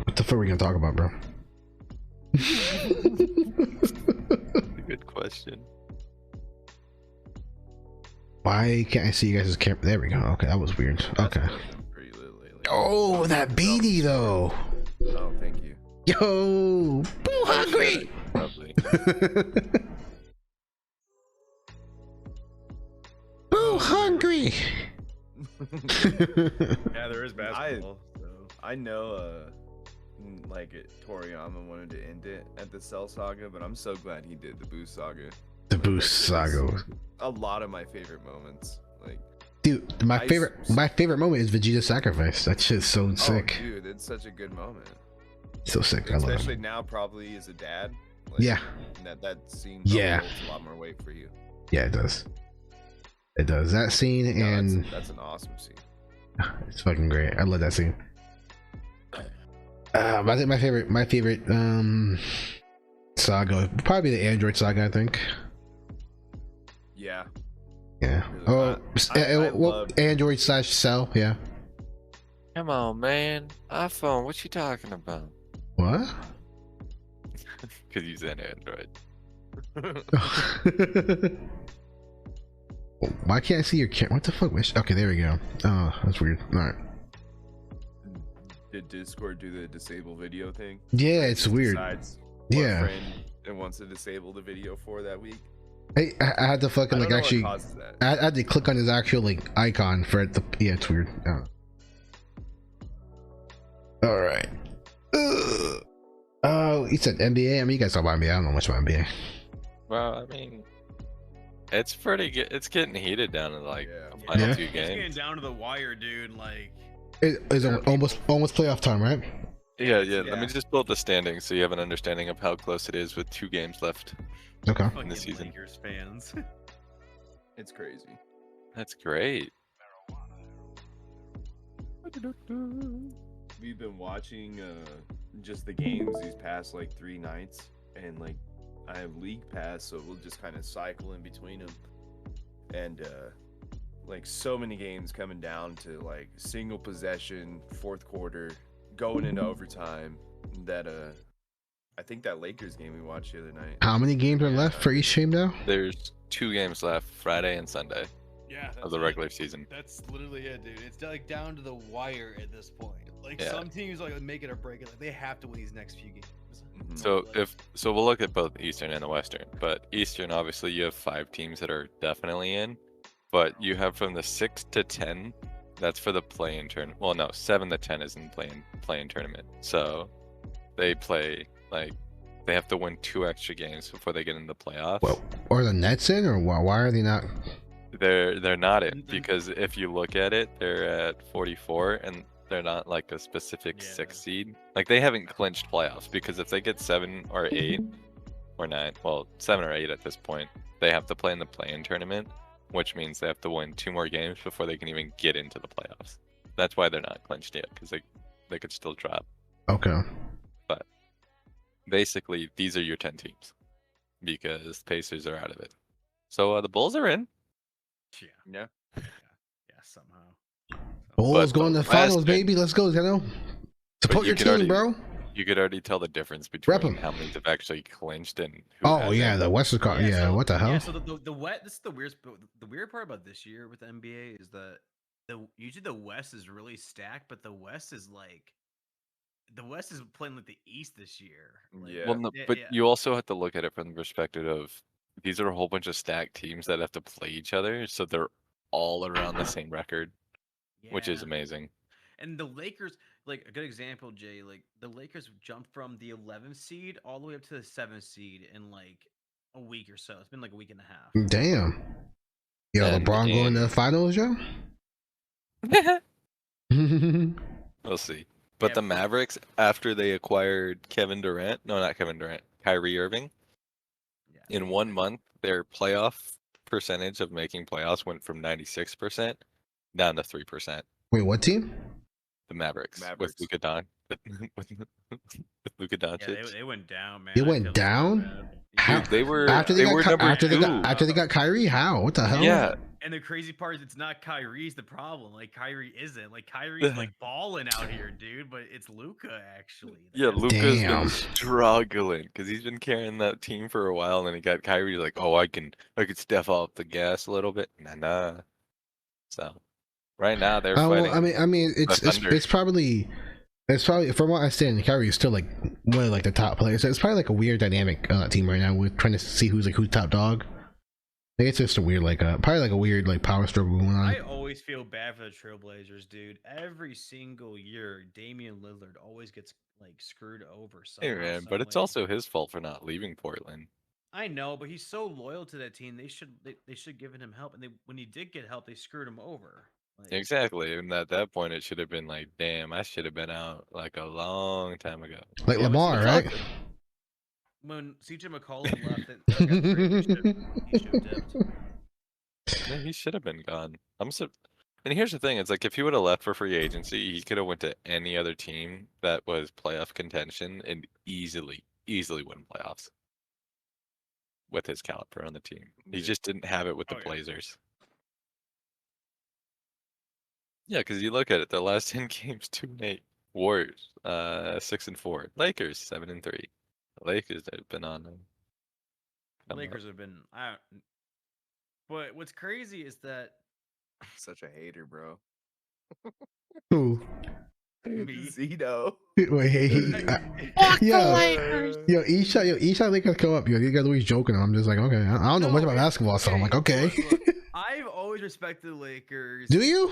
What the fuck are we gonna talk about, bro? Good question. Why can't I see you guys' camera? There we go. Okay, that was weird. Okay. Oh, that beanie though. Oh, thank you. Yo, boo hungry. Probably. Boo hungry. Yeah, there is basketball. I know, like Toriyama wanted to end it at the Cell Saga, but I'm so glad he did the Boost Saga. The Boost Saga. A lot of my favorite moments, like. Dude, my favorite moment is Vegeta's sacrifice. That shit's so sick. Oh, dude, it's such a good moment. So sick. I love it. Especially now, probably as a dad. Like, yeah. That scene. Yeah. Holds a lot more weight for you. Yeah, it does. It does. That scene and that's an awesome scene. It's fucking great. I love that scene. I think my favorite saga would probably be the Android saga. I think. Yeah. Yeah. Really well, Android / Cell. Yeah. Come on, man. iPhone, what you talking about? What? Because you said Android. Why can't I see your camera? What the fuck? Okay, there we go. Oh, that's weird. All right. Did Discord do the disable video thing? Yeah, it's weird. Yeah. Friend and wants to disable the video for that week. I had to fucking like actually. I had to click on his actual like icon for it to. Yeah, it's weird. All right. Oh, you said NBA. I mean, you guys talk about NBA. I don't know much about NBA. Well, I mean, it's pretty good. It's getting heated down to like the Yeah. final Yeah. 2 It's getting games. down to the wire, dude. Like, It's almost playoff time, right? Yeah. Let me just pull up the standings so you have an understanding of how close it is with 2 games left. Okay. fucking season. Lakers fans. It's crazy. That's great. We've been watching just the games these past like 3 nights, and like I have League Pass, so we'll just kind of cycle in between them, and like so many games coming down to like single possession, fourth quarter, going into overtime. That I think that Lakers game we watched the other night. How many games are left for each team now? There's 2 games left, Friday and Sunday Yeah, of the regular season. That's literally it, dude. It's like down to the wire at this point. Like Yeah. some teams like make it or break it. Like they have to win these next few games. Mhm. So we'll look at both Eastern and the Western. But Eastern, obviously, you have 5 teams that are definitely in. But you have from the 6 to 10, that's for the play-in tournament. Well, no, 7 to 10 is in play-in tournament. So they play like they have to win 2 extra games before they get into the playoffs. Well, are the Nets in, or why are they not? They're not in because if you look at it, they're at 44 and they're not like a specific 6 seed. Like they haven't clinched playoffs because if they get 7 or 8 or 9, well 7 or 8 at this point, they have to play in the play-in tournament, which means they have to win 2 more games before they can even get into the playoffs. That's why they're not clinched yet, because they could still drop. Okay. But basically, these are your 10 teams because Pacers are out of it. So the Bulls are in. Yeah, somehow. Bulls But going to the finals, Western- baby. Let's go, Zeno. Support you your could team, already- bro. You could already tell the difference Rep 'em. between how many have actually clinched and who Oh hasn't. yeah, the Western Conference. Yeah, so, what the hell? Yeah, so the West. This is the weird part about this year with the NBA is that usually the West is really stacked, but the West is playing like the East this year. Like, Yeah. Well, no, but you also have to look at it from the perspective of these are a whole bunch of stacked teams that have to play each other, so they're all around the same record, which is yeah. amazing. And the Lakers, like a good example, Jay, like the Lakers jumped from the 11th seed all the way up to the 7th seed in like a week or so. It's been like a week and a half. Damn. Yo, And LeBron going to the finals, yo? We'll see. But Yeah, the but- Mavericks, after they acquired Kevin Durant, no, not Kevin Durant, Kyrie Irving, Yeah. in 1 month, their playoff percentage of making playoffs went from 96% down to 3%. Wait, what team? The Mavericks, with Mavericks. Luka Don with Luka Yeah, Doncic. they went down, man. They I went feel so down? bad. How? Dude, they were After they were got number after they 2. got Kyrie? How? What the hell? Yeah. And the crazy part is it's not Kyrie's the problem. Like Kyrie isn't. Like Kyrie's like balling out here, dude. But it's Luca actually. Like, Yeah, that's- Luka's Damn. been struggling because he's been carrying that team for a while, and then he got Kyrie like, oh, I could step off the gas a little bit. Nah. So right now they're Well, fighting. I mean, it's Thunder. it's probably from what I understand, Kyrie is still like one of like the top players. So it's probably like a weird dynamic on that team right now. We're trying to see who's top dog. I think it's just a weird probably like a weird like power struggle going on. I always feel bad for the Trailblazers, dude. Every single year, Damian Lillard always gets like screwed over. Hey Somehow, man, some but it's way. also his fault for not leaving Portland. I know, but he's so loyal to that team. They should given him help, and when he did get help, they screwed him over. Like, Exactly, and at that point it should have been like, damn, I should have been out like a long time ago. Like Yeah, but Lamar, see, right? when CJ McCollum left, he should have dipped. Yeah, he should have been gone. And here's the thing: it's like if he would have left for free agency, he could have went to any other team that was playoff contention and easily win playoffs with his caliber on the team. He Yeah. just didn't have it with the Oh, yeah. Blazers. Yeah, because you look at it, the last 10 games, 2-8. Warriors, 6-4. Lakers, 7-3. The Lakers have been on. Lakers have been. But what's crazy is that Such a hater, bro. Who? Me. Zito. Wait, yo, Esha Lakers come up. Yo, you guys always joking. I'm just like, okay, I don't know much about basketball, so I'm like, okay. Look, I've always respected the Lakers. Do you?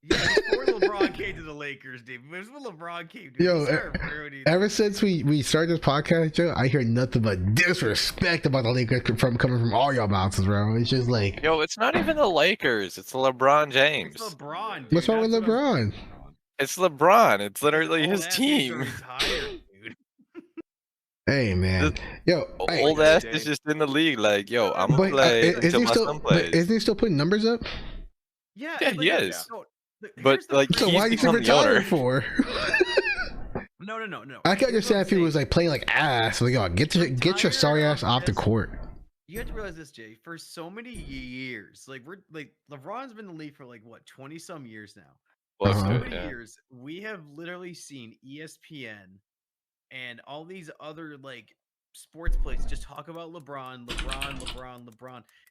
Yeah, before LeBron came to the Lakers, dude. Before LeBron came, dude. Yo, These are priority, Ever since we started this podcast, Joe, I hear nothing but disrespect about the Lakers coming from all y'all mouths, bro. It's just like, Yo, it's not even the Lakers. It's LeBron James. It's LeBron, dude. what's wrong with That's what I'm- LeBron? It's LeBron. It's literally Old his ass team. dudes are retired, dude. Hey, man, yo, hey, Old ass is just in the league. Like, yo, I'm gonna but play isn't until he my still? son But plays. isn't he still putting numbers up? Yeah, Yeah, it's he like- is. so, But, here's the like, So He's why are you still become the owner. retired for? no. I can Here's what understand I'm if he was saying. like playing like ass. Like, yo, get your sorry ass off the court. You have to realize this, Jay. For so many years, like LeBron's been in the league for like what 20 some years now. Close Uh-huh. to So it, many yeah. years, we have literally seen ESPN and all these other like sports places just talk about LeBron.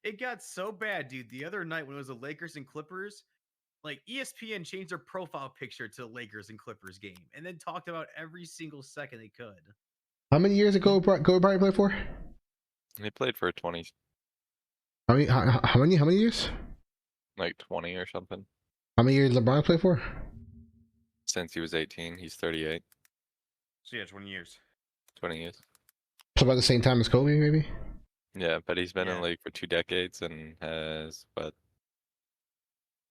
It got so bad, dude. The other night when it was the Lakers and Clippers, like ESPN changed their profile picture to the Lakers and Clippers game, and then talked about every single second they could. How many years ago Kobe Bryant played for? He played for 20 How many years? like 20 or something How many years LeBron played for? since he was 18. He's 38. So yeah, 20 years. 20 years. So about the same time as Kobe, maybe. Yeah, but he's been in Yeah. the league for 2 decades and has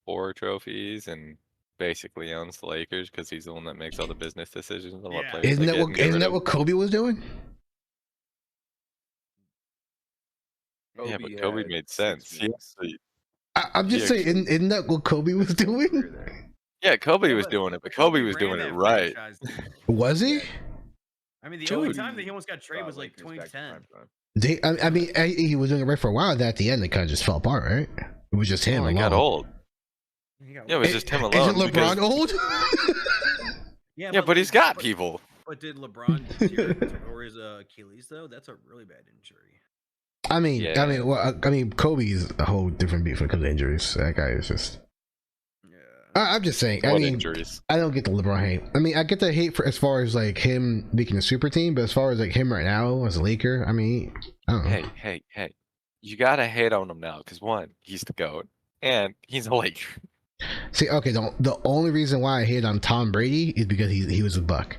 4 trophies and basically owns the Lakers because he's the one that makes all the business decisions on what Yeah. players Isn't they that get what and get rid of. Kobe was doing? Yeah, but Kobe Kobe had made 6 sense. He rings. actually- I'm just Yeah, saying, isn't that what Kobe was doing? We're there. yeah, Kobe Yeah, was but doing it, but Kobe was ran doing it that right. franchise, dude. Was he? I mean, the only Dude. time that he almost got traded was like Lakers back to 2010. prime time. I mean, he was doing it right for a while. That at the end, it kind of just fell apart, right? It was just him. Oh, he alone. got old. He got Yeah, it was one. just him Isn't alone. LeBron because- old? Yeah, but he's got people. But did LeBron tear his Achilles though? That's a really bad injury. I mean, Yeah. I mean, Kobe's a whole different beat when it comes to injuries. That guy is just. Yeah. I'm just saying. I What mean, injuries? I don't get the LeBron hate. I mean, I get the hate for as far as like him making a super team, but as far as like him right now as a Laker, I mean, I don't know. Hey. You gotta hate on him now, because 1, he's the GOAT, and he's a Laker. See, okay, the only reason why I hate on Tom Brady is because he was a Buck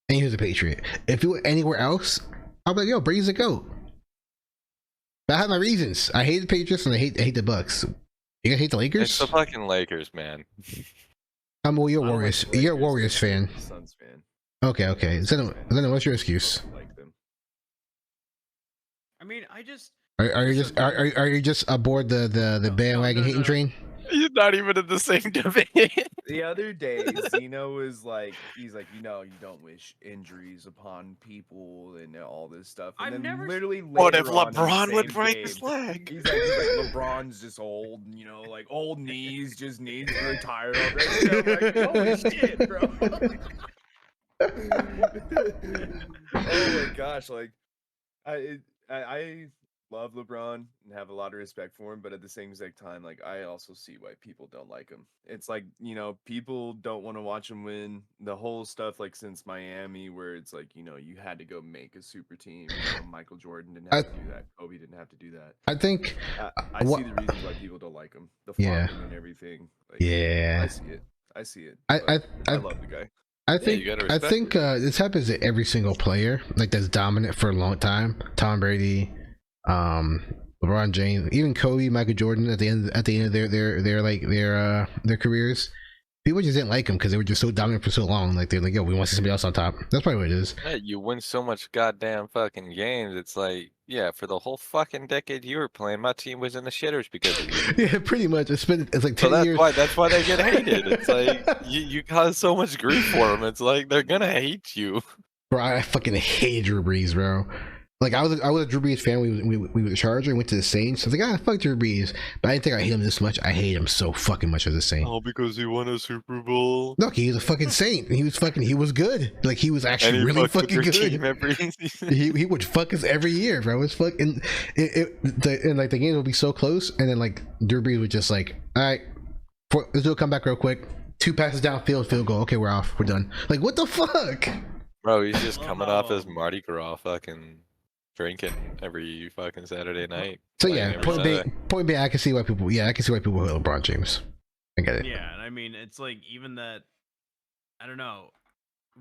and he was a Patriot. If he were anywhere else, I'd be like, yo, Brady's a GOAT. But I have my reasons. I hate the Patriots and I hate the Bucks. You guys hate the Lakers? It's the fucking Lakers, man. Well, you're I don't like Warriors. the You're a Lakers, Warriors I'm fan. a Suns fan. Okay. Then what's your excuse? I don't like them. I mean, I just Are you just aboard the bandwagon hating train? He's not even in the same debate. The other day, Zeno was like, he's like, you don't wish injuries upon people and all this stuff. And I've then never s- literally What if later on in the LeBron would same break game, his leg? he's like, LeBron's just old, like old knees, just needs to retire already. And I'm like, holy shit, bro. Oh my gosh, like I love LeBron and have a lot of respect for him, but at the same exact time, like I also see why people don't like him. It's like, people don't want to watch him win. The whole stuff like since Miami where it's like, you had to go make a super team. Michael Jordan didn't have to do that. Kobe didn't have to do that. I think I see the reasons why people don't like him. The Yeah. flopping and everything. Like, yeah. I see it. I but I love the guy. I you think gotta I respect think this happens to every single player like that's dominant for a long time. Tom Brady, LeBron James, even Kobe, Michael Jordan at the end of their careers. People just didn't like them because they were just so dominant for so long. Like they're like, yo, we want to see somebody else on top. That's probably what it is. Yeah, you win so much goddamn fucking games. It's like, yeah, for the whole fucking decade you were playing, my team was in the shitters because of you. Yeah, pretty much. It's like 10 So years. that's why they get hated. It's like you cause so much grief for them. It's like they're gonna hate you. Bro, I fucking hate Drew Brees, bro. Like I was a Drew Brees fan. We were the Charger and went to the Saints. I was like, fuck Drew Brees, but I didn't think I hate him this much. I hate him so fucking much as a Saint. Oh, because he won a Super Bowl. Look, he was a fucking Saint. He was good. Like he was actually really fucking good. He would fuck us every year, bro. It was fucking and like the games would be so close, and then like Drew Brees would just like, all right, let's do a comeback real quick. 2 passes downfield, field goal. Okay, we're off. We're done. Like what the fuck? Bro, he's just coming off his Mardi Gras fucking drinking every fucking Saturday night. So playing yeah, every point being, I can see why people. Yeah, I can see why people hate LeBron James. I get it. Yeah, and I mean, it's like even that. I don't know.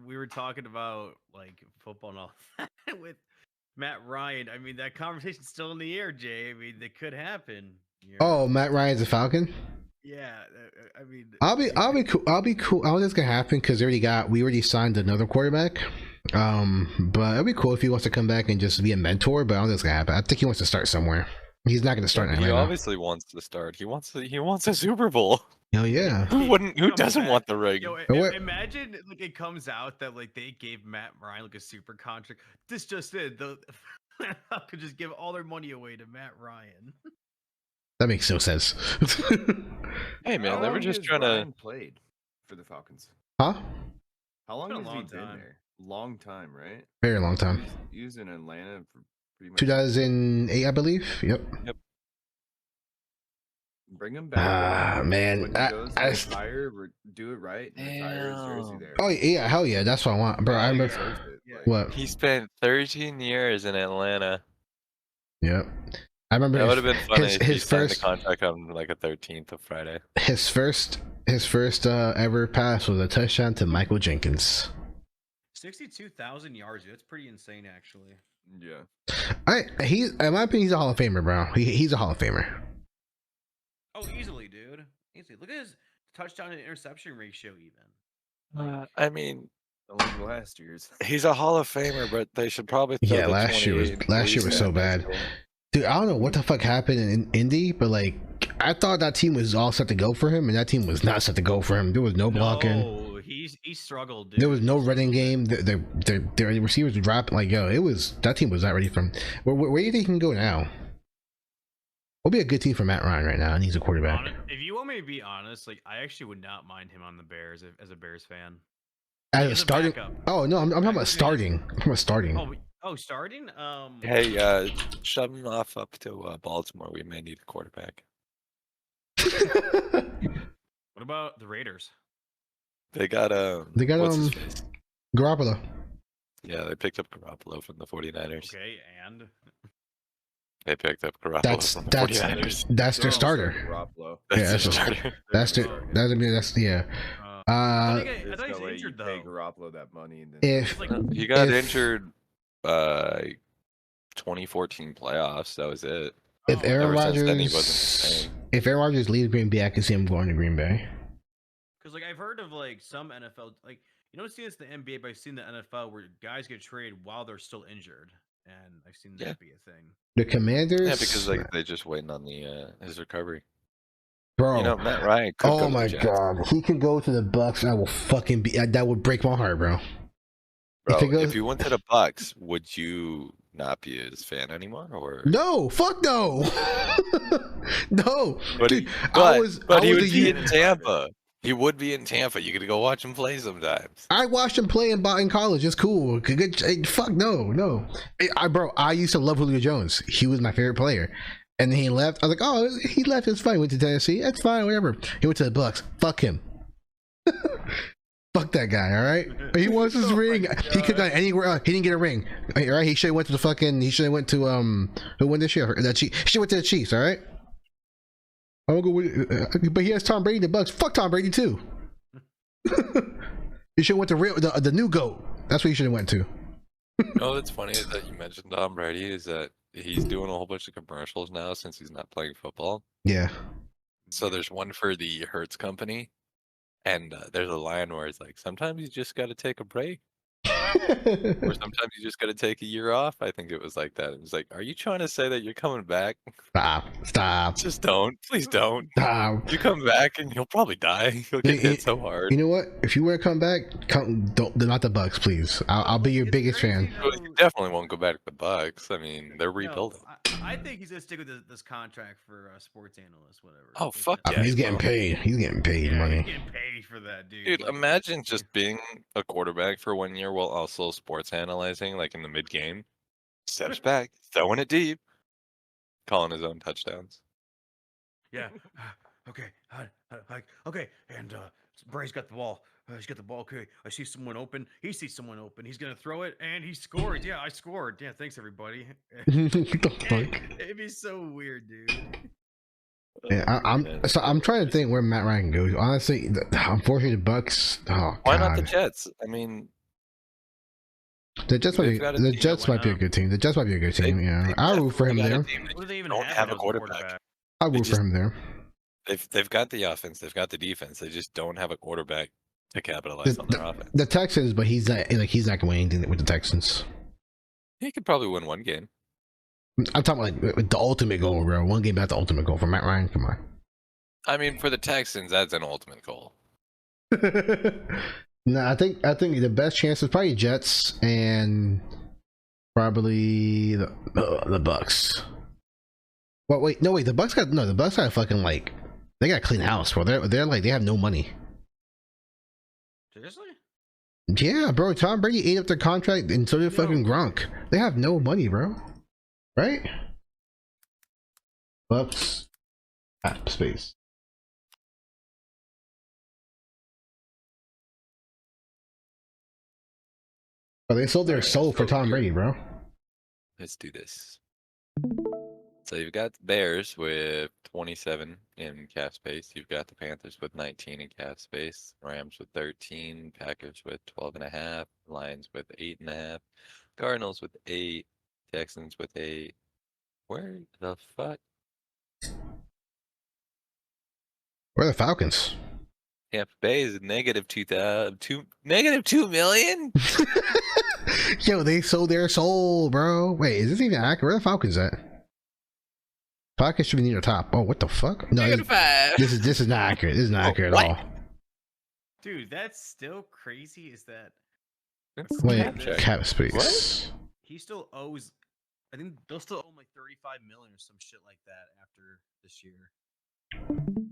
We were talking about like football and all that with Matt Ryan. I mean, that conversation's still in the air, Jay. I mean, that could happen. Oh, Matt Ryan's a Falcon. Yeah, I mean, I'll be cool. I'll be cool. I don't think it's gonna happen because we already signed another quarterback. But it'd be cool if he wants to come back and just be a mentor. But I don't think it's gonna happen. I think he wants to start somewhere. He's not gonna start in He Atlanta. obviously wants to start. He wants a Super Bowl. Hell yeah. Who doesn't want the ring? Yo, imagine like it comes out that like they gave Matt Ryan like a super contract. This just did. The could just give all their money away to Matt Ryan. That makes no sense. Hey man, How they were long just has trying to. Ryan played for the Falcons? Huh? How long been a has he long been time. there? Long time, right? Very long time. He was in Atlanta for pretty much 2008, I believe. Yep. Bring him back. Man, When he goes to I retire, do it right. And retire his jersey Damn. there. oh yeah, hell yeah, that's what I want, bro. I He remember deserves it, Yeah. like, what? He spent 13 years in Atlanta. Yep. I remember That would have been funny if he his signed the first contract on like a 13th of Friday. his first ever pass was a touchdown to Michael Jenkins. 62,000 yards. That's pretty insane, actually. Yeah. In my opinion, he's a Hall of Famer, bro. He's a Hall of Famer. Oh, easily, dude. Easily. Look at his touchdown to interception ratio, even. I mean, Only last year's. he's a Hall of Famer, but they should probably throw Yeah, the last year was 28 so at next bad. year. Dude, I don't know what the fuck happened in Indy, but like I thought that team was all set to go for him, and that team was not set to go for him. There was no blocking. No, he struggled, dude. There was no running game. Their receivers dropped. Like yo, that team was not ready for him. Where do you think he can go now? What'll be a good team for Matt Ryan right now? And he's a quarterback. If you want me to be honest, like I actually would not mind him on the Bears as a Bears fan. As a As a starting. backup. Oh no, I'm talking about starting. I'm talking about starting. Oh, starting? Hey, shove him off up to Baltimore. We may need a quarterback. What about the Raiders? They got They got, what's his face? Garoppolo. Yeah, they picked up Garoppolo from the 49ers. Okay, and They picked up Garoppolo That's from the that's 49ers. that's their They're starter. Garoppolo. That's Yeah, their that's starter. That's yeah. I Just thought he was gotta let injured you pay though. Garoppolo that money, and then If Like, He got If- injured 2014 playoffs. That was it. if Oh, Aaron Ever since then, he wasn't the Rodgers same. if Aaron Rodgers leaves Green Bay, I can see him going to Green Bay. Because like I've heard of like some NFL, like you don't see this in the NBA, but I've seen the NFL where guys get traded while they're still injured, and I've seen that Yeah. be a thing. The Commanders. Yeah, because like they're just waiting on the his recovery. bro. You know, Matt Ryan could go Oh to my the Jets. god, he can go to the Bucks. I will fucking be. That would break my heart, bro. Bro, If it goes, if you went to the Bucks, would you not be his fan anymore? Or no, fuck no, no, but dude. but, I was he a would be year. in Tampa. He would be in Tampa. You could go watch him play sometimes. I watched him play in college. It's cool. Fuck no. Bro, I used to love Julio Jones. He was my favorite player. And then he left. I was like, oh, he left. It's fine. Went to Tennessee. That's fine. Whatever. He went to the Bucks. Fuck him. Fuck that guy. All right. He wants his ring. He could have gone anywhere else. He didn't get a ring. All right. He should have went to the fucking. He should have went to Who won this year? He should went to the Chiefs. All right. I'll go with, but he has Tom Brady. The Bucks. Fuck Tom Brady too. You should have went to the new GOAT. That's what you should have went to. No, that's funny is that you mentioned Tom Brady. Is that he's doing a whole bunch of commercials now since he's not playing football. Yeah. So there's one for the Hertz company, and there's a line where it's like, sometimes you just got to take a break, or sometimes you just got to take a year off. I think it was like that. It was like, are you trying to say that you're coming back? Stop. Just don't. Please don't. Stop. You come back and you'll probably die. You'll get hit so hard. You know what? If you want to come back, don't. Not the Bucks, please. I'll be your biggest fan. Well, you definitely won't go back to the Bucks. I mean, they're rebuilding. I think he's gonna stick with this contract for sports analyst, whatever. Oh, fuck I mean, he's getting paid. He's getting paid money. He's getting paid for that, dude. Dude, Like, imagine just being a quarterback for 1 year while also sports analyzing, like in the mid game. Steps back, throwing it deep, calling his own touchdowns. Yeah. Okay. Okay. And Bray's got the ball. He's got the ball. Okay. I see someone open. He sees someone open. He's gonna throw it, and he scores. Yeah, I scored. Yeah, thanks everybody. What the fuck? It'd be so weird, dude. Yeah, I'm trying to think where Matt Ryan goes. Honestly, unfortunately, the Bucks. Oh, Why God. not the Jets? I mean, The Jets might They've be, got a the team Jets that might be a went good team. The Jets might be a good team. Yeah, they've I'll root for him definitely got there. a team that What do they even don't have have a as quarterback. I'll They root for just- him there. They've got the offense, they've got the defense. They just don't have a quarterback to capitalize on their offense. The Texans, but he's not he's not going to win anything with the Texans. He could probably win one game. I'm talking like with the ultimate goal, bro. One game, that's the ultimate goal for Matt Ryan. Come on. I mean, for the Texans, that's an ultimate goal. No, I think the best chance is probably Jets and probably the Bucks. Well, wait, the Bucks got a fucking like they got a clean house, bro. They're like they have no money. Seriously? Yeah, bro. Tom Brady ate up their contract, and so did fucking Gronk. They have no money, bro. Right? Bucks. Space. Oh, they sold their Alright, soul for so Tom here- Brady, bro. Let's do this. So you've got the Bears with 27 in cap space. You've got the Panthers with 19 in cap space. Rams with 13. Packers with 12.5. Lions with 8.5. Cardinals with 8. Texans with 8. Where the fuck? Where are the Falcons? Tampa Bay is negative 2 million? Yo, they sold their soul, bro. Wait, is this even accurate? Where the Falcons at? Falcons should be near the top. Oh, what the fuck? No, Negative 5. this is not accurate. This is not accurate what? at all. Dude, that's still crazy. Is that That's Wait, cap check. cap space. he still owes? I think they'll still owe him like 35 million or some shit like that after this year.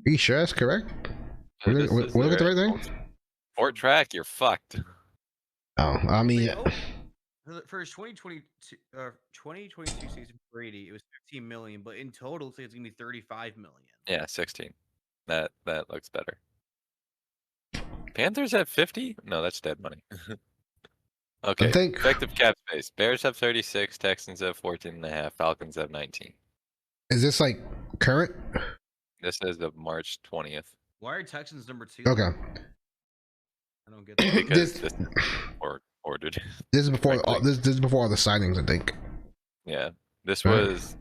Are you sure that's correct? We're This looking is at the right their thing? Fort Track, you're fucked. Oh, I mean, They owe- for his 2022 season, Brady, it was 15 million, but in total, it's gonna be 35 million. Yeah, 16. That looks better. Panthers have 50? No, that's dead money. Okay, think- effective cap space. Bears have 36, Texans have 14.5, Falcons have 19. is this like current? This is the March 20th. Why are Texans number 2? Okay. I don't get that. Because This- this is ordered. This is before all, Frankly. this is before all the signings, I think. Yeah. This Right. was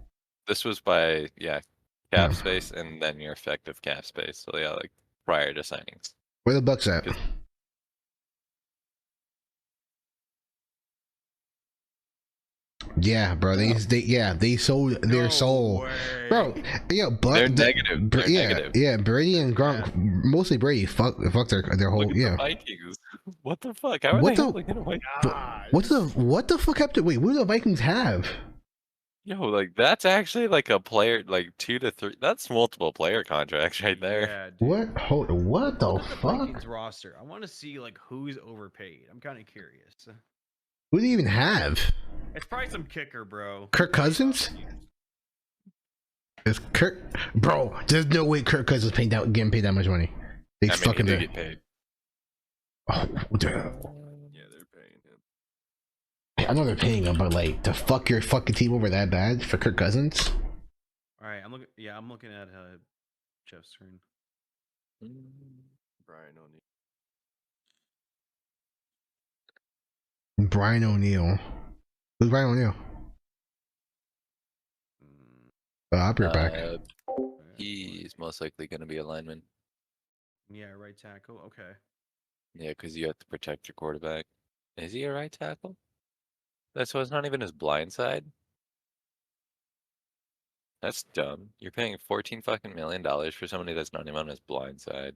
by cap Yeah. space and then your effective cap space. So yeah, like prior to signings. Where the Bucks at? Yeah, bro. They sold their No soul, way. bro. Yeah, but They're negative. They're yeah, negative. yeah. Brady and Gronk, mostly Brady. Fuck their whole Look at yeah. the Vikings. What the fuck? How are What they the holding it away? what the fuck happened? Wait, what do the Vikings have? Yo, like that's actually like a player, like 2 to 3. That's multiple player contracts right there. Yeah, dude. What the Look at the fuck? Vikings roster. I want to see like who's overpaid. I'm kind of curious. Who do you even have? It's probably some kicker, bro. Kirk Cousins? Is Kirk, bro? There's no way Kirk Cousins getting paid that much money. They I mean, fucking he did get paid. Oh, dude. Yeah, they're paying him. I know they're paying him, but like to fuck your fucking team over that bad for Kirk Cousins? All right, I'm looking. Yeah, I'm looking at Jeff's turn. Brian O'Neill. Brian O'Neill. Who's Brian O'Neill? I'll be right back. He's most likely going to be a lineman. Yeah, right tackle. Okay. Yeah, because you have to protect your quarterback. Is he a right tackle? That's so it's not even his blind side. That's dumb. You're paying $14 fucking million for somebody that's not even on his blind side.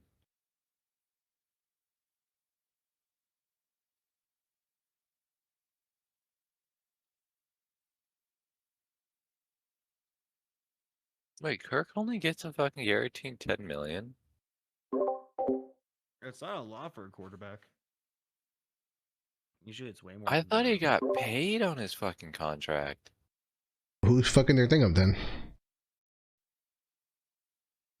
Wait, Kirk only gets a fucking guaranteed $10 million? It's not a lot for a quarterback. Usually, it's way more. I than thought that. he got paid on his fucking contract. Who's fucking their thing up then?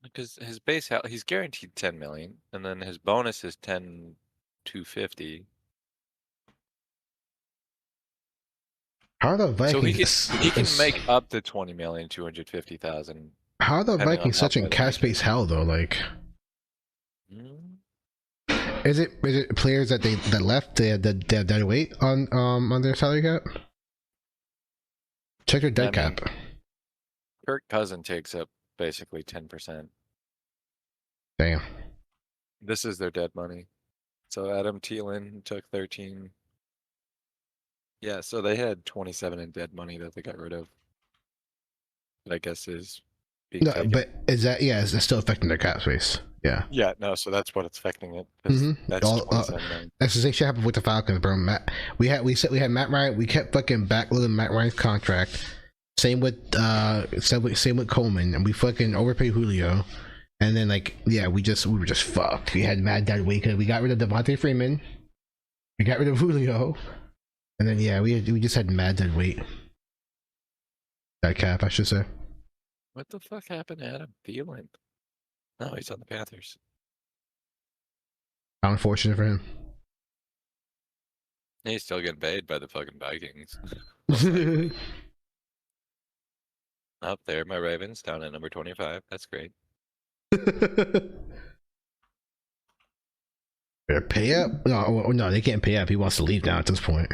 Because his base he's guaranteed 10 million, and then his bonus is 10,250. How are the Vikings? So he can make up to 20,250,000. How are the depending on Vikings how such in bad the cap space hell though? Like, is it players that that left that wait on their salary cap? Check their dead cap. Kirk Cousin takes up basically 10%. Damn. This is their dead money. So Adam Thielen took 13. Yeah, so they had 27 in dead money that they got rid of. That I guess is being No, taken. but is that still affecting their cap space? Yeah. Yeah, no, so that's what it's affecting it. 'Cause That's 27 million. That's the same shit happened with the Falcons, bro. We had Matt Ryan. We kept fucking backloading Matt Ryan's contract. Same with Coleman, and we fucking overpaid Julio. And then we were just fucked. We had mad that week because we got rid of Devontae Freeman. We got rid of Julio, and then we just had mad dead weight. That cap, I should say. What the fuck happened to Adam Thielen? No, he's on the Panthers. Unfortunate for him. He's still getting paid by the fucking Vikings. Up there, my Ravens down at number 25. That's great. Better pay up? No, they can't pay up. He wants to leave now at this point.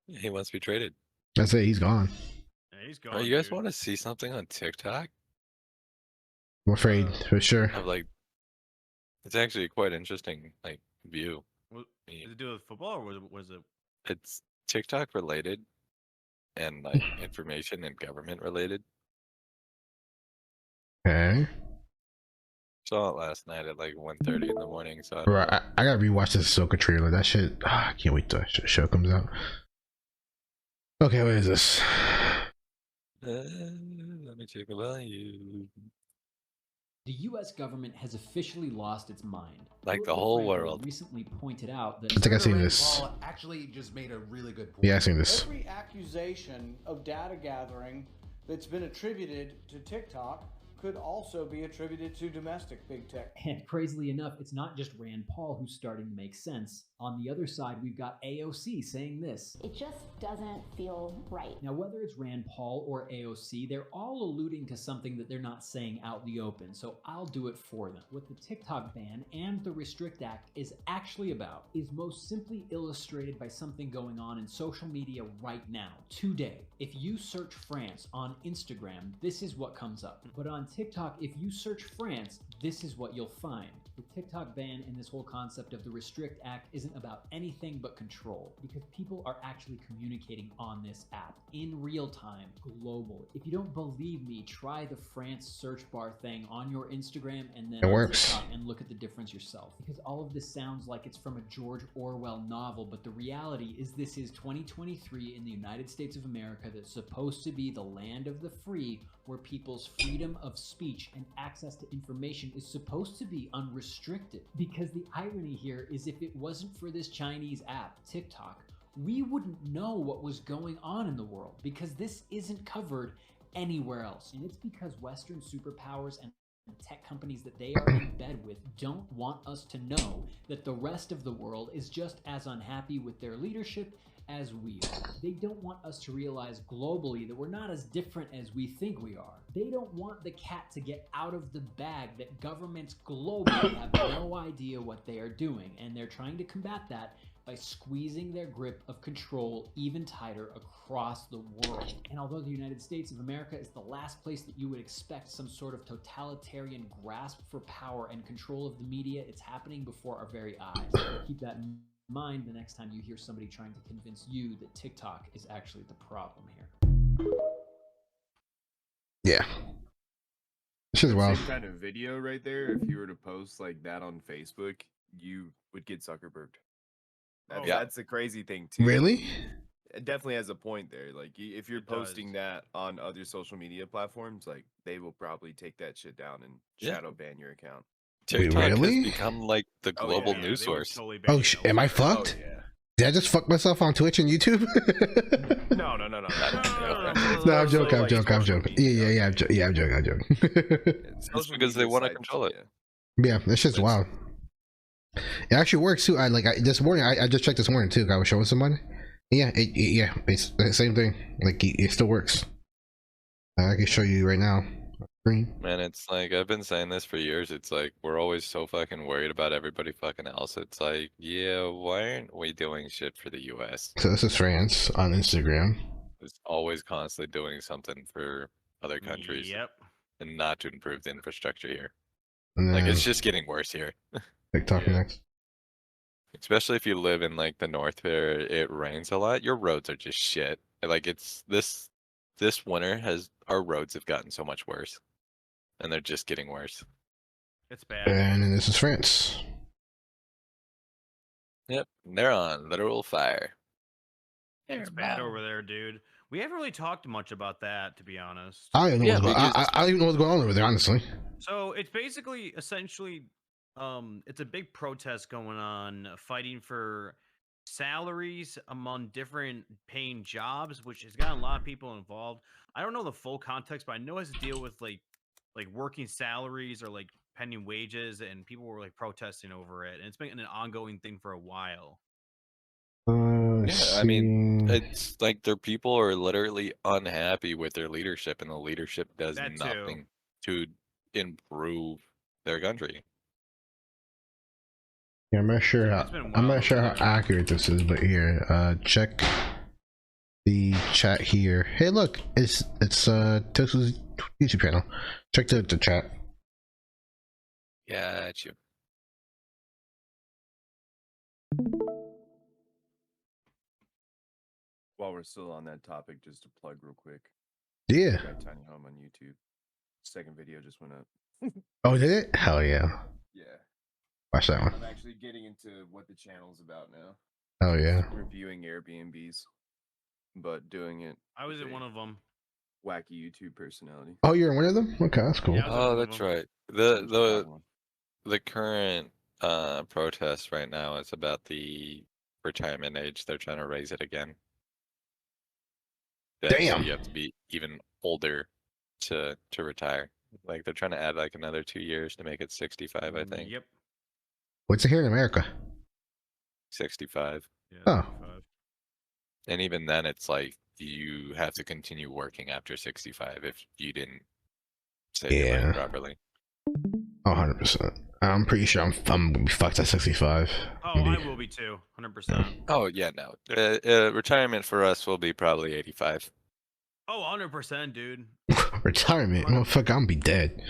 He wants to be traded. That's it. He's gone. Yeah, he's gone. Oh, you guys dude. want to see something on TikTok? I'm afraid for sure. Of it's actually a quite interesting view. What, did it do with football or was it? It's TikTok related and information and government related. Okay. Saw it last night at 1:30 in the morning. So I don't Bro, know. I gotta rewatch this Ahsoka trailer. That shit. I can't wait till that show comes out. Okay, what is this? Let me check the value. The U.S. government has officially lost its mind. Like the Political whole Franklin world. recently pointed out that I think I've seen Senator this. Rand Paul actually just made a really good point. Yeah, I've seen this. Every accusation of data gathering that's been attributed to TikTok could also be attributed to domestic big tech. And crazily enough, it's not just Rand Paul who's starting to make sense. On the other side, we've got AOC saying this. It just doesn't feel right. Now, whether it's Rand Paul or AOC, they're all alluding to something that they're not saying out in the open, so I'll do it for them. What the TikTok ban and the Restrict Act is actually about is most simply illustrated by something going on in social media right now, today. If you search France on Instagram, this is what comes up. But on TikTok, if you search France, this is what you'll find. The TikTok ban and this whole concept of the Restrict Act isn't about anything but control, because people are actually communicating on this app in real time, globally. If you don't believe me, try the France search bar thing on your Instagram and then It on works. TikTok and look at the difference yourself. Because all of this sounds like it's from a George Orwell novel, but the reality is this is 2023 in the United States of America that's supposed to be the land of the free, where people's freedom of speech and access to information is supposed to be unrestricted. Because the irony here is, if it wasn't for this Chinese app, TikTok, we wouldn't know what was going on in the world, because this isn't covered anywhere else. And it's because Western superpowers and tech companies that they are in bed with don't want us to know that the rest of the world is just as unhappy with their leadership as we are. They don't want us to realize globally that we're not as different as we think we are. They don't want the cat to get out of the bag that governments globally have no idea what they are doing, and they're trying to combat that by squeezing their grip of control even tighter across the world. And although the United States of America is the last place that you would expect some sort of totalitarian grasp for power and control of the media, it's happening before our very eyes. So keep that in mind the next time you hear somebody trying to convince you that TikTok is actually the problem here. Yeah. This is That wild. same kind of video right there, if you were to post like that on Facebook, you would get Zuckerberged. That's the crazy thing too. Really? It definitely has a point there. Like if you're It does. posting that on other social media platforms, like they will probably take that shit down and Yeah. shadow ban your account. TikTok really? has become like the Oh, global yeah, news they would source. totally ban Oh, you am I elsewhere. fucked? Oh yeah. Did I just fuck myself on Twitch and YouTube? No. No, I'm joking. I'm joking. I'm joking. Yeah. I'm joking. I'm joking. It's because they want to control it. Yeah, that's just It's- wild. It actually works too. This morning. I just checked this morning too. I was showing somebody. Yeah, it's the same thing. Like it still works. I can show you right now. Screen. Man, it's like I've been saying this for years. It's like we're always so fucking worried about everybody fucking else. It's like, yeah, why aren't we doing shit for the US? So this is France on Instagram. It's always constantly doing something for other countries Yep. and not to improve the infrastructure here. And then Like it's just getting worse here. TikTok Yeah. next. Especially if you live in like the north where it rains a lot, your roads are just shit. Like it's this winter our roads have gotten so much worse. And they're just getting worse. It's bad. And then this is France. Yep. They're on literal fire. It's bad over there, dude. We haven't really talked much about that, to be honest. I don't even know Yeah, what's going. because- I don't even know what's going on over there, honestly. So it's basically, essentially, it's a big protest going on, fighting for salaries among different paying jobs, which has gotten a lot of people involved. I don't know the full context, but I know it has to deal with like working salaries or like pending wages, and people were like protesting over it, and it's been an ongoing thing for a while. Yeah, I mean, it's like their people are literally unhappy with their leadership, and the leadership does That too. nothing to improve their country. Yeah, I'm not sure Yeah, how it's been I'm wild not sure over how there. accurate this is, but here, check the chat here. Hey, look, it's Toast's YouTube channel. Check the chat. Got you. While we're still on that topic, just to plug real quick. Yeah. Got Tiny Home on YouTube. Second video just went up. Oh, did it? Hell yeah. Yeah. Watch that one. I'm actually getting into what the channel's about now. Oh yeah. Reviewing Airbnbs, but doing it I was with in a one of them. wacky YouTube personality. Oh, you're in one of them? Okay, that's cool. Yeah, I was in Oh, one of that's them. right. So check The that one. the current protest right now is about the retirement age. They're trying to raise it again. So Damn. you have to be even older to retire. Like they're trying to add like another 2 years to make it 65, I think. Yep. What's it here in America? 65. Yeah, Oh. 35. And even then it's like you have to continue working after 65 if you didn't save your Yeah. money properly. Oh, 100%. I'm pretty sure I'm gonna be fucked at 65. Oh, Maybe. I will be too. 100%. Oh yeah, no. Retirement for us will be probably 85. Oh, 100%, dude. Retirement, motherfucker. I'm gonna be dead.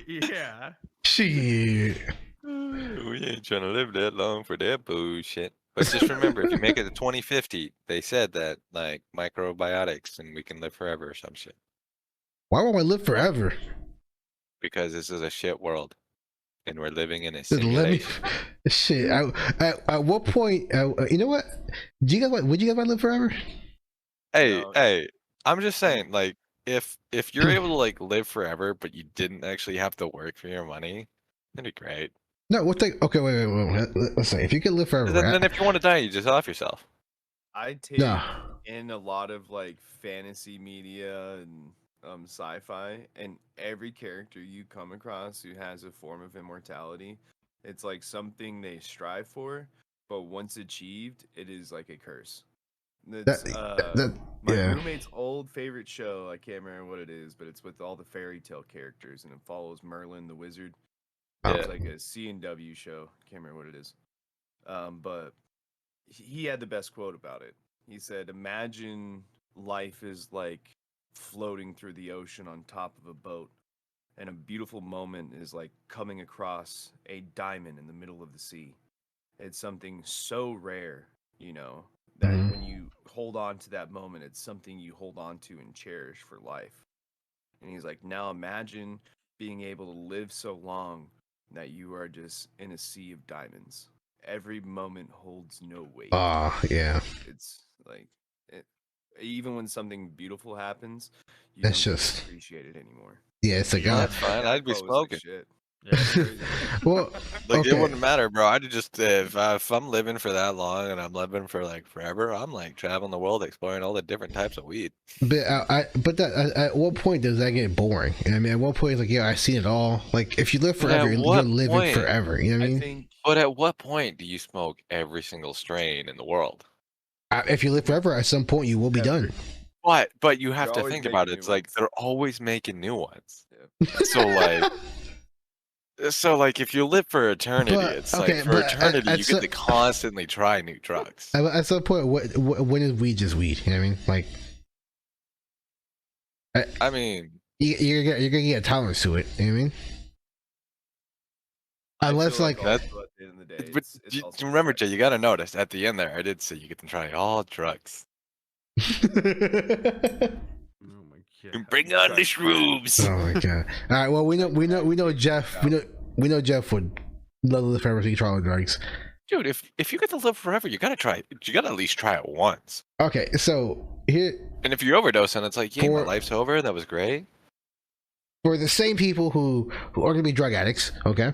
Yeah. Shit. We ain't trying to live that long for that bullshit. But just remember, if you make it to 2050, they said that like microbiotics and we can live forever or some shit. Why won't I live forever? Because this is a shit world, and we're living in a Just let me. simulation. Shit. At what point? You know what? Do you guys would you guys want to live forever? Hey, No. hey, I'm just saying, like, if you're able to like live forever, but you didn't actually have to work for your money, that'd be great. No. What's like? Okay, wait. Let's say if you could live forever. Then if you want to die, you just off yourself. I take No. in a lot of like fantasy media and sci-fi, and every character you come across who has a form of immortality, it's like something they strive for, but once achieved, it is like a curse. That's my yeah. roommate's old favorite show. I can't remember what it is, but it's with all the fairy tale characters, and it follows Merlin the wizard. It's like a C&W show. Can't remember what it is. But he had the best quote about it. He said, "Imagine life is like floating through the ocean on top of a boat, and a beautiful moment is like coming across a diamond in the middle of the sea. It's something so rare, that when you hold on to that moment, it's something you hold on to and cherish for life." And he's like, now imagine being able to live so long that you are just in a sea of diamonds. Every moment holds no weight. Yeah. It's like, even when something beautiful happens, you That's don't just appreciate it anymore. Yeah, it's like That's fine. I'd be Quote was smoking. like shit. well, Like okay. it wouldn't matter, bro. I'd just if I'm living for that long and I'm living for like forever, I'm like traveling the world, exploring all the different types of weed. But at what point does that get boring? I mean, at what point is like, yeah, I've seen it all. Like, if you live forever, you're living forever. You know what I mean? think, But at what point do you smoke every single strain in the world? If you live forever, at some point you will be done. But you have They're to always think about it. making It's new like ones. they're always making new ones. Yeah. So like if you live for eternity, But, it's okay, like for but eternity at you get to constantly try new drugs. At some point, when is weed just weed? You know what I mean? Like, I mean, you're gonna get a tolerance to it. You know what I mean? I Unless feel like also at the end of the day, but it's also remember, fun. Jay, you got to notice at the end there, I did say you get to try all drugs. Oh my god. Bring on the shrooms. Oh my god! All right, well we know Jeff. We know Jeff would love to live forever, so he try all the drugs. Dude, if you get to live forever, you gotta try it. You gotta at least try it once. Okay, so here And if you overdose and it's like, yeah, my For- life's over, that was great. for the same people who are gonna be drug addicts, okay.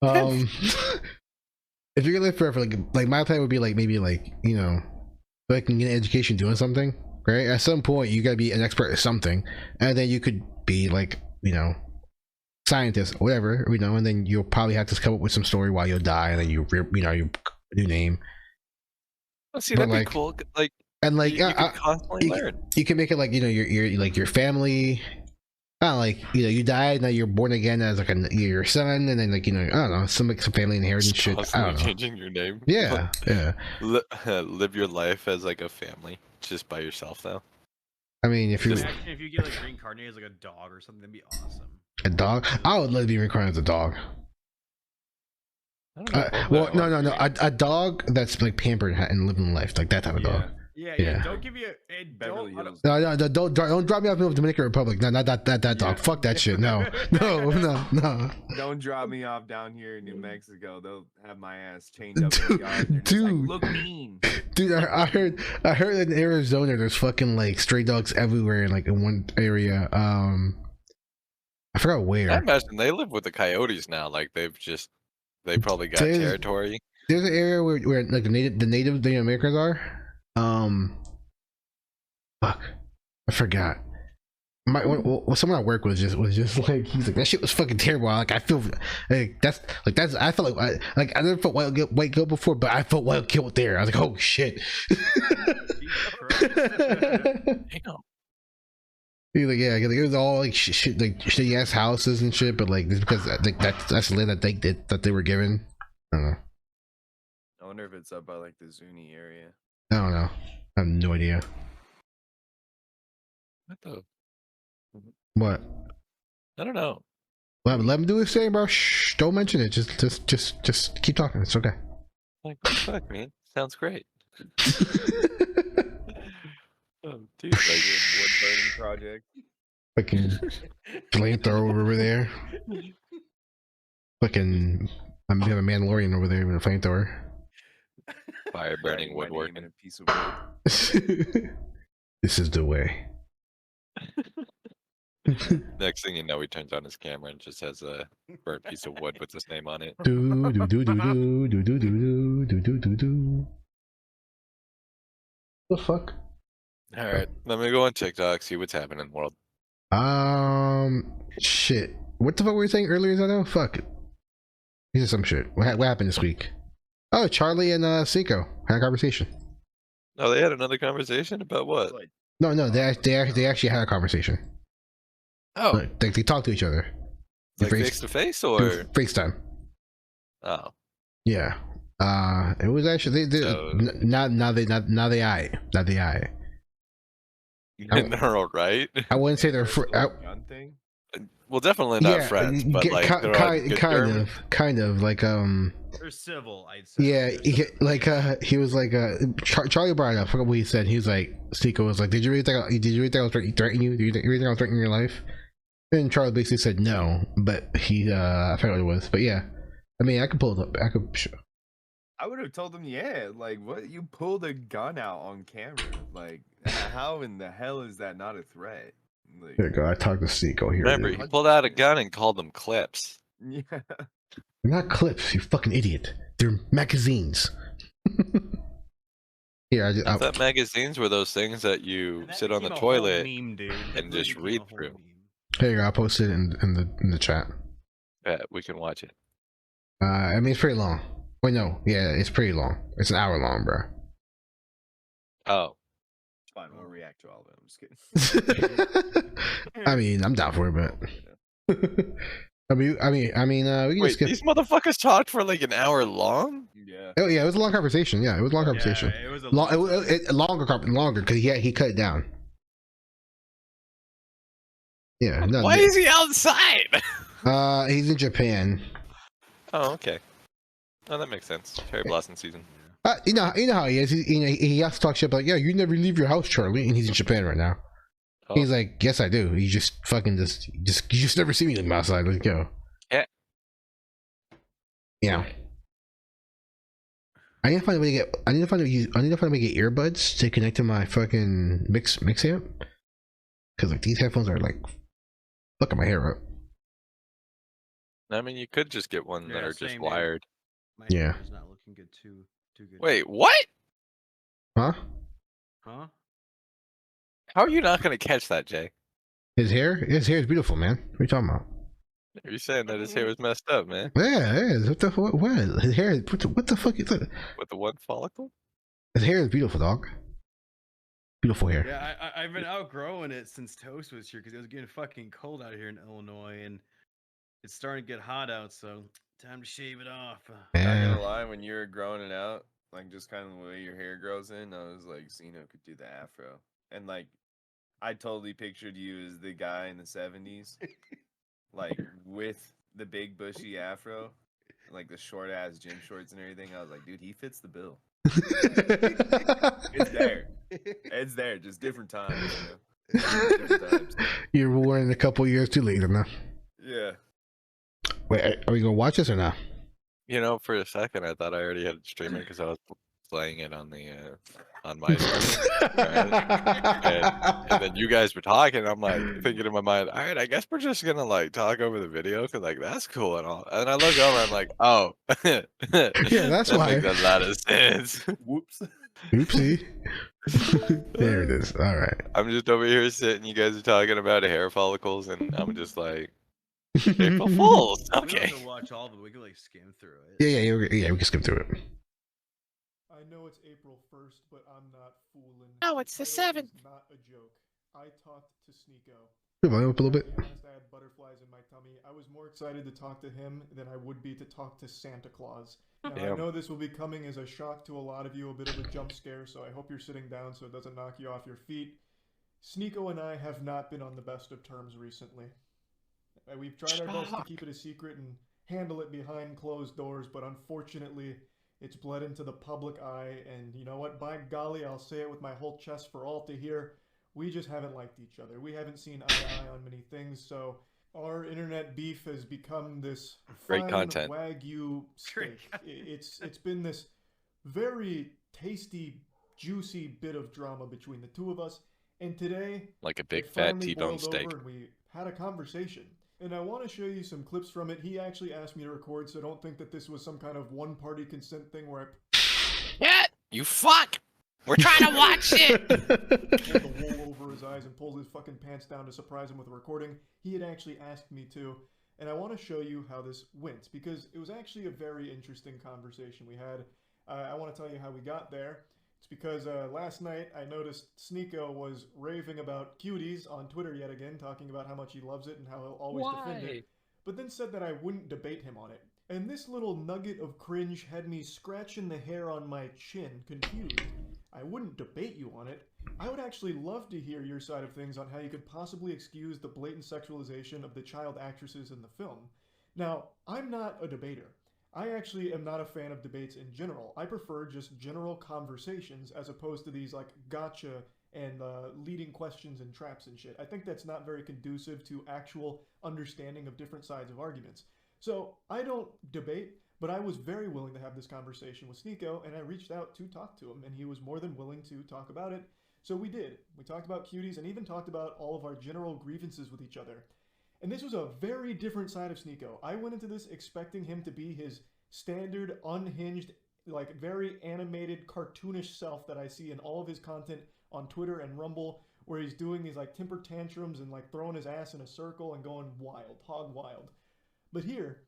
If you're gonna live forever, like my plan would be like maybe like so I can get an education doing something, right? At some point, you gotta be an expert at something, and then you could be like scientist or whatever, and then you'll probably have to come up with some story while you'll die, and then your new name. Well, see, But, that'd like, be cool. Like, And like you can constantly learn. you can make it like your like your family. Like you died, now you're born again as like your son, and then like I don't know, some family inheritance Just shit. I constantly don't know. changing your name. Yeah. Live your life as like a family, just by yourself though. I mean, if you Just- Imagine if you get like reincarnated as like a dog or something, that'd be awesome. a dog, I would love to be reincarnated as a dog. I don't know about Well, that. no, a dog that's like pampered and living life, like that type of dog. Yeah. Yeah. Don't give me a Beverly don't. Hills. No, don't drop me off in the Dominican Republic. No, not that dog. Fuck that shit. No. Don't drop me off down here in New Mexico. They'll have my ass chained up in the yard. They're just like, Dude. look mean. Dude, I heard in Arizona there's fucking like stray dogs everywhere, like in one area. I forgot I where. imagine they live with the coyotes now. Like they probably got There's- territory. There's an area where like the native Americans are. Fuck, I forgot. Someone at work was just like, he's like, that shit was fucking terrible. Like I feel like that's I felt like I never felt white guilt before, but I felt white guilt there. I was like, oh shit. Damn. He's like, yeah, like, it was all like shit, like shitty ass houses and shit, but like it's because like that's the land that they were given. I don't know. I wonder if it's up by like the Zuni area. I don't know. I have no idea. What the? What? I don't know. Let him do his thing, bro. Shh, don't mention it. Just keep talking. It's okay. Like, what the fuck, man? Sounds great. Oh, dude, like, Wood burning project. Fucking flamethrower over there. Fucking, I'm gonna have a Mandalorian over there with a flamethrower. fire burning Writing my name in woodworking. a piece of wood. This is the way. Next thing you know, he turns on his camera and just has a burnt piece of wood with his name on it. Do do do do do do do do do do do do. The fuck? All right, let me go on TikTok, see what's happening in the world. Shit. What the fuck were you saying earlier, Zeno? Fuck. These are some shit. What happened this week? Oh, Charlie and Cinco had a conversation. Oh, they had another conversation about what? No, they actually had a conversation. Oh, Like, they talked to each other. like face to face or? FaceTime. Oh, Yeah. It was actually So- now they eye. they're all right. I wouldn't say they're Gun thing? Well, definitely not friends, but like they're on good terms. kind of like They're civil, I'd say. yeah, he was like Charlie brought it up. I forgot what he said. He was like, Seiko was like, did you really think I was threatening you? Did you really think I was threatening your life? And Charlie basically said no, but he I forgot what it was. But yeah, I mean, I could pull it up. I would have told him, yeah, like, what? You pulled a gun out on camera. Like, how in the hell is that not a threat? Like, There you go. I talked to Seiko here. Remember, he pulled out a gun and called them clips. yeah. They're not clips, you fucking idiot. They're magazines. Here, I thought magazines were those things that you And that sit on the became a whole toilet. meme, dude. and That just became read a whole through. meme. Here you go. I'll post it in the chat. Bet we can watch it. I mean, it's pretty long. Wait, no. Yeah, it's pretty long. It's an hour long, bro. Oh, Fine, we'll react to all of it. I'm just kidding. I mean, I'm down for it, but we can wait, skip. these motherfuckers talked for like an hour long? Yeah. Oh yeah, it was a long conversation. Yeah, it was a long conversation. Yeah, it was a Longer because he cut it down. Yeah. No, Why is he outside? he's in Japan. Oh, okay. Oh, that makes sense. Cherry blossom season. You know how he is. He has to talk shit, but yeah, you never leave your house, Charlie, and he's in Japan right now. Oh. He's like, yes, I do. You just fucking you just never see me outside. Let's go. Yeah. Yeah. I need to find a way to get earbuds to connect to my fucking mix amp. Cause like these headphones are like fucking my hair up. I mean, you could just get one that Yeah, are just same, dude. wired. My Yeah. hair's not looking good too good. Wait, what? Huh? Huh? How are you not going to catch that, Jay? His hair is beautiful, man. What are you talking about? Are you saying that his hair was messed up, man? Yeah, it is. What? His hair. What the fuck is that? With the one follicle? His hair is beautiful, dog. Beautiful hair. Yeah, I've been outgrowing it since Toast was here because it was getting fucking cold out here in Illinois and it's starting to get hot out, so time to shave it off. Not Yeah. gonna lie, when you were growing it out, like just kind of the way your hair grows in, I was like, Cena could do the afro. And like, I totally pictured you as the guy in the 70s, like with the big bushy afro, like the short ass gym shorts and everything. I was like, dude, he fits the bill. It's there. It's there, just different times. You know? Different times. You were born a couple years too late enough. Yeah. Wait, are we gonna watch this or not? You know, for a second, I thought I already had it streaming because I was playing it on the on my screen. And then you guys were talking. I'm like thinking in my mind, all right, I guess we're just gonna like talk over the video because like that's cool and all. And I look over, I'm like, oh, Yeah, that's that why. makes a lot of sense. Whoops. Oopsie. There it is. All right. I'm just over here sitting. You guys are talking about hair follicles, and I'm just like, April Fools. We don't Okay. have to watch all of it. We can like skim through it. Yeah. We can skip through it. I know it's April 1st, but I'm not fooling. No, it's the Title 7th. is not a joke. I talked to Sneeko. Come on, up a little bit. To be honest, I had butterflies in my tummy. I was more excited to talk to him than I would be to talk to Santa Claus. Now, I Damn. know this will be coming as a shock to a lot of you, a bit of a jump scare, so I hope you're sitting down so it doesn't knock you off your feet. Sneeko and I have not been on the best of terms recently. We've tried our best to keep it a secret and handle it behind closed doors, but unfortunately, it's bled into the public eye, and you know what? By golly, I'll say it with my whole chest for all to hear. We just haven't liked each other. We haven't seen eye to eye on many things, so our internet beef has become this Great fine content. Wagyu steak. It's been this very tasty, juicy bit of drama between the two of us, and today, Like a big it fat finally T-bone boiled steak. over and we had a conversation. And I want to show you some clips from it. He actually asked me to record, so don't think that this was some kind of one-party consent thing where I Yeah, you fuck! We're trying to watch it! pulled the wool over his eyes and pulled his fucking pants down to surprise him with a recording. He had actually asked me to, and I want to show you how this went, because it was actually a very interesting conversation we had. I want to tell you how we got there. It's because last night I noticed Sneeko was raving about cuties on Twitter yet again, talking about how much he loves it and how he'll always defend it, but then said that I wouldn't debate him on it. And this little nugget of cringe had me scratching the hair on my chin, confused. I wouldn't debate you on it. I would actually love to hear your side of things on how you could possibly excuse the blatant sexualization of the child actresses in the film. Now, I'm not a debater. I actually am not a fan of debates in general. I prefer just general conversations as opposed to these like gotcha and leading questions and traps and shit. I think that's not very conducive to actual understanding of different sides of arguments. So I don't debate, but I was very willing to have this conversation with Sneeko, and I reached out to talk to him, and he was more than willing to talk about it. So we did. We talked about cuties and even talked about all of our general grievances with each other. And this was a very different side of Sneeko. I went into this expecting him to be his standard, unhinged, like very animated, cartoonish self that I see in all of his content on Twitter and Rumble, where he's doing these like temper tantrums and like throwing his ass in a circle and going wild, hog wild. But here,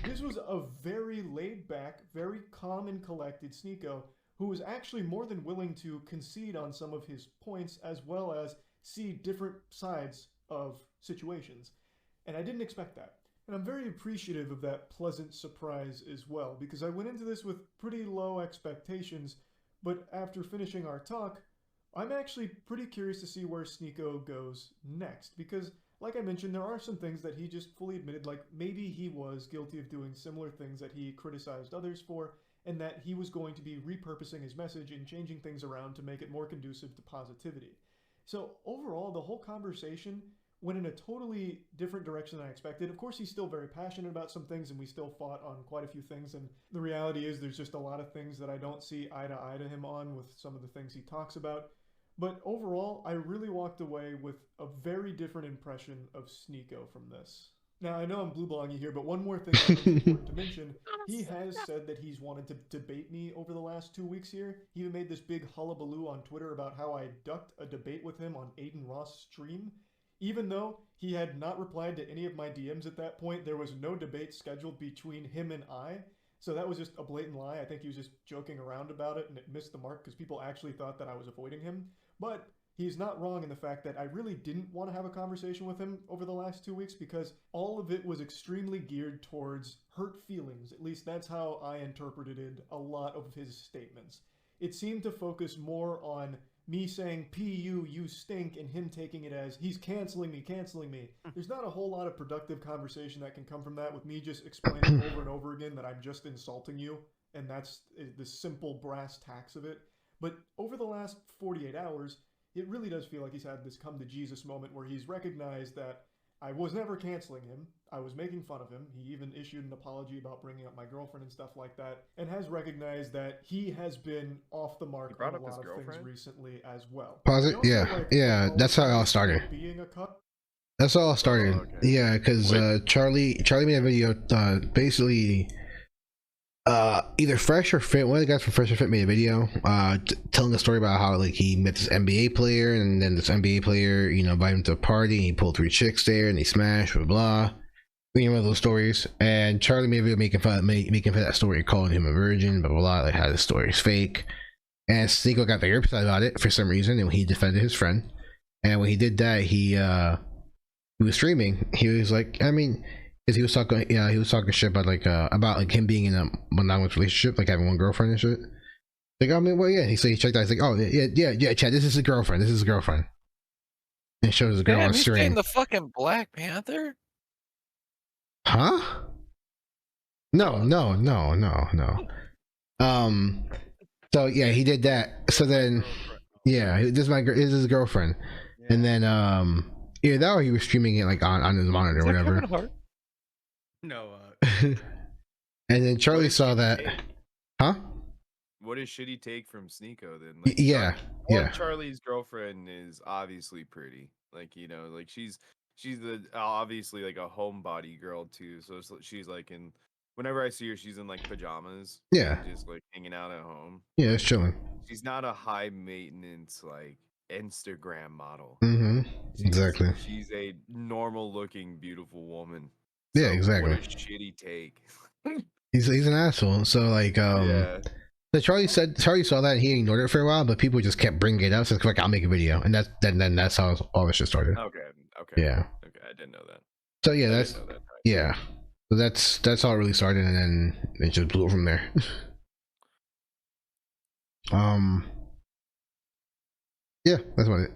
this was a very laid back, very calm and collected Sneeko who was actually more than willing to concede on some of his points as well as see different sides of situations. And I didn't expect that. And I'm very appreciative of that pleasant surprise as well, because I went into this with pretty low expectations, but after finishing our talk, I'm actually pretty curious to see where Sneeko goes next, because like I mentioned, there are some things that he just fully admitted, like maybe he was guilty of doing similar things that he criticized others for, and that he was going to be repurposing his message and changing things around to make it more conducive to positivity. So overall, the whole conversation went in a totally different direction than I expected. Of course, he's still very passionate about some things, and we still fought on quite a few things, and the reality is there's just a lot of things that I don't see eye to eye to him on with some of the things he talks about. But overall, I really walked away with a very different impression of Sneeko from this. Now, I know I'm blue-balling you here, but one more thing I think is important to mention. He has said that he's wanted to debate me over the last 2 weeks here. He even made this big hullabaloo on Twitter about how I ducked a debate with him on Aiden Ross' stream. Even though he had not replied to any of my DMs at that point, there was no debate scheduled between him and I. So that was just a blatant lie. I think he was just joking around about it, and it missed the mark because people actually thought that I was avoiding him. But he's not wrong in the fact that I really didn't want to have a conversation with him over the last 2 weeks because all of it was extremely geared towards hurt feelings. At least that's how I interpreted a lot of his statements. It seemed to focus more on me saying, "P.U., you stink," and him taking it as, he's canceling me. There's not a whole lot of productive conversation that can come from that with me just explaining over and over again that I'm just insulting you, and that's the simple brass tacks of it. But over the last 48 hours, it really does feel like he's had this come to Jesus moment where he's recognized that I was never canceling him. I was making fun of him. He even issued an apology about bringing up my girlfriend and stuff like that, and has recognized that he has been off the mark on a lot of things recently as well. Pause it? Yeah, that's how it all started. That's all started. Oh, okay. Yeah, because Charlie made a video basically either Fresh or Fit, one of the guys from Fresh or Fit made a video telling a story about how like he met this NBA player, and then this NBA player, invited him to a party, and he pulled 3 chicks there, and they smashed, blah blah. One of those stories, and Charlie made a video making fun of that story, calling him a virgin, blah blah blah, like how the story is fake. And Sneeko got very upset about it for some reason, and he defended his friend. And when he did that, he was streaming. He was like, because he was talking shit about him being in a monogamous relationship, like having one girlfriend and shit. Like, well, yeah. He checked out. He's like, oh, yeah, Chad, this is his girlfriend. and shows the girl Damn, on he's playing stream. the fucking Black Panther. Huh? No. So yeah, he did that. So then, yeah, this is his girlfriend, and then either that or he was streaming it like on his monitor or whatever. No. And then Charlie saw that. Huh? What does shitty take from Sneeko then? Like, Yeah, yeah. Charlie's girlfriend is obviously pretty. Like, you know, like she's obviously like a homebody girl too. So she's like in. Whenever I see her, she's in like pajamas. Yeah. And just like hanging out at home. Yeah, it's chilling. She's not a high maintenance like Instagram model. Mm-hmm. Exactly. She's a normal looking, beautiful woman. Yeah, exactly. What a shitty take. He's an asshole. So like Yeah. So Charlie saw that and he ignored it for a while, but people just kept bringing it up. So it's like, I'll make a video, and that's how all this shit started. Okay. Yeah. Okay, I didn't know that. So yeah, yeah. So that's how it really started, and then it just blew from there. Yeah, that's about it.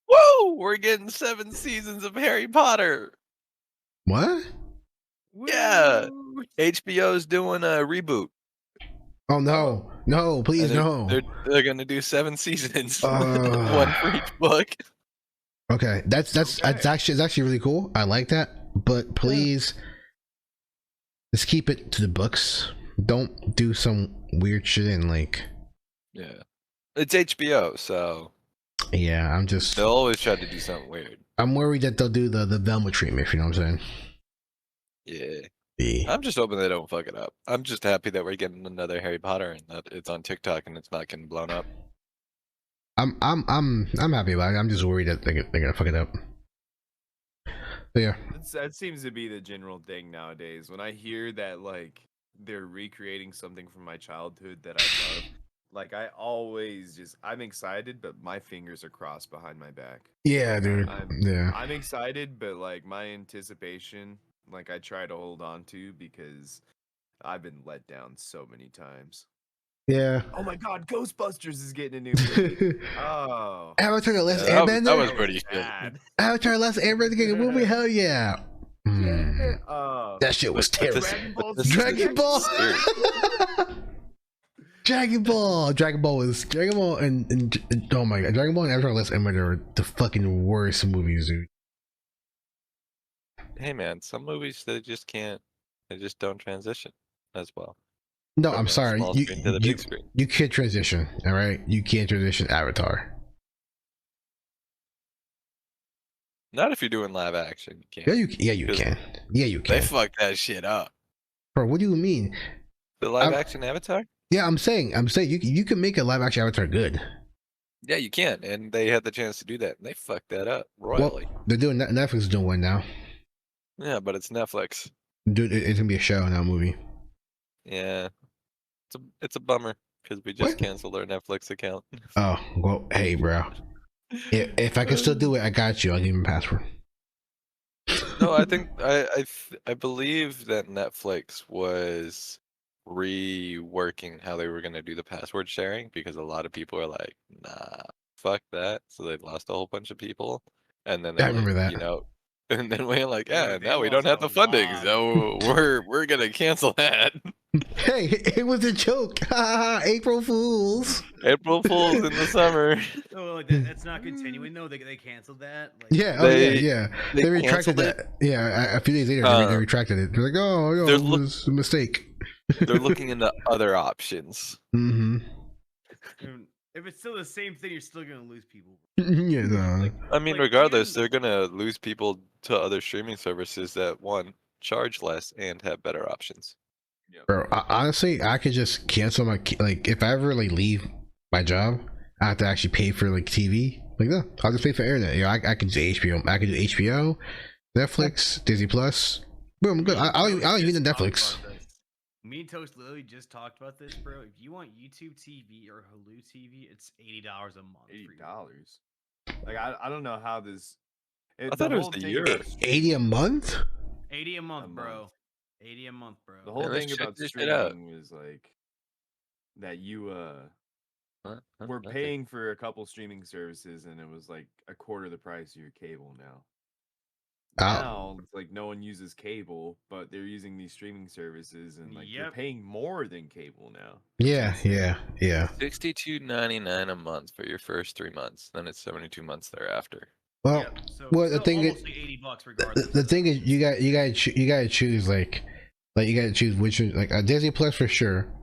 Woo! We're getting 7 seasons of Harry Potter. What? Yeah, HBO's doing a reboot. Oh no, please no. They're gonna do 7 seasons, one for each book. Okay, that's actually really cool. I like that, but please, just keep it to the books. Don't do some weird shit in like. Yeah, it's HBO, so. Yeah, they'll always try to do something weird. I'm worried that they'll do the Velma treatment. If you know what I'm saying. Yeah. I'm just hoping they don't fuck it up. I'm just happy that we're getting another Harry Potter and that it's on TikTok and it's not getting blown up. I'm happy about it. I'm just worried that they're gonna fuck it up. But yeah. That seems to be the general thing nowadays. When I hear that like they're recreating something from my childhood that I love, like I always I'm excited, but my fingers are crossed behind my back. Yeah, dude. I'm excited, but like my anticipation, like I try to hold on to because I've been let down so many times. Yeah. Oh my god, Ghostbusters is getting a new movie. Oh. Avatar: The Last Airbender? That was pretty shit. Avatar: The Last Airbender getting a movie? Hell yeah. That shit was terrible. Dragon Ball. Dragon Ball and oh my god, Dragon Ball and Avatar: The Last Airbender are the fucking worst movies, dude. Hey man, some movies they just don't transition as well. No, I'm sorry. You can't transition, all right? You can't transition Avatar. Not if you're doing live action. You can't. Yeah, you can. Yeah, you can. They fucked that shit up. Bro, what do you mean? The live action Avatar? Yeah, I'm saying you can make a live action Avatar good. Yeah, you can, and they had the chance to do that, and they fucked that up royally. Well, they're doing Netflix is doing one now. Yeah, but it's Netflix. Dude, it's gonna be a show, not a movie. Yeah, it's a bummer because we just canceled our Netflix account. Oh well, hey, bro. If I can still do it, I got you. I'll give you a password. No, I think I believe that Netflix was reworking how they were going to do the password sharing because a lot of people are like, nah, fuck that. So they lost a whole bunch of people, and then I remember that. You know, and then we're like, yeah, now we don't have the funding, so we're gonna cancel that. Hey, it was a joke. April Fools. April Fools in the summer. Oh, like that's not continuing though. They canceled that. Like, Yeah, yeah. They retracted that. Yeah, a few days later they retracted it. They're like, oh, it was a mistake. They're looking into other options. Mm-hmm. If it's still the same thing, you're still gonna lose people. Yeah, no. I mean, regardless, they're gonna lose people to other streaming services that charge less and have better options. Bro, honestly, I could just cancel my if I ever leave my job, I have to actually pay for TV. Like no, I'll just pay for internet. You know, I can do HBO. I can do HBO, Netflix, Disney Plus. Boom, I'm good. I don't even need Netflix. Me and Toast literally just talked about this, bro. If you want YouTube TV or Hulu TV, it's $80 a month. $80. Like I don't know how this. I thought it was the year. 80 a month. 80 a month, bro. 80 a month, bro. The whole thing about streaming was like that we're paying for a couple streaming services, and it was like a quarter the price of your cable now. Now it's like no one uses cable, but they're using these streaming services, and like you're paying more than cable now. Yeah. 62.99 a month for your first 3 months. Then it's 72 months thereafter. Well, So the thing is, almost like $80 regardless. the thing is, you gotta choose like you gotta choose which like a Disney Plus for sure,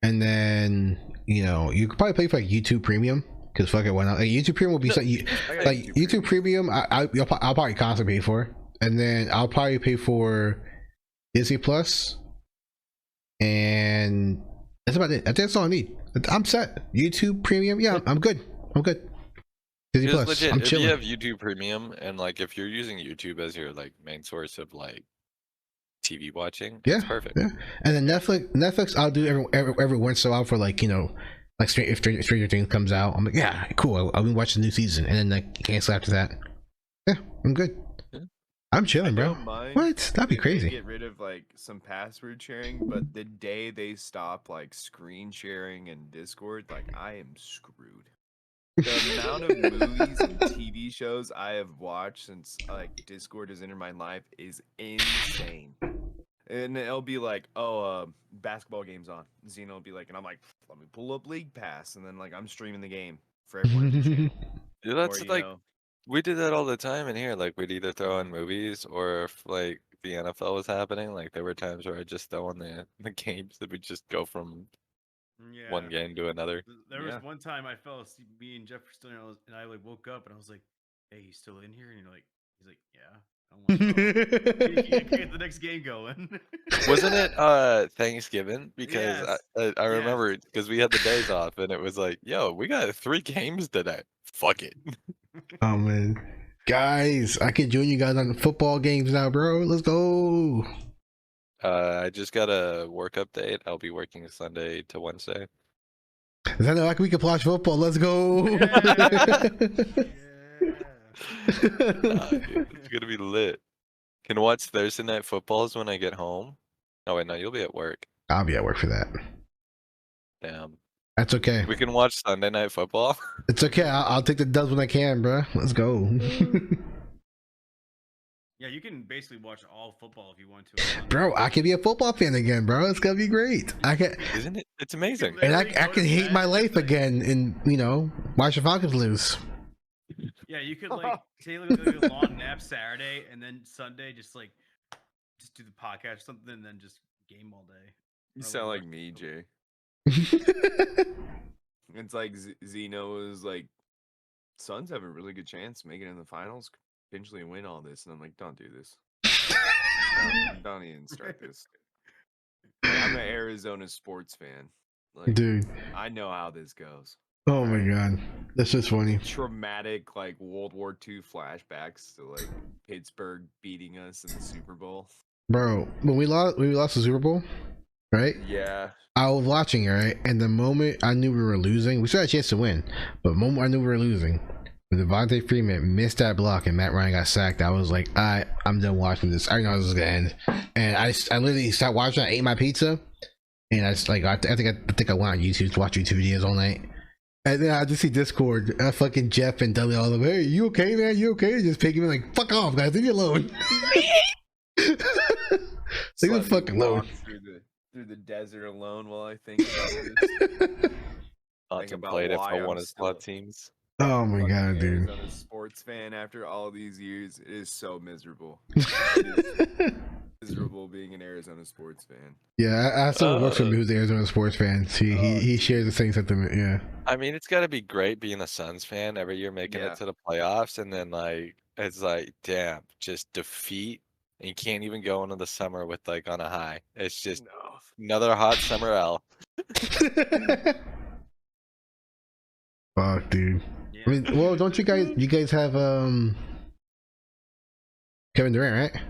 and then you could probably pay for like YouTube Premium because fuck it, why not? Like YouTube Premium will be like YouTube Premium. I'll probably constantly pay for, and then I'll probably pay for Disney Plus, and that's about it. That's all I need. I'm set. YouTube Premium, yeah, I'm good. Disney Plus, legit, I'm if chilling. you have YouTube Premium and like if you're using YouTube as your like main source of like TV watching, it's perfect. Yeah. And then Netflix, I'll do every once in a while for like like if Stranger Things comes out, I'm like, yeah, cool. I'll be watching the new season, and then like cancel after that. Yeah, I'm good. Yeah. I'm chilling, bro. What? That'd be crazy. Get rid of like some password sharing, but the day they stop like screen sharing and Discord, like I am screwed. The amount of movies and TV shows I have watched since like Discord has entered my life is insane. And it'll be like, basketball game's on. Xeno will be like, and I'm like, let me pull up League Pass, and then like I'm streaming the game for everyone to channel. Yeah, that's we did that all the time in here. Like we'd either throw in movies, or if like the NFL was happening, like there were times where I'd just throw in the games that would just go from one game to another. There was one time I fell asleep, me and Jefferson, and I like woke up and I was like, "Hey, you still in here?" And he's like, "Yeah." I'm like, get the next game going. Wasn't it Thanksgiving? Because I remember because we had the days off, and it was like, "Yo, we got 3 games today. Fuck it." Oh man, guys, I can join you guys on the football games now, bro. Let's go. I just got a work update. I'll be working Sunday to Wednesday. Is that like we can watch football? Let's go. Dude, it's gonna be lit. Can watch Thursday night footballs when I get home. Oh wait, no, you'll be at work. I'll be at work for that. Damn. That's okay. We can watch Sunday night football. It's okay. I'll take the dubs when I can, bro. Let's go. Yeah, you can basically watch all football if you want to. Bro, I can be a football fan again, bro. It's gonna be great. I can. Isn't it? It's amazing. And I can hate my life again, and watch the Falcons lose. Yeah, you could like take like a long nap Saturday, and then Sunday just do the podcast or something, and then just game all day. You sound like me, Jay. It's like Zeno is like, Suns have a really good chance to make it in the finals, potentially win all this, and I'm like, don't do this. don't even start this. I'm an Arizona sports fan. Like, dude, I know how this goes. Oh my god, that's just funny. Traumatic, like World War II flashbacks to like Pittsburgh beating us in the Super Bowl. Bro, when we lost the Super Bowl, right? Yeah. I was watching it, right? And the moment I knew we were losing, we still had a chance to win, but the moment I knew we were losing, when Devontae Freeman missed that block and Matt Ryan got sacked, I was like, I'm done watching this. I already know this is gonna end. And I literally stopped watching. I ate my pizza, and I think I went on YouTube to watch YouTube videos all night. And then I just see Discord, fucking Jeff and Dudley all of them. Hey, you okay, man? You okay? Just picking me like, fuck off, guys. Leave me alone. Leave me fucking alone. Through the desert alone while I think about this. Contemplate if I want to slot teams. Oh my god, dude. I'm a sports fan after all these years. It is so miserable. Miserable being an Arizona sports fan. Yeah, I still work for me who's an Arizona sports fan. He shares the same sentiment. Yeah. I mean, it's got to be great being a Suns fan every year, making it to the playoffs, and then like it's like, damn, just defeat, and you can't even go into the summer with like on a high. It's just another hot summer L. Fuck, dude. I mean, well, don't you guys have Kevin Durant, right?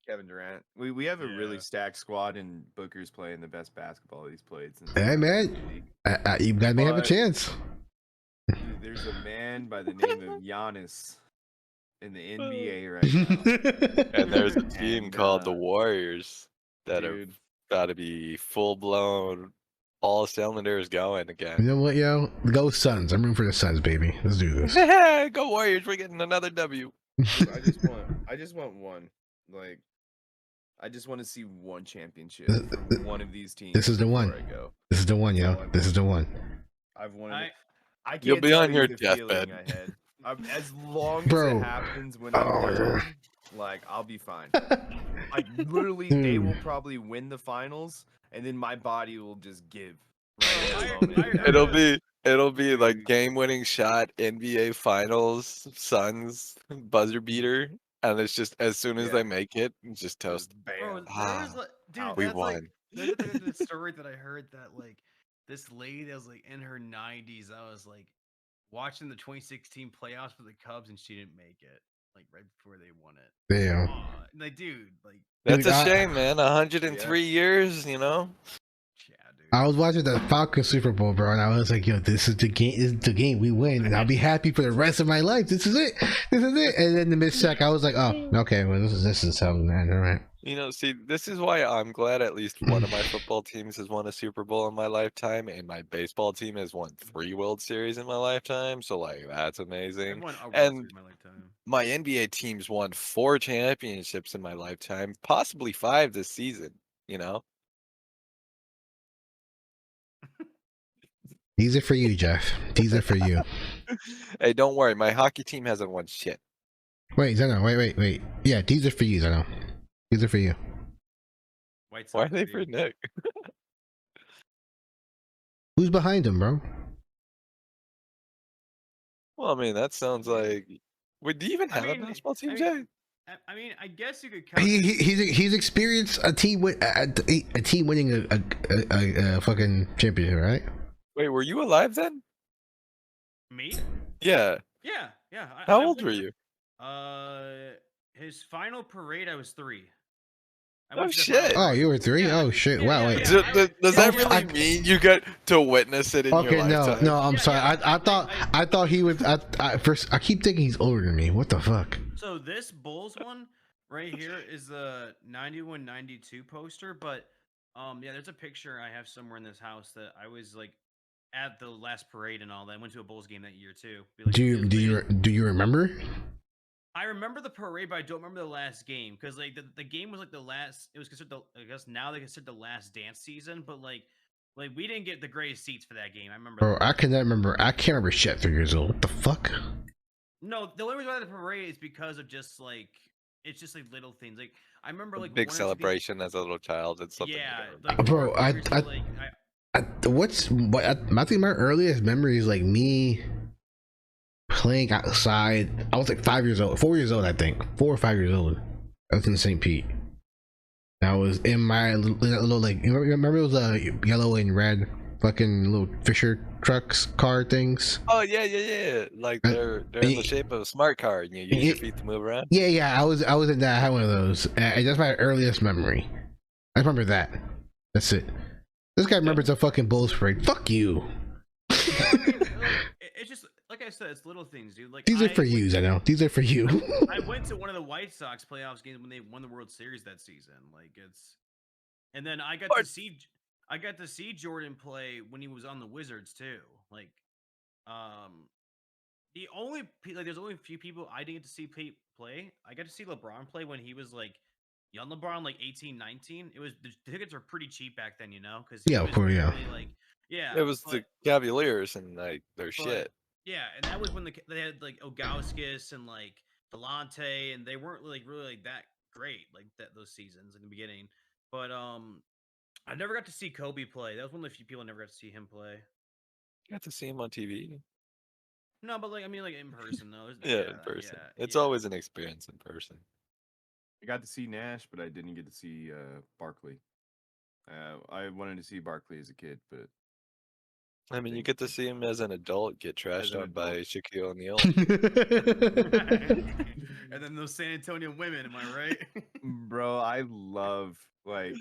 Kevin Durant. We have a really stacked squad, and Booker's playing the best basketball he's played since. Hey man, you guys may have a chance. There's a man by the name of Giannis in the NBA right now, and there's a team called the Warriors that are about to be full blown all cylinders going You again. know what, yo? Go Suns. I'm rooting for the Suns, baby. Let's do this. Go Warriors! We're getting another W. I just want one. Like, I just want to see one championship from one of these teams. This is the one. before I go. This is the one, yo. This is the one. I've wanted it. I can't You'll be tell on you your the deathbed. feeling I had. As long as Bro. it happens when I'm done, like, I'll be fine. Like, literally, they will probably win the finals, and then my body will just give. Right at that moment. It'll be like game-winning shot, NBA Finals, Suns buzzer beater, and it's just as soon as Yeah. they make it, it's just toast. Bro, Ah, there's like, dude, we that's won. like there's the story that I heard that like this lady that was like in her 90s. I was like watching the 2016 playoffs for the Cubs, and she didn't make it. Like right before they won it. Damn. Like, dude, like That's Dude, a shame, man. 103 years, you know. yeah, dude. I was watching the Falcons Super Bowl, bro, and I was like, yo, this is the game. This is the game. We win, and I'll be happy for the rest of my life. This is it. This is it. And then the mid check, I was like, oh, okay, well, this is how, man. All right. You know, see, this is why I'm glad at least one of my football teams has won a Super Bowl in my lifetime, and my baseball team has won 3 World Series in my lifetime. So, like, that's amazing. I've won a World And Series in my lifetime. my NBA teams won 4 championships in my lifetime, possibly 5 this season. You know, These are for you, Jeff. These are for you. hey, don't worry, my hockey team hasn't won shit. Wait, Zeno, wait. Yeah, these are for you, Zeno. These are for you. White Why are Sox, they dude. for Nick? Who's behind him, bro? Well, I mean, that sounds like. Wait, do you even I have mean, a basketball team, I Jay? mean, I mean, I guess you could count. He's experienced a team with a team winning a fucking championship, right? Wait, were you alive then? Me? Yeah. Yeah. How old were you? His final parade, I was 3. I Oh, went to the shit. final Oh, parade. you were 3? Yeah. Oh shit! Yeah, Wow, yeah, wait. yeah. Does that Oh, really I- mean you got to witness it in your Okay, lifetime? no, I'm Yeah, sorry. yeah, I thought he was. First, I keep thinking he's older than me. What the fuck? So this Bulls one right here is the 91-92 poster, but yeah, there's a picture I have somewhere in this house that I was like at the last parade and all that. I went to a Bulls game that year too. Like, Do you remember? I remember the parade, but I don't remember the last game because like the game was like the last. It was considered I guess now they consider the last dance season, but like we didn't get the greatest seats for that game. I remember. Bro, I cannot remember. I can't remember shit. 3 years old. What the fuck? No, the only reason why the parade is because of just like it's just like little things. Like I remember like Big one or two people- celebration as a little child. It's something. Yeah, you don't like remember. Bro, or two, I like, I think my earliest memory is like me playing outside. I was like 5 years old, 4 years old, I think, 4 or 5 years old. I was in St. Pete. I was in my little like you remember it was yellow and red fucking little Fisher trucks car things. Oh yeah. Like they're in the shape of a smart car, and you use your feet to move around. Yeah. I was in that. I had one of those. And that's my earliest memory. I remember that. That's it. This guy remembers a fucking Bulls parade. Fuck you. it's just like I said, it's little things, dude. Like These are for you, I know. These are for you. I went to one of the White Sox playoffs games when they won the World Series that season. Like it's, and then I got to see Jordan play when he was on the Wizards too. Like, there's only a few people I didn't get to see play. I got to see LeBron play when he was like young LeBron, like 18, 19. It was the tickets were pretty cheap back then, you know, because Yeah, of course, yeah. like yeah, It was the Cavaliers and like their shit. Yeah, and that was when they had like Ogauskas and like Delonte, and they weren't like really like that great like those seasons in the beginning. But I never got to see Kobe play. That was one of the few people I never got to see him play. You got to see him on TV. No, but like I mean like in person though. Yeah, in person. It's always an experience in person. I got to see Nash, but I didn't get to see Barkley. I wanted to see Barkley as a kid, but I mean, you get to see him as an adult get trashed on by Shaquille O'Neal. And then those San Antonio women, am I right? Bro, I love like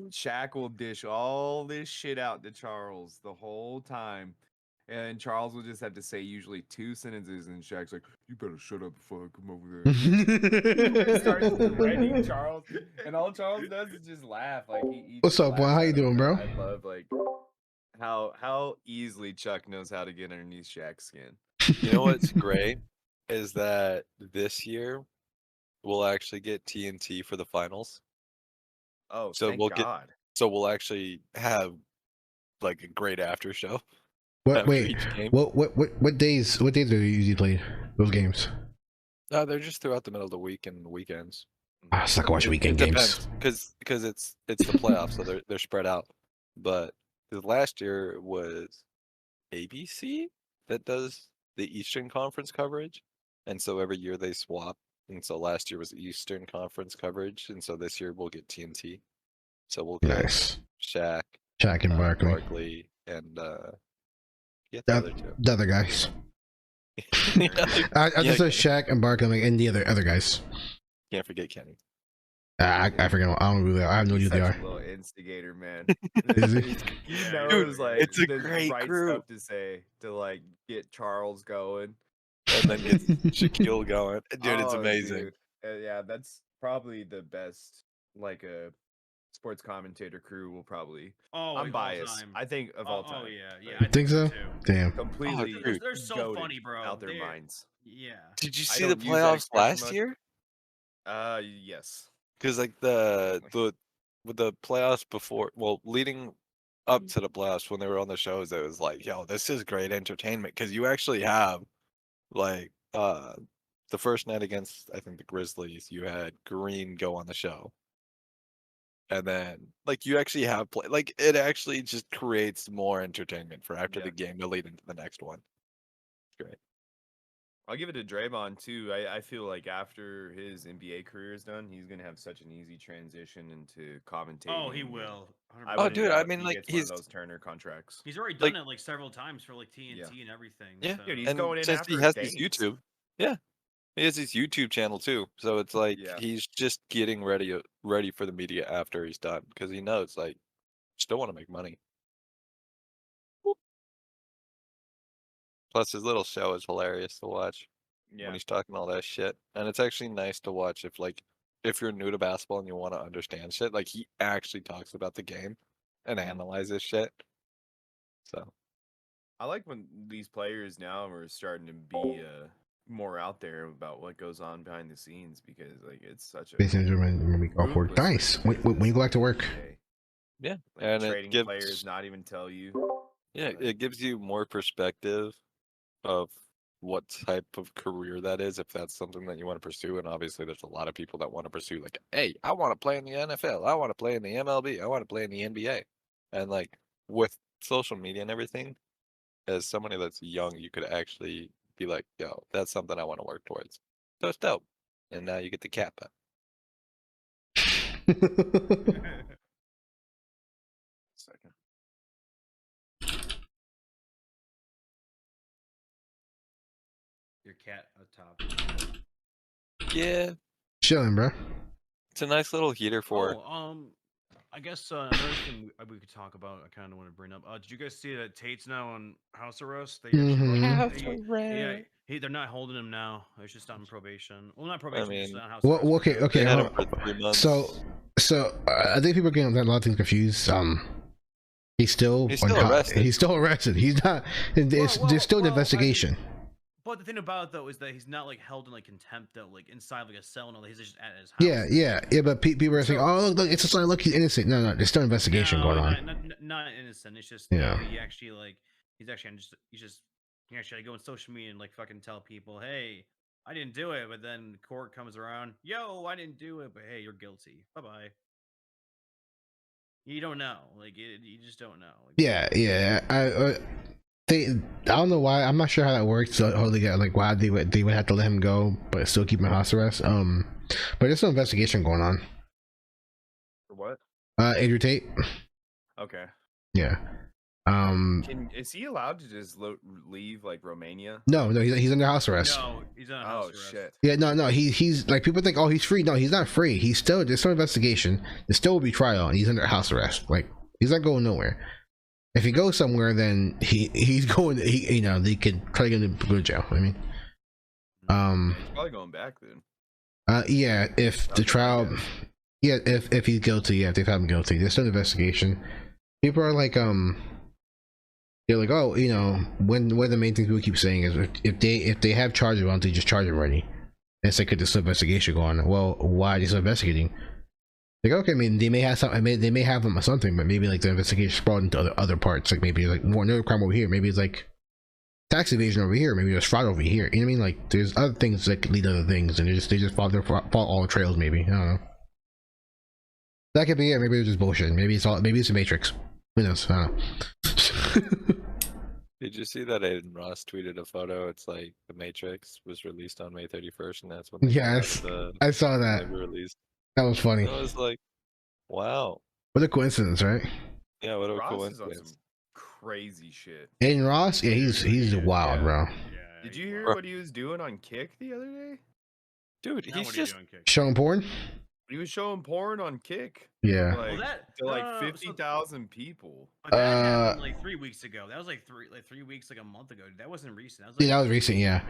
Shaq will dish all this shit out to Charles the whole time, And Charles will just have to say usually 2 sentences, and Shaq's like, "You better shut up before I come over there." Starts defending Charles, and all Charles does is just laugh. Like he What's just up, boy? laughs How you at him, doing, and bro? I love like how easily Chuck knows how to get underneath Shaq's skin. You know what's great is that this year we'll actually get TNT for the finals. Oh, So thank we'll God. we'll actually have like a great after show What? after Wait. each game. What days? What days do you usually play those games? They're just throughout the middle of the week and weekends. I suck at watching weekend games. Because it's the playoffs, so they're spread out. But the last year was ABC that does the Eastern Conference coverage, and so every year they swap. And so last year was Eastern Conference coverage, and so this year we'll get TNT. So we'll get Nice. Shaq, and Barkley. Barkley, and get the other two. The other guys. I just said Shaq and Barkley and the other guys. Can't forget Kenny. I forget. I don't know who they are. I have no idea who they Such are. a little instigator, man. Is he? He knows Dude, like it's a the great right crew. stuff to say to like get Charles going. And then get Shaquille going. Dude, it's Oh, amazing. dude. Yeah, that's probably the best like a sports commentator crew will probably. Oh, I'm of all biased. time. I think of all time. Oh yeah, Like, yeah. I Think so? too. Damn. completely. dude. They're so goated funny, bro. Out their They're- minds. Yeah. Did you I see the don't use that playoffs expression last much. year? Yes. Because like with the playoffs before, well, leading up to the playoffs when they were on the shows, it was like, yo, this is great entertainment because you actually have like the first night against I think the Grizzlies, you had Green go on the show, and then like you actually have play like it actually just creates more entertainment for after Yeah. the game to lead into the next one. It's great. I'll give it to Draymond too. I feel like after his NBA career is done, he's gonna have such an easy transition into commentating. Oh, he and will. I 100%. Oh, wouldn't dude, I doubt mean, he like, gets one of he's- those Turner contracts. He's already Like- done it like several times for like TNT Yeah. and everything. Yeah. so- Dude, he's And going in since after he has his Danes. YouTube, yeah, he has his YouTube channel too. So it's like Yeah. he's just getting ready for the media after he's done because he knows like still want to make money. Plus, his little show is hilarious to watch Yeah. when he's talking all that shit, and it's actually nice to watch if you're new to basketball and you want to understand shit. Like he actually talks about the game and analyzes shit. So I like when these players now are starting to be more out there about what goes on behind the scenes because like it's such a Based in week off work. ruthless Nice. When you go back to work. NBA. yeah, Like, and it trading gives players not even tell you. yeah, like- it gives you more perspective of what type of career that is if that's something that you want to pursue. And obviously there's a lot of people that want to pursue like, hey, I want to play in the NFL, I want to play in the MLB, I want to play in the NBA. And like with social media and everything, as somebody that's young, you could actually be like, yo, that's something I want to work towards. So it's dope. And now you get the cap up. Second. Your cat up top. Yeah, Chilling, bro. it's a nice little heater for I guess another thing we could talk about. I kind of want to bring up. Did you guys see that Tate's now on house arrest? They they're not holding him now. He's just on probation. Well, not probation. just mean, on house Well, arrest. okay, because- okay. They had hold him for on. 3 months. So I think people are getting a lot of things confused. He's still arrested. He's still arrested. He's not. There's still an investigation. But the thing about it though is that he's not like held in like contempt though, like inside like a cell and all that. He's just at his house. Yeah. But people are saying, "Oh, look, it's a sign. Look, he's innocent." No, there's still an investigation going on. Not innocent. It's just Yeah. he actually like he's actually he actually go on social media and like fucking tell people, hey, I didn't do it. But then court comes around, yo, I didn't do it, but hey, you're guilty. Bye bye. You don't know, like you just don't know. Like, Yeah. I don't know why. I'm not sure how that works. How they get like why they would have to let him go, but still keep him in house arrest. But there's no investigation going on. For what? Andrew Tate. Okay. Yeah. Is he allowed to just leave like Romania? No, he's under house arrest. No, he's on house Oh arrest. shit. Yeah, no, he's like people think, oh, he's free. No, he's not free. There's still investigation. There still will be trial, and he's under house arrest. Like he's not going nowhere. If he goes somewhere, then he's going. He they can try to get him to go to jail. I mean, He's probably going back then. yeah. If the trial, yeah, if he's guilty, yeah, if they found him guilty, there's still an investigation. People are like, they're like, oh, when one of the main things we keep saying is if they have charges, why don't they just charge him already? And it's like, could this investigation go on? Well, why are they still investigating? Like, okay, I mean, they may have something. They may have him or something, but maybe like the investigation sprawled into other parts. Like maybe like more another crime over here. Maybe it's like tax evasion over here. Maybe there's fraud over here. You know what I mean? Like there's other things that could lead to other things, and they just follow all the trails. Maybe I don't know. That could be it. Maybe it's just bullshit. Maybe it's a Matrix. Who knows? I don't know. Did you see that Aiden Ross tweeted a photo? It's like The Matrix was released on May 31st, and that's when Yes, I saw that. Released. That was funny. I was like, wow. What a coincidence, right? Yeah, what a Ross coincidence. is on some crazy shit. Aiden Ross, yeah, he's wild, Yeah. bro. Did you hear what he was doing on Kick the other day? Dude, he's just Showing porn. He was showing porn on Kick. Yeah. Like, to like no, 50,000 people. That happened like 3 weeks ago. That was like 3 weeks, like a month ago. That wasn't recent. That was, like, Yeah, that was recent. Yeah.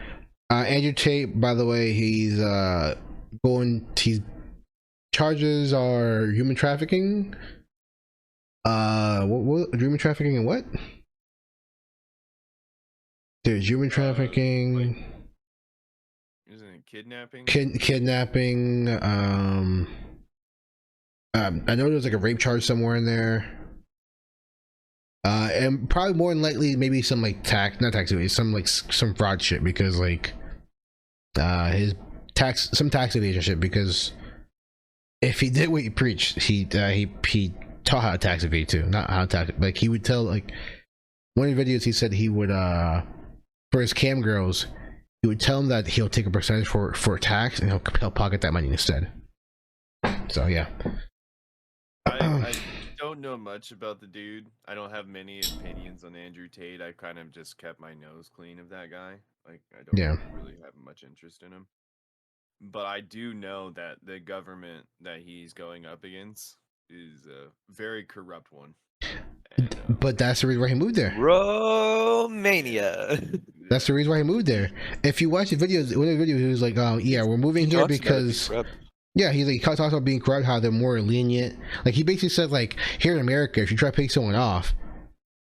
Andrew Tate, by the way, he's charges are human trafficking. What human trafficking and what? There's human trafficking. Isn't it kidnapping? Kidnapping. I know there's like a rape charge somewhere in there. And probably more than likely, maybe some like not tax evasion, some fraud shit, because like his some tax evasion shit, because if he did what he preached, he taught how to tax evade too, not how to tax. Like he would tell, like one of the videos he said he would for his cam girls, he would tell them that he'll take a percentage for tax, and he'll pocket that money instead. So yeah. I don't know much about the dude. I don't have many opinions on Andrew Tate. I kind of just kept my nose clean of that guy. Like I don't really have much interest in him. But I do know that the government that he's going up against is a very corrupt one. And, but that's the reason why he moved there. Romania. That's the reason why he moved there. If you watch the videos, one of the videos, he was like, yeah, we're moving here because yeah, he talks about being corrupt, how they're more lenient. Like he basically said, like here in America, if you try to pay someone off,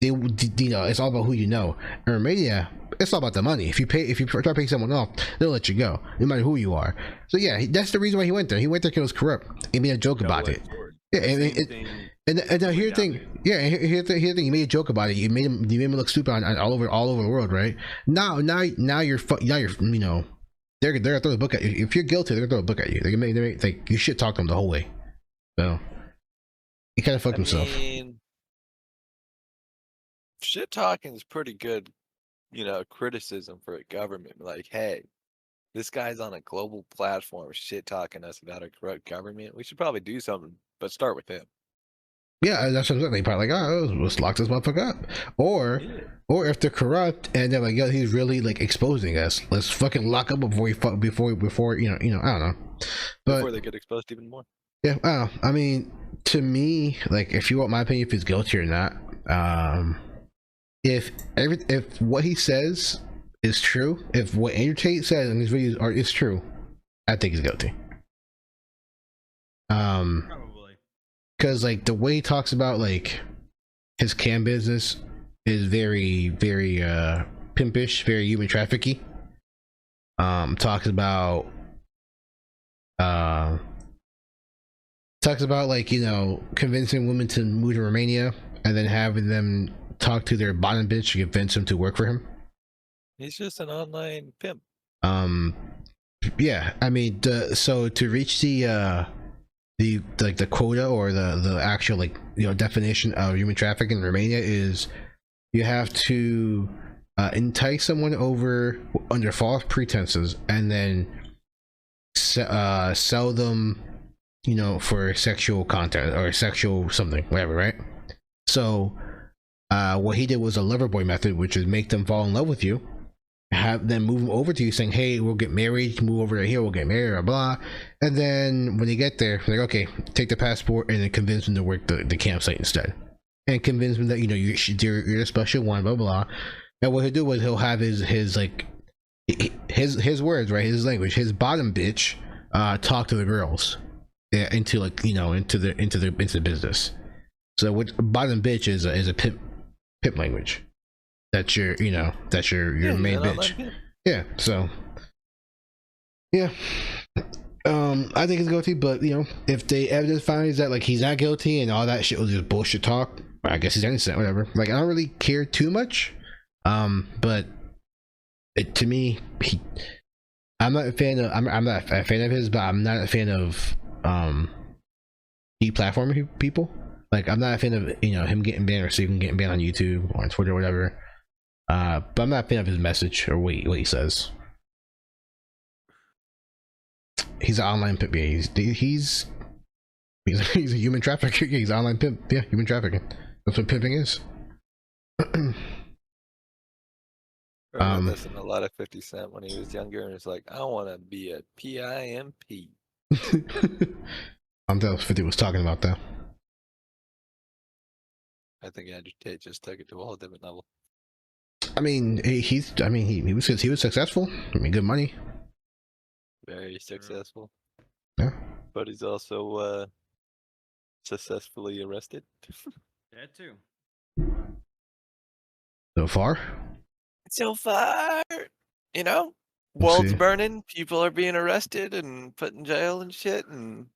it's all about who you know. In Romania, it's all about the money. If you try to pay someone off, they'll let you go, no matter who you are. So yeah, that's the reason why he went there. He went there because it was corrupt. He made a joke about it. Yeah, and now here's the thing. Yeah, here's the thing. You made a joke about it. You made him look stupid all over the world, right? Now you're they're gonna throw the book at you. If you're guilty, they're gonna throw a book at you. They make like you should talk to them the whole way. So he kind of fucked himself. Shit talking is pretty good, criticism for a government. Like, hey, this guy's on a global platform shit talking us about a corrupt government. We should probably do something, but start with him. Yeah, that's what I'm saying. They probably like, oh, let's lock this motherfucker up. Or if they're corrupt and they're like, yo, he's really like exposing us. Let's fucking lock up before I don't know. But before they get exposed even more. Yeah, I don't know. I mean, to me, like, if you want my opinion, if he's guilty or not, if what he says is true, if what Andrew Tate says in his videos is true, I think he's guilty. Probably. Because like the way he talks about like his cam business is very, very pimpish, very human trafficking. Talks about like, convincing women to move to Romania and then having them talk to their bottom bitch to convince them to work for him. He's just an online pimp. Yeah, I mean, so to reach the quota or the actual definition of human trafficking in Romania is you have to entice someone over under false pretenses and then sell them, for sexual content or sexual something, whatever, right? So what he did was a loverboy method, which is make them fall in love with you, have them move over to you saying, hey, we'll get married, move over to here, we'll get married, blah blah. And then when they get there, they're like, okay, take the passport, and then convince them to work the campsite instead. and convince him that you're a special one, blah blah. And what he'll do is he'll have his like his words, right, his language, his bottom bitch talk to the girls, into like into the business. So what bottom bitch is a pimp language. That's your main bitch. Yeah. So yeah. I think he's guilty, but if the evidence finds that like he's not guilty and all that shit was just bullshit talk, I guess he's innocent, whatever. Like I don't really care too much. But to me, I'm not a fan of I'm not a fan of his, but I'm not a fan of deplatforming people. Like I'm not a fan of him getting banned or Stephen getting banned on YouTube or on Twitter or whatever. But I'm not a fan of his message or what he says. He's an online pimp. Yeah, he's a human trafficker. Yeah, he's an online pimp. Yeah, human trafficking. That's what pimping is. I listened to a lot of 50 Cent when he was younger, and it's like, I want to be a PIMP. That was 50 was talking about that. I think Andrew Tate just took it to a whole different level. I mean, he was successful. I mean, good money. Very successful. Yeah. But he's also successfully arrested. That too. So far. World's burning. People are being arrested and put in jail and shit, and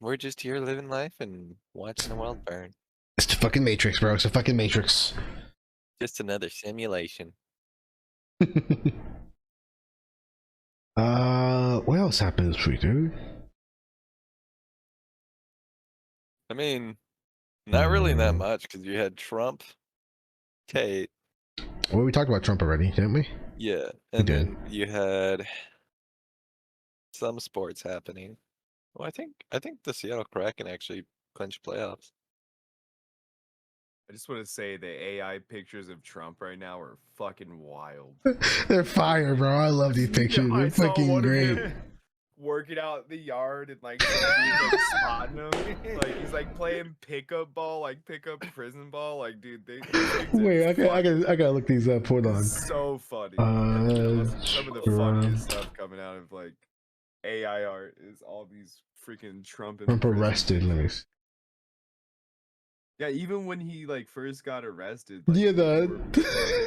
we're just here living life and watching the world burn. It's the fucking Matrix, bro. It's the fucking Matrix. Just another simulation. What else happened this week, dude? I mean, not really that much, because you had Trump, Tate. Well, we talked about Trump already, didn't we? Yeah, and then you had some sports happening. Well, I think the Seattle Kraken actually clinched playoffs. I just want to say the AI pictures of Trump right now are fucking wild. They're fire, bro. I love these pictures. They're fucking great. Working out in the yard and like spotting him. Like he's like playing pickup ball, like pickup prison ball. Like, dude, wait, I gotta look these up. Hold on. So funny. Some of the funniest stuff coming out of like AI art is all these freaking Trump arrested. Let me see. Yeah, even when he like first got arrested, like, yeah, the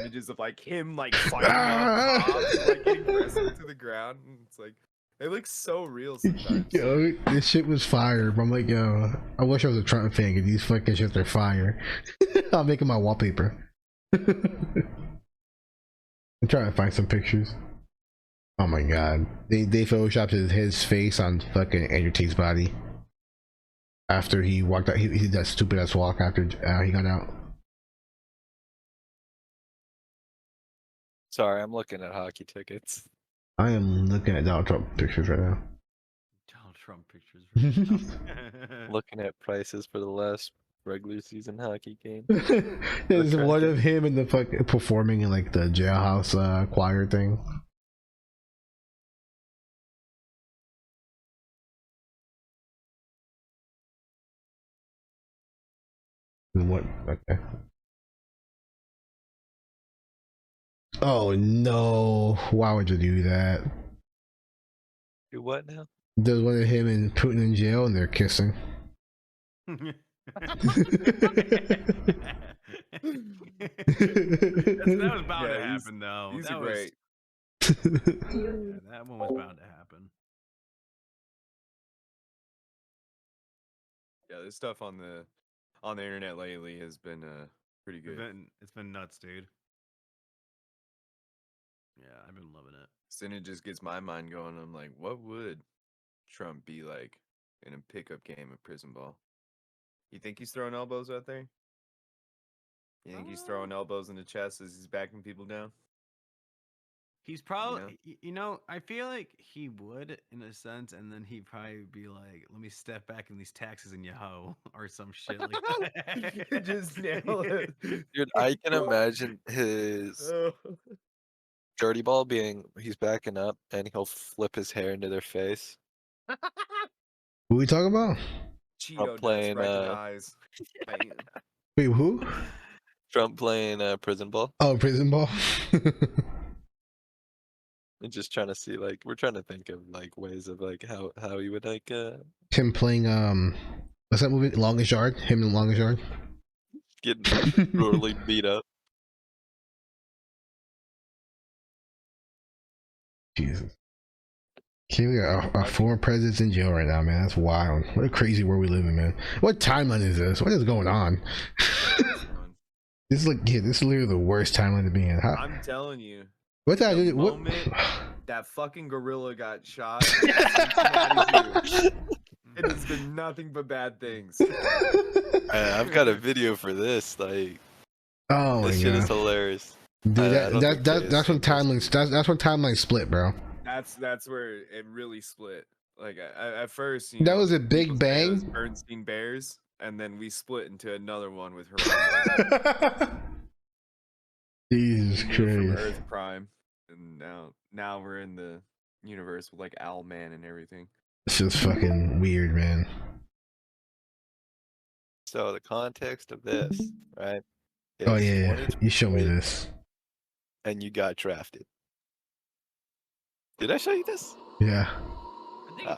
images of like him like fighting off cops, like getting wrestled to the ground. And it's like they look so real sometimes. Yo, this shit was fire. But I'm like, yo, I wish I was a Trump fan because these fucking shits are fire. I'll make it my wallpaper. I'm trying to find some pictures. Oh my god, they photoshopped his face on fucking Andrew Tate's body. After he walked out, he did that stupid ass walk after he got out. Sorry, I'm looking at hockey tickets. I am looking at Donald Trump pictures right now. Donald Trump pictures. Looking at prices for the last regular season hockey game. There's one of him in the fucking performing in like the jailhouse choir thing. What? Okay. Oh no! Why would you do that? Do what now? There's one of him and Putin in jail, and they're kissing. That was bound to happen, though. He's that great. Yeah, that one was bound to happen. Yeah, this stuff on the internet lately has been pretty good. It's been nuts, dude. Yeah, I've been loving it. Then it just gets my mind going. I'm like, what would Trump be like in a pickup game of prison ball? You think he's throwing elbows out there? You think he's throwing elbows in the chest as he's backing people down? He's probably, I feel like he would in a sense, and then he'd probably be like, "Let me step back in these taxes and you hoe," or some shit like that. Just nail it, dude. I can imagine his dirty ball being he's backing up and he'll flip his hair into their face. Who are we talking about? Cheeto dust playing, right in the eyes. Bam. Wait, who? Trump playing prison ball. Oh, prison ball. And just trying to see, like, we're trying to think of like ways of like how he would like Him playing what's that movie? Longest Yard. Him in Longest Yard. get brutally beat up. Jesus. Can't we got our former president's in jail right now, man. That's wild. What a crazy world we live in, man. What timeline is this? What is going on? This is like, yeah, this is literally the worst timeline to be in. How, I'm telling you. what did I The do? What? moment that fucking gorilla got shot, it has been nothing but bad things. I've got a video for this. Like, Oh my this shit is god, hilarious. dude! I don't think That's Jay's when seen this. timelines. That's when timelines split, bro. That's where it really split. Like at first, That was a Big people said it was Bang? Bernstein Bears, and then we split into another one with Harambe. Jesus We were from Christ! Earth Prime, and now we're in the universe with like Owlman and everything. It's just fucking weird, man. So the context of this, right? Oh is yeah, 2020 you show me this. and you got drafted. Did I show you this? Yeah. Man,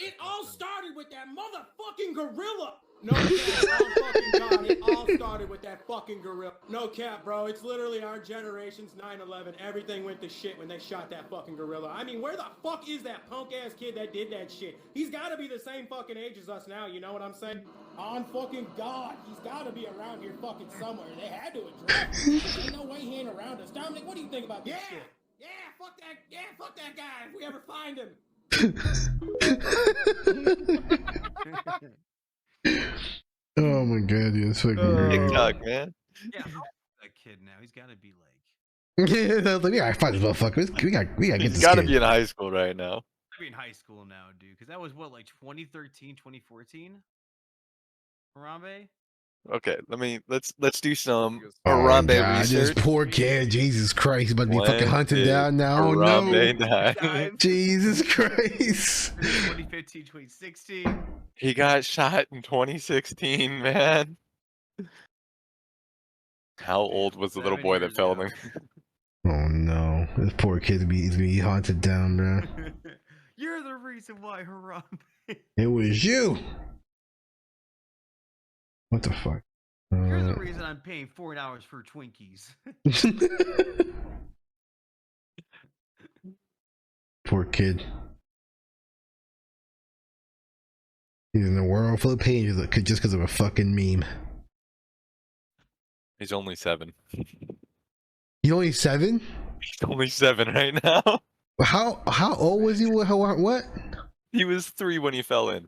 it all started with that motherfucking gorilla. No cap, oh fucking god, it all started with that fucking gorilla. No cap, bro. It's literally our generation's 9/11. Everything went to shit when they shot that fucking gorilla. I mean, where the fuck is that punk ass kid that did that shit? He's gotta be the same fucking age as us now, you know what I'm saying? On fucking god, he's gotta be around here fucking somewhere. They had to address him. Ain't no way he ain't around us. Dominic, what do you think about this shit? Yeah, fuck that guy if we ever find him. Oh my god, dude, it's fucking great. TikTok, man. Yeah, how old is that kid now? He's got to be like. Yeah, I was like, we gotta find this motherfucker. We gotta get He's this got to kid. be in high school right now. I'd be in high school now, dude, because that was what, like 2013, 2014? Harambe? Okay, let's do some Oh my Harambe god, this research. poor kid, Jesus Christ, he's about to be fucking When hunted did down now. Oh Harambe no, die? Jesus Christ. 2015, 2016. He got shot in 2016, man. How old was the little 7 boy that years fell ago. in? Oh no, this poor kid's gonna be hunted down, bro. You're the reason why Harambe. It was you. What the fuck? You're the reason I'm paying $4 for Twinkies. Poor kid. He's in a world full of pain just because of a fucking meme. He's only 7. You only 7? He's only 7 right now. How old was he? What? He was 3 when he fell in.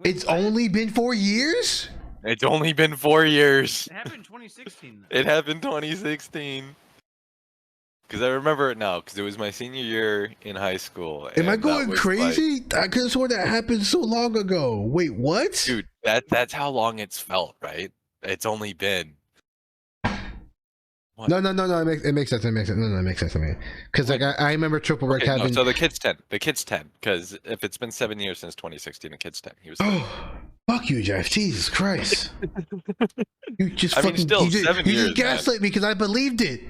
It's only been 4 years? It's only been 4 years. It happened in 2016. It happened 2016. Because I remember it now, because it was my senior year in high school. Am I and that going was, crazy? I could have sworn that happened so long ago. Wait, what? Dude, that's how long it's felt, right? It's only been. What? No. It makes sense. It makes sense. No, it makes sense to me. Because like I remember Triple Rick Okay, no, having. so the kid's 10. The kid's 10. Because if it's been 7 years since 2016, the kid's 10. He was 10. Oh, fuck you, Jeff. Jesus Christ. You just I mean, fucking. still, you just, 7 you years, just gaslit me because I believed it.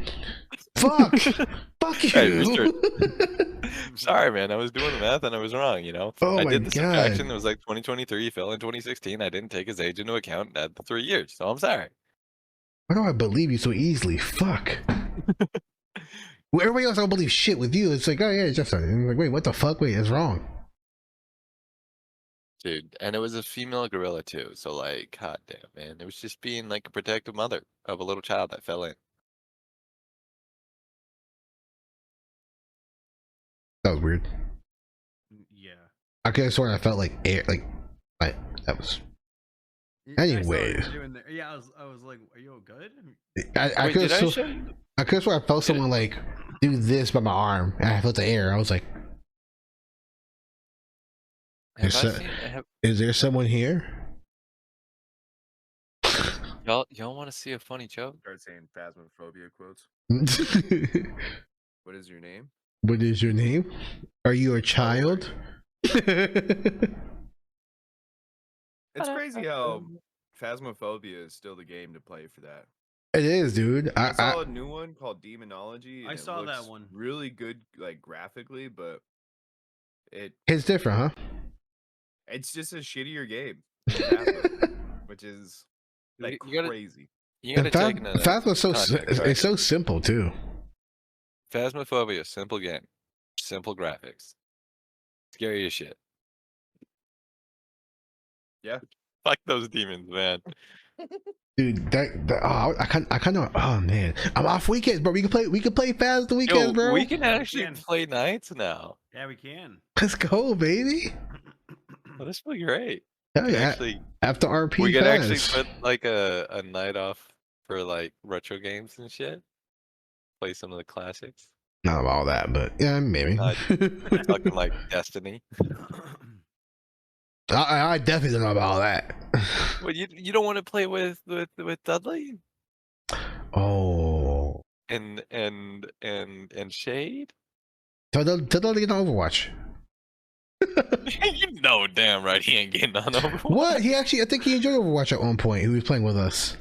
Fuck. Fuck you. Hey, sorry, man. I was doing the math and I was wrong, you know? Oh I my did the God. subtraction. It was like 2023. He fell in 2016. I didn't take his age into account and add the 3 years. So I'm sorry. Why do I believe you so easily? Fuck. Well, everybody else I don't believe shit with you. It's like, oh yeah, it's just I'm like, wait, what the fuck? Wait, it's wrong. Dude, and it was a female gorilla too. So like, god damn, man. It was just being like a protective mother of a little child that fell in. That was weird. Yeah. I could have sworn I felt like air, like that was. I saw what Anyway. you're doing there. Yeah, I was like, are you all good? I Wait, could did I have show you? I could have sworn I felt someone like do this by my arm, and I felt the air. I was like, Have I Is seen- have- is there someone here? y'all want to see a funny joke? Start saying phasmophobia quotes. What is your name? What is your name? Are you a child? It's crazy how Phasmophobia is still the game to play for that. It is, dude. I saw a new one called Demonology. And I saw it looks that one. really good, like graphically, but it's different, huh? it's just a shittier game, than Phasmo, which is like You crazy. You gotta take into Phasmo's context, right? it's so simple too. Phasmophobia, simple game, simple graphics, scary as shit. Yeah. Fuck those demons, man. Dude, I kind of. Oh man, I'm off weekends, bro. We can play Phas the weekends, Yo, bro. we can actually play nights now. Yeah, we can. Let's go, baby. Well, this will be great. Hell We could yeah. actually, After RP, we could actually Phas. put like a night off for like retro games and shit. Play some of the classics. Not all that, but yeah, maybe. We're talking like Destiny. I definitely don't know about all that. Well, you don't want to play with Dudley Oh, and Shade? tell them to get on Overwatch. You know damn right he ain't getting on Overwatch. What? He actually, I think he enjoyed Overwatch at one point. He was playing with us.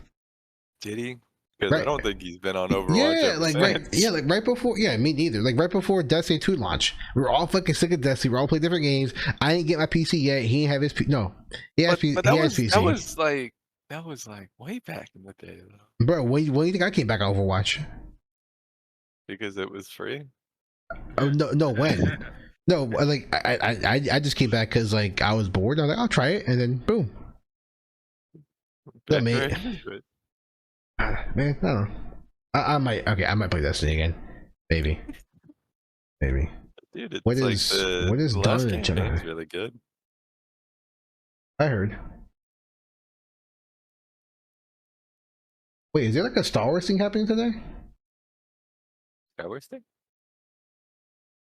Did he? Because I Right. don't think he's been on Overwatch. Yeah, ever like since. right before. Yeah, me neither. Like right before Destiny 2 launch, we were all fucking sick of Destiny. We are all playing different games. I didn't get my PC yet. He didn't have his no. He has But that he has was PC. that was like way back in the day though. Bro, when do you think I came back on Overwatch? Because it was free. Oh no, when? No, like I just came back because like I was bored. I was like, I'll try it, and then boom. Yeah, Back man. right into it. Man, I don't know. I might play Destiny again. Maybe. Dude, it's What like is- the, what is the Dawn last of the campaign's Jedi? really good. I heard. Wait, is there like a Star Wars thing happening today? Star Wars thing?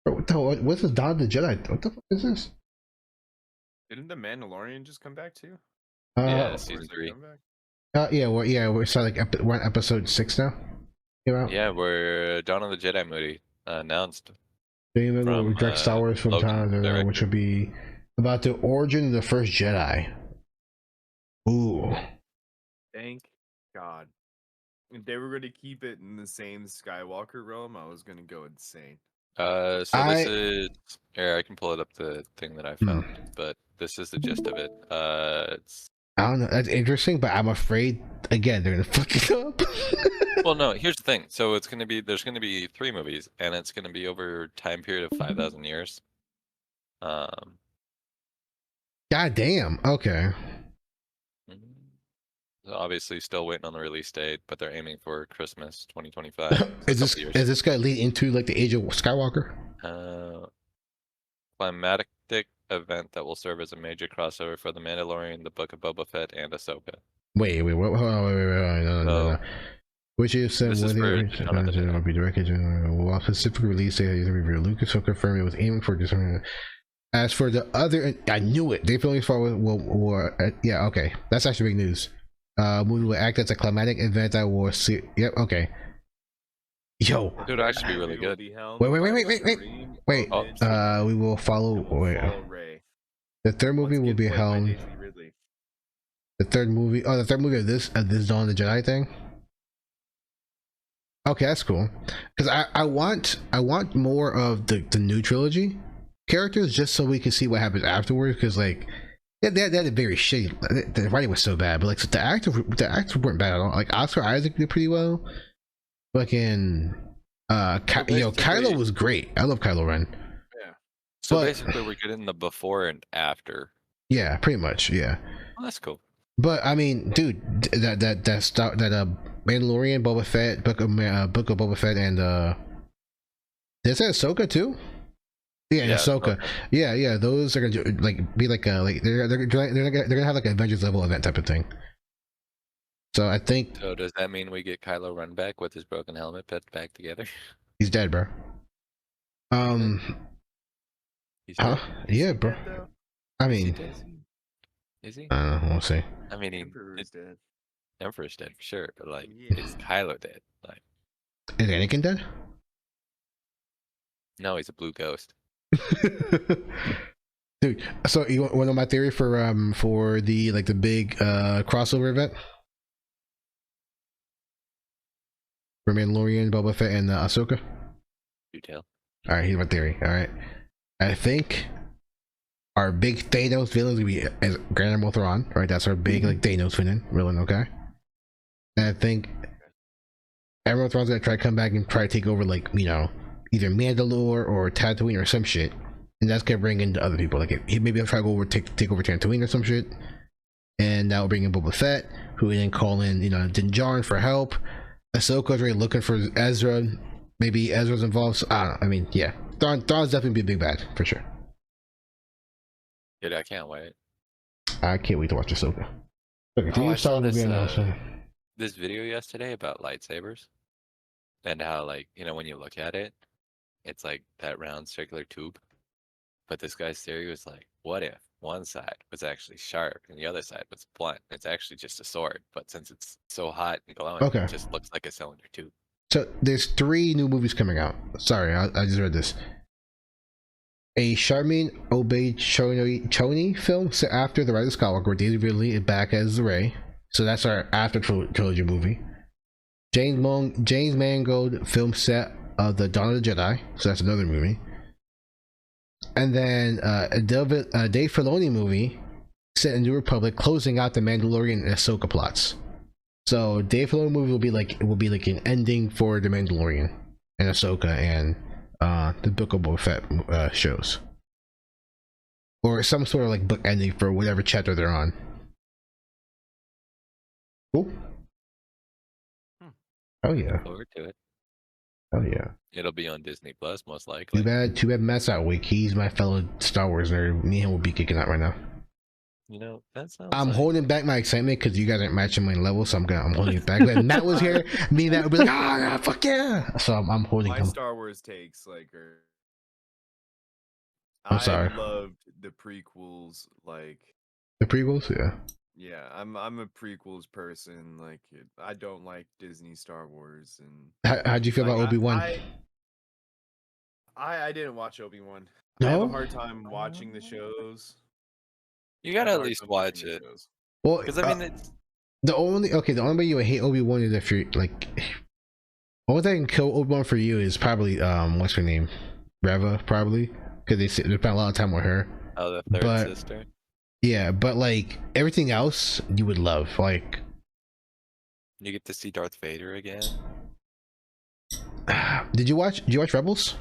Bro, what the hell? What's this Dawn of the Jedi? What the fuck is this? Didn't the Mandalorian just come back too? Yeah, Or season is it 3. come back? We're starting like we're on episode 6 now. Came out. Yeah, we're Dawn of the Jedi movie announced. David will from, direct Star Wars from Logan, time, which director. will be about the origin of the first Jedi. Ooh. Thank God. If they were going to keep it in the same Skywalker realm, I was going to go insane. So this is here. I can pull it up the thing that I found, but this is the gist of it. It's I don't know. That's interesting, but I'm afraid again they're gonna fuck it up. well, no. Here's the thing. So it's gonna be there's gonna be 3 movies, and it's gonna be over a time period of 5,000 years. God damn. Okay. So obviously, still waiting on the release date, but they're aiming for Christmas 2025. So Is a this couple years. gonna lead into like the Age of Skywalker? Climatic event that will serve as a major crossover for The Mandalorian, The Book of Boba Fett, and Ahsoka. Wait, hold on, wait, no. Which is This is for Dawn of the Jedi. will be directed while specific release date is revealed. Lucasfilm confirmed it was aiming for this. As for the other, I knew it. They filming for will yeah, okay, that's actually big news. Movie will act as a climatic event that will see. Yep, okay. Yo, It would actually be really good. wait. Oh, We will follow. Wait. The third movie will be helmed. The third movie of this Dawn of the Jedi thing. Okay, that's cool. Because I want more of the new trilogy characters just so we can see what happens afterwards. Because like they had a very shitty. The writing was so bad, but like the actors weren't bad at all. Like Oscar Isaac did pretty well. Fucking Kylo was great. I love Kylo Ren. Yeah. So But- basically, we're getting the before and after. Yeah, pretty much. Yeah. Oh, that's cool. But I mean, dude, that Mandalorian, Boba Fett, Book of Boba Fett, and is that Ahsoka too? Yeah, Yeah, Ahsoka. Ahsoka. Yeah, those are gonna be like they're gonna have like an Avengers level event type of thing. So I think So does that mean we get Kylo Ren back with his broken helmet put back together? he's dead, bro. He's Huh? dead? Yeah, bro. I Is he mean, dead? Is he? I don't know. We'll see. I mean, Emperor's dead. Emperor's dead for sure, but like, Yeah. is Kylo dead? Like, Is Anakin dead? no, he's a blue ghost. Dude, so you want to know my theory for the like the big crossover event for Mandalorian, Boba Fett, and Ahsoka? Detail. All right, here's my theory. All right, I think our big Thanos villain is gonna be as Grand Admiral Thrawn. Right, that's our big like Thanos villain. Okay, and I think Admiral Thrawn's gonna try to come back and try to take over like either Mandalore or Tatooine or some shit. And that's gonna bring in the other people. Like maybe I'll try to go over take over Tatooine or some shit, and that will bring in Boba Fett, who will then call in Din Djarin for help. Ahsoka's already looking for Ezra. Maybe Ezra's involved. So, I don't know. I mean, yeah, Thrawn's definitely be a big bad for sure. Dude, I can't wait. I can't wait to watch Ahsoka. Okay, I saw this video yesterday about lightsabers, and how when you look at it, it's like that round circular tube. But this guy's theory was like, what if one side was actually sharp and the other side was blunt? It's actually just a sword, but since it's so hot and glowing, Okay. it just looks like a cylinder tube. So there's 3 new movies coming out. Sorry, I just read this. A Charmin Obey Choni film set after The Rise of Skywalker, where Daisy Ridley is back as Rey. So that's our after trilogy movie. James Mangold film set of The Dawn of the Jedi. So that's another movie. And then a Dave Filoni movie set in New Republic, closing out the Mandalorian and Ahsoka plots. So Dave Filoni movie will be like an ending for the Mandalorian and Ahsoka and the Book of Boba Fett shows, or some sort of like book ending for whatever chapter they're on. Cool. Oh yeah. Look forward to it. Oh yeah. It'll be on Disney Plus most likely. Too bad Matt's out week. He's my fellow Star Wars nerd. Me and him will be kicking out right now. That sounds. I'm holding back my excitement because you guys aren't matching my level, so I'm holding it back. When Matt was here, me and Matt would be like, "Ah, fuck yeah!" So I'm holding. My Star Wars takes are. I'm sorry. I loved the prequels, the prequels, yeah. Yeah, I'm a prequels person. I don't like Disney Star Wars, and how'd you feel about Obi-Wan? I didn't watch Obi-Wan. No? I have a hard time watching the shows. You gotta at least watch it. Well, because I mean, it's the only way you would hate Obi-Wan is if you're only thing that can kill Obi-Wan for you is probably what's her name, Reva, probably, because they spend a lot of time with her. Oh, the third sister. Yeah, but everything else you would love. You get to see Darth Vader again. Did you watch Rebels?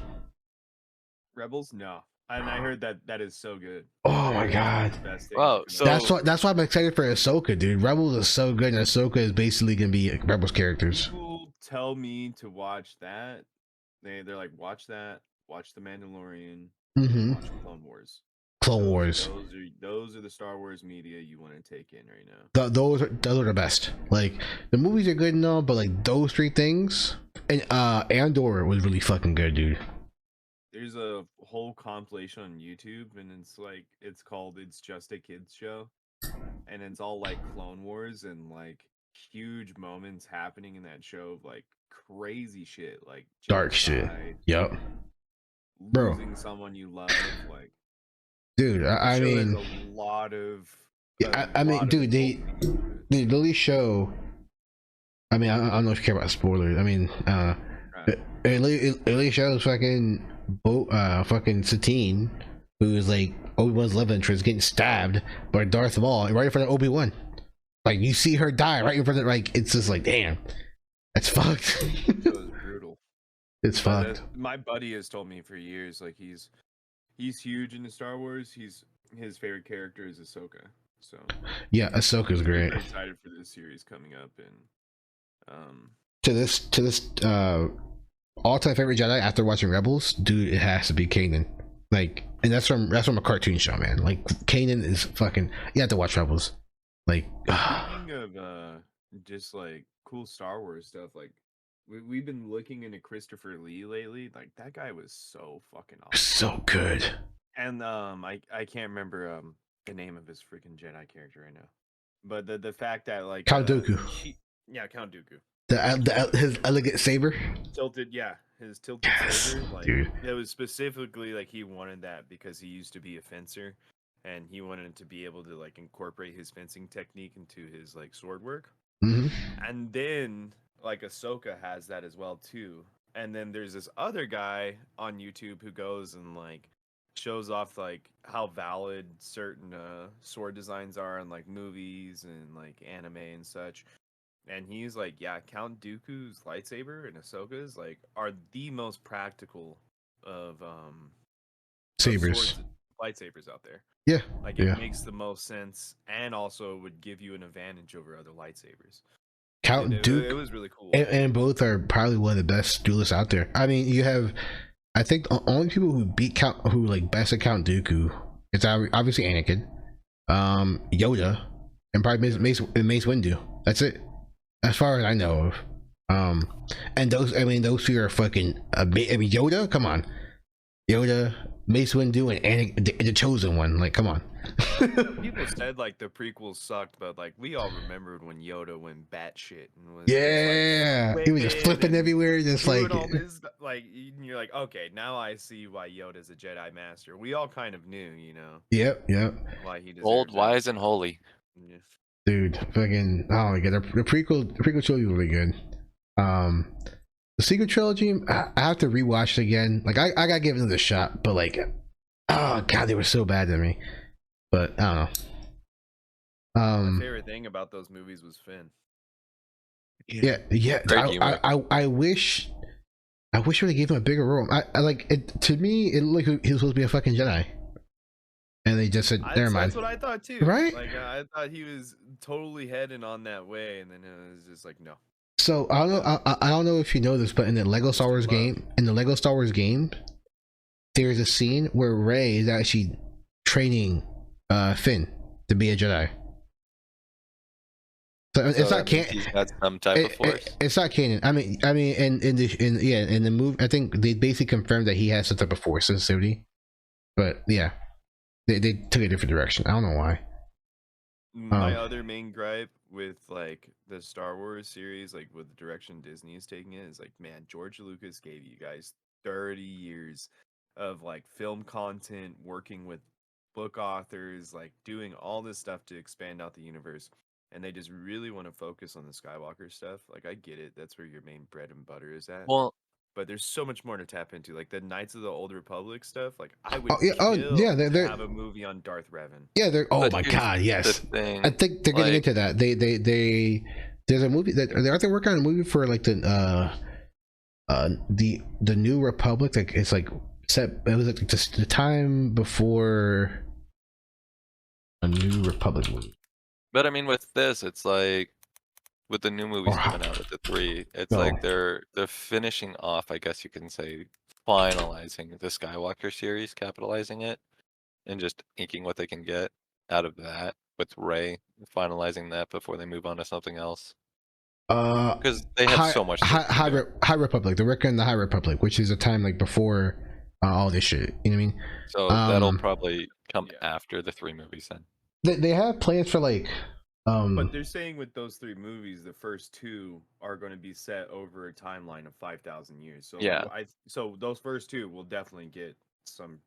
Rebels? No. And I heard that is so good. Oh my god! Wow, so that's why I'm excited for Ahsoka, dude. Rebels is so good, and Ahsoka is basically gonna be Rebels characters. People tell me to watch that. They're like, watch that, watch The Mandalorian, watch Clone Wars. Clone Wars. Those are the Star Wars media you want to take in right now. Those are the best. The movies are good and all, but those 3 things, and Andor was really fucking good, dude. There's a whole compilation on YouTube, and it's called "It's Just a Kids Show," and it's all Clone Wars and huge moments happening in that show of crazy shit, dark shit. Yep. Bro. Losing someone you love, dude. I mean, a lot of. I mean, dude, they literally show. I mean, I don't know if you care about spoilers. I mean, it literally shows fucking Satine, who is Obi-Wan's love interest, getting stabbed by Darth Maul right in front of Obi-Wan. You see her die right in front of it's just damn, that's fucked. It was brutal. It's fucked. My buddy has told me for years, he's huge into Star Wars. His favorite character is Ahsoka. So yeah, Ahsoka's great. I'm excited for this series coming up, and to this all-time favorite Jedi after watching Rebels, dude, it has to be Kanan. And that's from a cartoon show, man. Kanan is fucking. You have to watch Rebels. Speaking of just cool Star Wars stuff, we've been looking into Christopher Lee lately. That guy was so fucking awesome. So good. And I can't remember the name of his freaking Jedi character right now. But the fact that Count Dooku. Count Dooku. His elegant saber. His tilted saber. Dude. It was specifically he wanted that because he used to be a fencer, and he wanted to be able to like incorporate his fencing technique into his like sword work. Hmm. And then like Ahsoka has that as well too. And then there's this other guy on YouTube who goes and like shows off like how valid certain sword designs are in like movies and like anime and such. And he's like, yeah, Count Dooku's lightsaber and Ahsoka's like are the most practical of Sabers. swords lightsabers out there. Yeah. Like Yeah. it makes the most sense and also would give you an advantage over other lightsabers. Count It Duke was really cool. and both are probably one of the best duelists out there. I mean, you have, I think the only people who beat Count, who like best at Count Dooku, it's obviously Anakin, Yoda, and probably Mace Windu. That's it, as far as I know of. And those, I mean, those two are fucking. I mean, Yoda, come on, Yoda, Mace Windu, and Anakin, the chosen one. Like, come on. People said like the prequels sucked, but like we all remembered when Yoda went batshit and was Yeah, just, like, he was just whipping flipping and everywhere, just doing like. all this, like you're like, okay, now I see why Yoda's a Jedi Master. We all kind of knew, you know. Yep. Why he deserves Old, it. wise, and holy. Yeah. Dude, fucking, oh my god, the prequel trilogy was really good. The sequel trilogy, I have to rewatch it again. Like, I gotta give it another shot, but like, oh god, they were so bad to me. But I don't know. My favorite thing about those movies was Finn. Yeah. I wish they gave him a bigger role. I like it. To me, it looked like he was supposed to be a fucking Jedi, and they just said, "Never mind." That's what I thought too. Right? Like I thought he was totally heading on that way, and then it was just like, no. So I don't know. I don't know if you know this, but in the Lego Star Wars game, there's a scene where Rey is actually training Finn to be a Jedi. So it's not canon. He's got some type of force. It's not canon. I mean, in the movie, I think they basically confirmed that he has some type of force sensitivity. But yeah, they took a different direction. I don't know why. My other main gripe with like the Star Wars series, like with the direction Disney is taking it, is like, man, George Lucas gave you guys 30 years of like film content, working with book authors, like doing all this stuff to expand out the universe. And they just really want to focus on the Skywalker stuff. Like, I get it. That's where your main bread and butter is at. Well, but there's so much more to tap into. Like, the Knights of the Old Republic stuff. Like, I would they're have a movie on Darth Revan. Yeah, they're. Oh But my here's god, yes. the thing, I think they're getting like- into that. They there's a movie that aren't they working on a movie for like the New Republic. Like it's like set. It was like just the time before a New Republic movie. But I mean, with this, it's like with the new movies coming out with the 3, it's like they're finishing off, I guess you can say, finalizing the Skywalker series, capitalizing it, and just inking what they can get out of that with Rey, finalizing that before they move on to something else. Because they have so much. High Republic. They're working on the High Republic, which is a time like before all this shit. You know what I mean? So that'll probably come after the 3 movies then. They have plans for like. But they're saying with those 3 movies, the first 2 are going to be set over a timeline of 5,000 years. So yeah, so those first 2 will definitely get some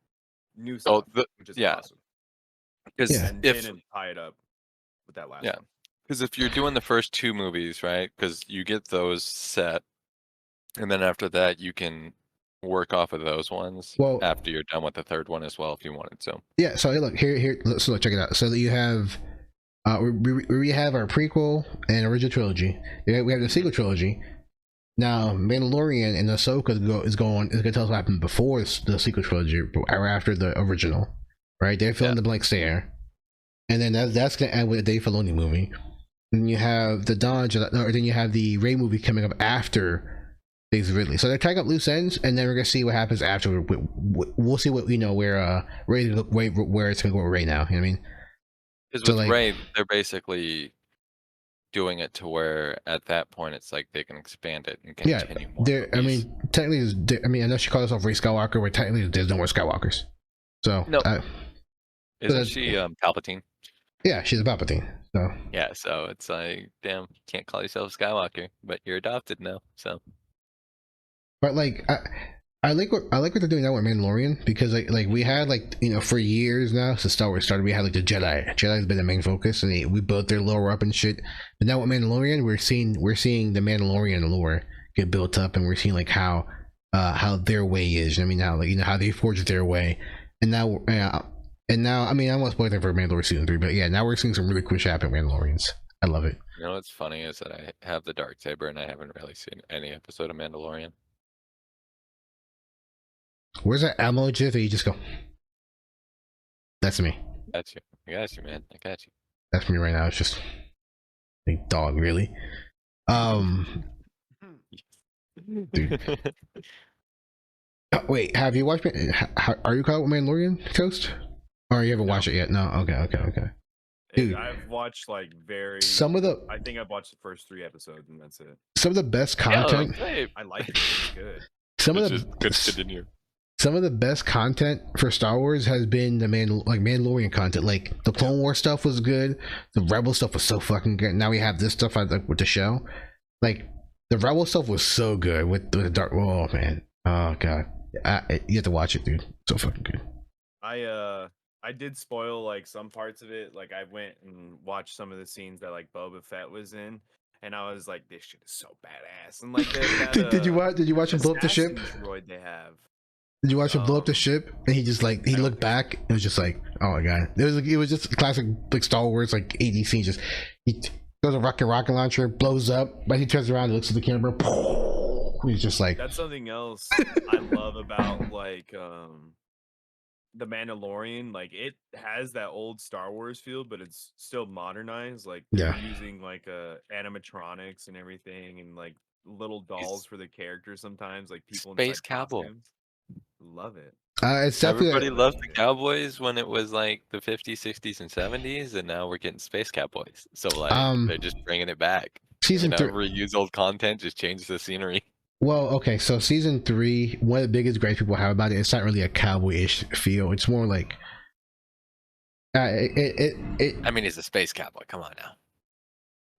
new stuff, which is awesome. Because and then tie it up with that last one. Because if you're doing the first 2 movies, right? Because you get those set, and then after that you can work off of those ones after you're done with the 3rd one as well, if you wanted to. Yeah. So look here. So look, check it out. So that you have. We have our prequel and original trilogy. We have the sequel trilogy. Now, Mandalorian and Ahsoka is going to tell us what happened before the sequel trilogy or after the original, right? They're filling the blanks there, and then that's going to end with a Dave Filoni movie. Then you have the then you have the Rey movie coming up after Days of Ridley. So they're tying up loose ends, and then we're gonna see what happens after. We'll see what where where it's gonna go with Rey now. You know what I mean? Because with Rey, they're basically doing it to where at that point it's like they can expand it and continue more. I mean, technically, I know she calls herself Rey Skywalker, but technically there's no more Skywalkers. So no, isn't she Palpatine? Yeah, she's a Palpatine. So yeah, so it's like, damn, you can't call yourself Skywalker, but you're adopted now. So, but like, I like what they're doing now with Mandalorian, because like we had like, you know, for years now since Star Wars started, we had like the Jedi. Jedi's been the main focus, and we built their lore up and shit. But now with Mandalorian, we're seeing the Mandalorian lore get built up, and we're seeing like how their way is. I mean, how, like, you know, how they forged their way, and now I mean, I'm not spoiling for Mandalorian season 3, but yeah, now we're seeing some really cool shit happen with Mandalorians. I love it. You know what's funny is that I have the dark saber and I haven't really seen any episode of Mandalorian. Where's that ammo gif that you just go? That's me. Got you. I got you, man. I got you. That's me right now. It's just like, dog, really. Dude. Wait, have you watched? Are you caught with Mandalorian, Toast? Or you haven't watched it yet? No. Okay. Dude, I've watched like I think I've watched the first 3 episodes and that's it. Some of the best content. Yeah, I like it. It's good. Some of the good continue. Some of the best content for Star Wars has been the Mandalorian content. Like the Clone Wars stuff was good. The Rebel stuff was so fucking good. Now we have this stuff with the show. Like the Rebel stuff was so good with the Dark. Oh man. Oh god. You have to watch it, dude. So fucking good. I did spoil like some parts of it. Like I went and watched some of the scenes that like Boba Fett was in, and I was like, "This shit is so badass." And like, did you watch him blow up the ship? Droid they have. Did you watch him blow up the ship? And he just like he looked back. It was just like, oh my god! It was just a classic like Star Wars like 80s scene. Just he goes a rocket launcher, blows up, but he turns around and looks at the camera. He's just like, that's something else I love about like the Mandalorian. Like it has that old Star Wars feel, but it's still modernized. Like they're using like animatronics and everything, and like little dolls for the characters. Sometimes like people Space Cowboy. Costumes. Love it. It's definitely everybody loved the Cowboys when it was like the 50s, 60s, and 70s, and now we're getting Space Cowboys. So like they're just bringing it back. Season 3 reuse old content, just change the scenery. Well, okay, so season 3, one of the biggest gripes people have about it, it's not really a cowboy-ish feel. It's more like I mean, he's a space cowboy. Come on now.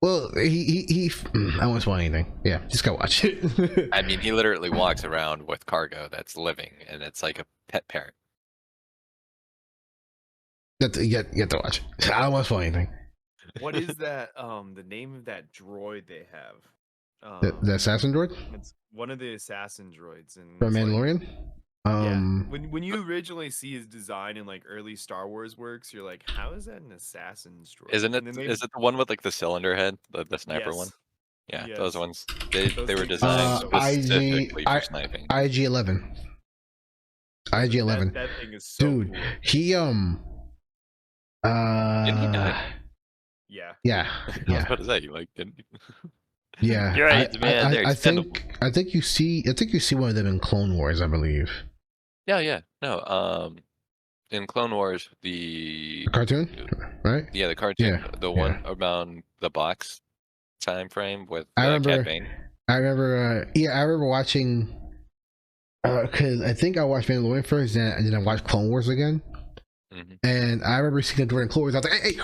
Well, he I won't spoil anything. Yeah, just go watch it. I mean, he literally walks around with cargo that's living, and it's like a pet parrot. You have to watch it. I don't want to spoil anything. What is that? The name of that droid they have? The assassin droid? It's one of the assassin droids in from Mandalorian. When you originally see his design in like early Star Wars works, you're like, how is that an assassin's droid? Isn't it? Is it the one with like the cylinder head, the sniper one? Yeah, those ones. They were designed specifically for sniping. IG-11. IG-11. That thing is so dude. Cool. He Didn't he die? Yeah. I was about to say, you like didn't. Yeah, you're right, man. I think you see one of them in Clone Wars, I believe. Yeah. No, in Clone Wars, the cartoon, right? Yeah, the cartoon, the one around the box time frame with I remember. Cat Bane. I remember watching. Because I think I watched Mandalorian first, and then I watched Clone Wars again. Mm-hmm. And I remember seeing the droid in Clone Wars. I was like, hey.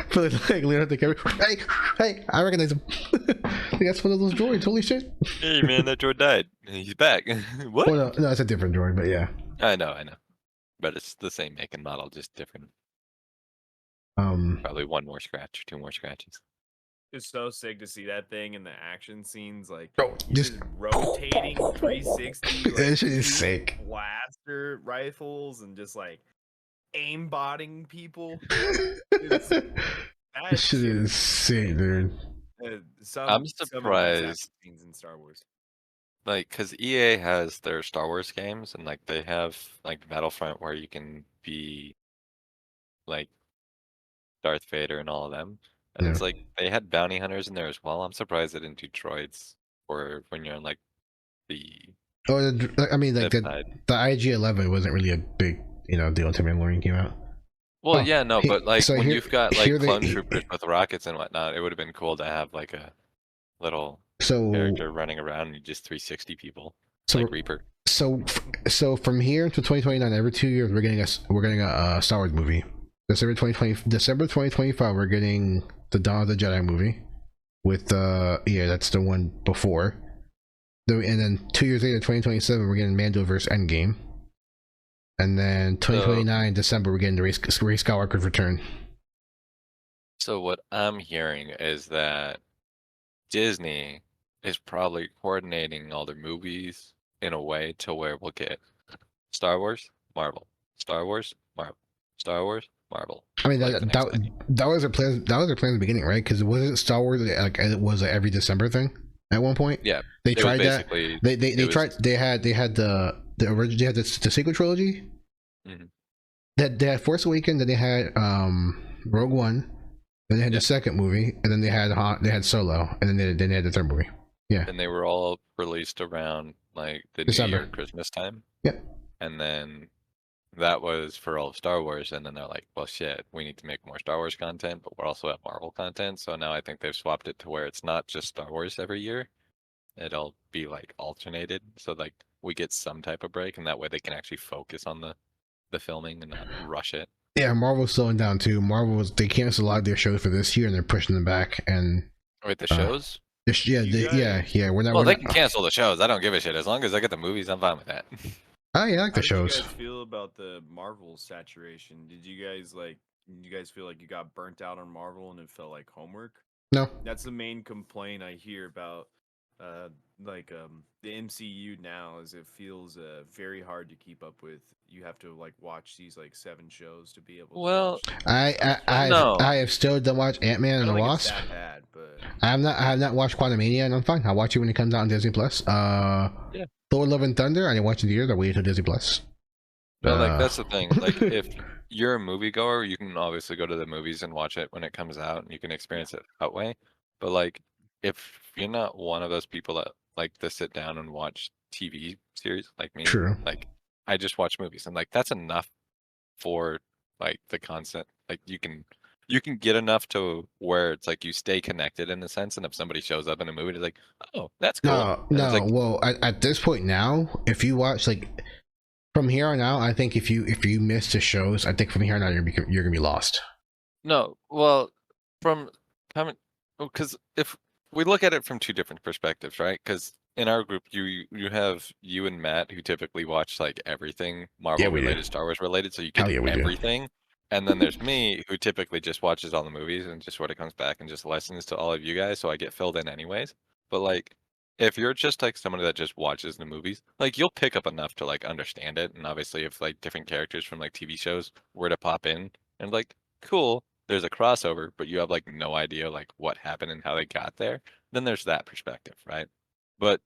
For like leaning at the camera, hey, I recognize him. That's one of those droids. Holy shit! Hey man, that droid died. He's back. What? Well, no, it's a different droid, but yeah. I know, but it's the same make and model, just different. Probably one more scratch, 2 more scratches. It's so sick to see that thing in the action scenes, like just rotating 360. Like, that shit is sick. Blaster rifles and just like aimbotting people. That shit is sick, dude. I'm surprised scenes in Star Wars. Like, because EA has their Star Wars games, and like they have like Battlefront where you can be like Darth Vader and all of them. And it's like they had bounty hunters in there as well. I'm surprised they didn't do droids or when you're on like the. Oh, I mean, like the IG-11 wasn't really a big deal until Mandalorian came out. Well, but like so when you've got like clone troopers with rockets and whatnot, it would have been cool to have like a little character running around and you just 360 people, like Reaper. So from here to 2029, every 2 years we're getting a Star Wars movie. December 2025, we're getting the Dawn of the Jedi movie with that's the one before. And then 2 years later, 2027, we're getting Mando vs. Endgame. And then 2029 December, we're getting the Ray Skywalker's return. So what I'm hearing is that Disney is probably coordinating all their movies in a way to where we'll get Star Wars, Marvel, Star Wars, Marvel, Star Wars, Marvel. I mean, like the next decade. that was their plan. That was their plan in the beginning, right? Because wasn't Star Wars like it was an every December thing at one point? Yeah, they it was tried that. basically- They it was- tried. They had the original. They had the sequel trilogy. Mhm. They had Force Awakens. Then they had Rogue One. Then they had the second movie, and then they had Solo, and then they had the third movie. Yeah, And they were all released around like the December. New Year, Christmas time. Yep. And then that was for all of Star Wars, and then they're like, well, shit, we need to make more Star Wars content, but we're also at Marvel content. So now I think they've swapped it to where it's not just Star Wars every year. It'll be like alternated, so like we get some type of break, and that way they can actually focus on the filming and not rush it. yeah. Marvel's slowing down too. They canceled a lot of their shows for this year, and they're pushing them back. And Wait, the shows? yeah, yeah. We're not. Well, we're they not, can cancel the shows. I don't give a shit. As long as I get the movies, I'm fine with that. I like the How shows. did you guys feel about the Marvel saturation? Did you guys feel like you got burnt out on Marvel and it felt like homework? No. That's the main complaint I hear about the MCU now is it feels very hard to keep up with. You have to like watch these like 7 shows to be able to Well, watch. I have still done watch Ant-Man and the Wasp. It's that bad, but I have not watched Quantumania, and I'm fine. I'll watch it when it comes out on Disney Plus. Yeah. Thor: Love and Thunder, I didn't watch it in theaters. I waited till Disney Plus. But like that's the thing. Like if you're a moviegoer, you can obviously go to the movies and watch it when it comes out, and you can experience it that way. But like if you're not one of those people that like to sit down and watch TV series like me, True. like I just watch movies, and like that's enough for like the concept. Like you can get enough to where it's like you stay connected in a sense, and if somebody shows up in a movie, it's like, oh, that's cool. No, And no. it's like, Well, at this point now, if you watch like from here on out, I think if you miss the shows, I think from here on out you're gonna be lost. no, well, from coming, because if we look at it from 2 different perspectives, right? Because in our group, you have you and Matt who typically watch like everything Marvel we do. related, Star Wars related, so you Hell get yeah, we do. everything. And then there's me who typically just watches all the movies and just sort of comes back and just listens to all of you guys, so I get filled in anyways. But like, if you're just like somebody that just watches the movies, like you'll pick up enough to like understand it. And obviously, if like different characters from like TV shows were to pop in, and like, cool, there's a crossover, but you have like no idea like what happened and how they got there, then there's that perspective, right? But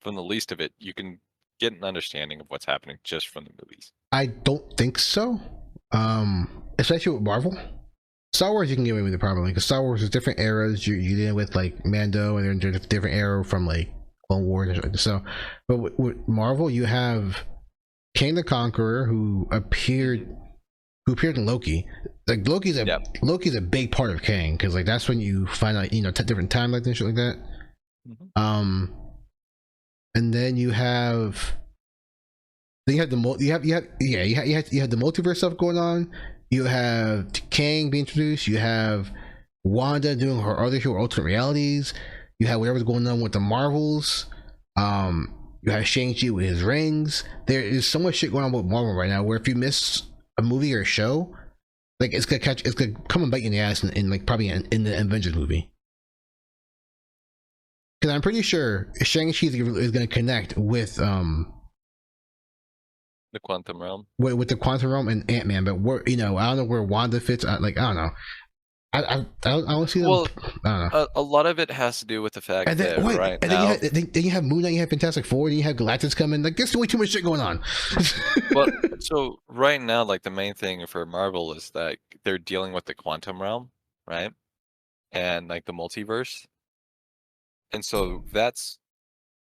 from the least of it, you can get an understanding of what's happening just from the movies. I don't think so. Especially with Marvel. Star Wars, you can get away with it probably because Star Wars is different eras. You're dealing with like Mando, and then there's a different era from like Clone Wars and shit like that. So, but with Marvel, you have King the Conqueror who appeared in Loki. Like Loki's a big part of Kang because like that's when you find out different timelines and shit like that. Mm-hmm. And then you have the multiverse stuff going on. You have Kang being introduced. You have Wanda doing her other show, alternate realities. You have whatever's going on with the Marvels. You have Shang-Chi with his rings. There is so much shit going on with Marvel right now. Where if you miss a movie or a show, like it's gonna come and bite you in the ass in like probably in the Avengers movie. Because I'm pretty sure Shang-Chi is gonna connect with The Quantum Realm. with the Quantum Realm and Ant-Man, but I don't know where Wanda fits. I don't know. I don't see them. Well, I don't know. a lot of it has to do with the fact And then, that wait, right and now, then you have Moon Knight, you have Fantastic Four, then you have Galactus coming. Like, there's way too much shit going on. well, so right now, like the main thing for Marvel is that they're dealing with the Quantum Realm, right? And like the multiverse. And so that's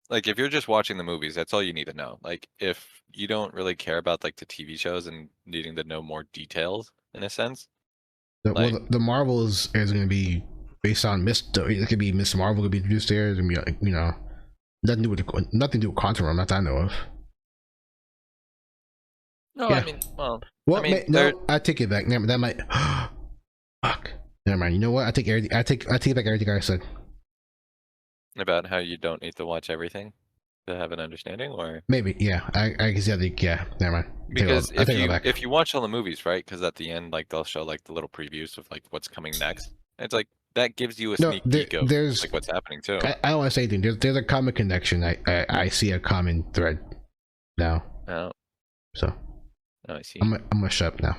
like if you're just watching the movies, that's all you need to know. Like if you don't really care about like the TV shows and needing to know more details in a sense. The Marvels is going to be based on it could be Miss Marvel could be introduced there. It's going to be nothing to do with Quantum Realm, not that I know of. No, Yeah. I mean, well, Well, I mean, no, I take it back. That might. Fuck. Never mind. You know what? I take everything. I take back everything I said. about how you don't need to watch everything. to have an understanding, or Maybe, yeah. I can see. Yeah, never mind. because I take it all back. if you watch all the movies, right? Because at the end, like they'll show like the little previews of like what's coming next. It's like that gives you a No, sneak peek of there's like what's happening too. I don't want to say anything. There's a common connection. I see a common thread now. Oh, So I see. I'm gonna shut up now.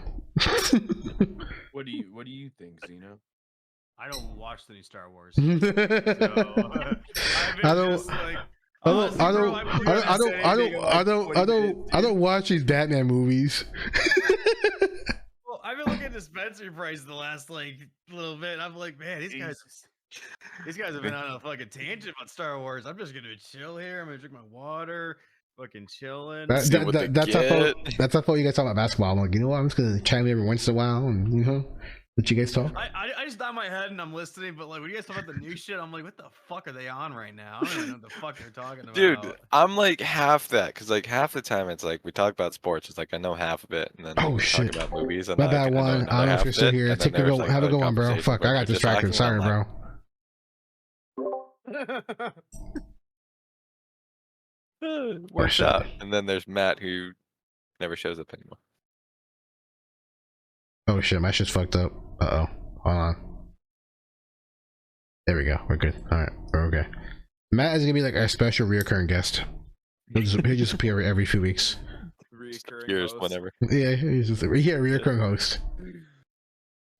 What do you think, Zeno? I don't watch the new Star Wars. I I've been don't. just like, I honestly, bro, I wouldn't say anything in, like, 20 minutes, I don't watch these Batman movies. Well, I've been looking at dispensary price the last like little bit. And I'm like, man, these guys have been on a fucking tangent about Star Wars. I'm just gonna chill here. I'm gonna drink my water, fucking chilling. That's how you guys talk about basketball. I'm like, you know what? I'm just gonna chime in every once in a while and let you guys talk. I just nod my head and I'm listening, but like when you guys talk about the new shit, I'm like, what the fuck are they on right now? I don't even know what the fuck they're talking about. Dude, I'm like half that, because like half the time it's like we talk about sports, it's like I know half of it, and then we talk about movies. And my bad, one. I don't know if you're still here. Have a good one, bro. Fuck, I got distracted. Sorry, bro. Works out. And then there's Matt, who never shows up anymore. Oh shit, my shit's fucked up. Uh oh. Hold on. There we go. We're good. Alright, we're okay. Matt is gonna be like our special reoccurring guest. He'll just appear every few weeks. Years, whenever. Yeah, he's just a reoccurring host.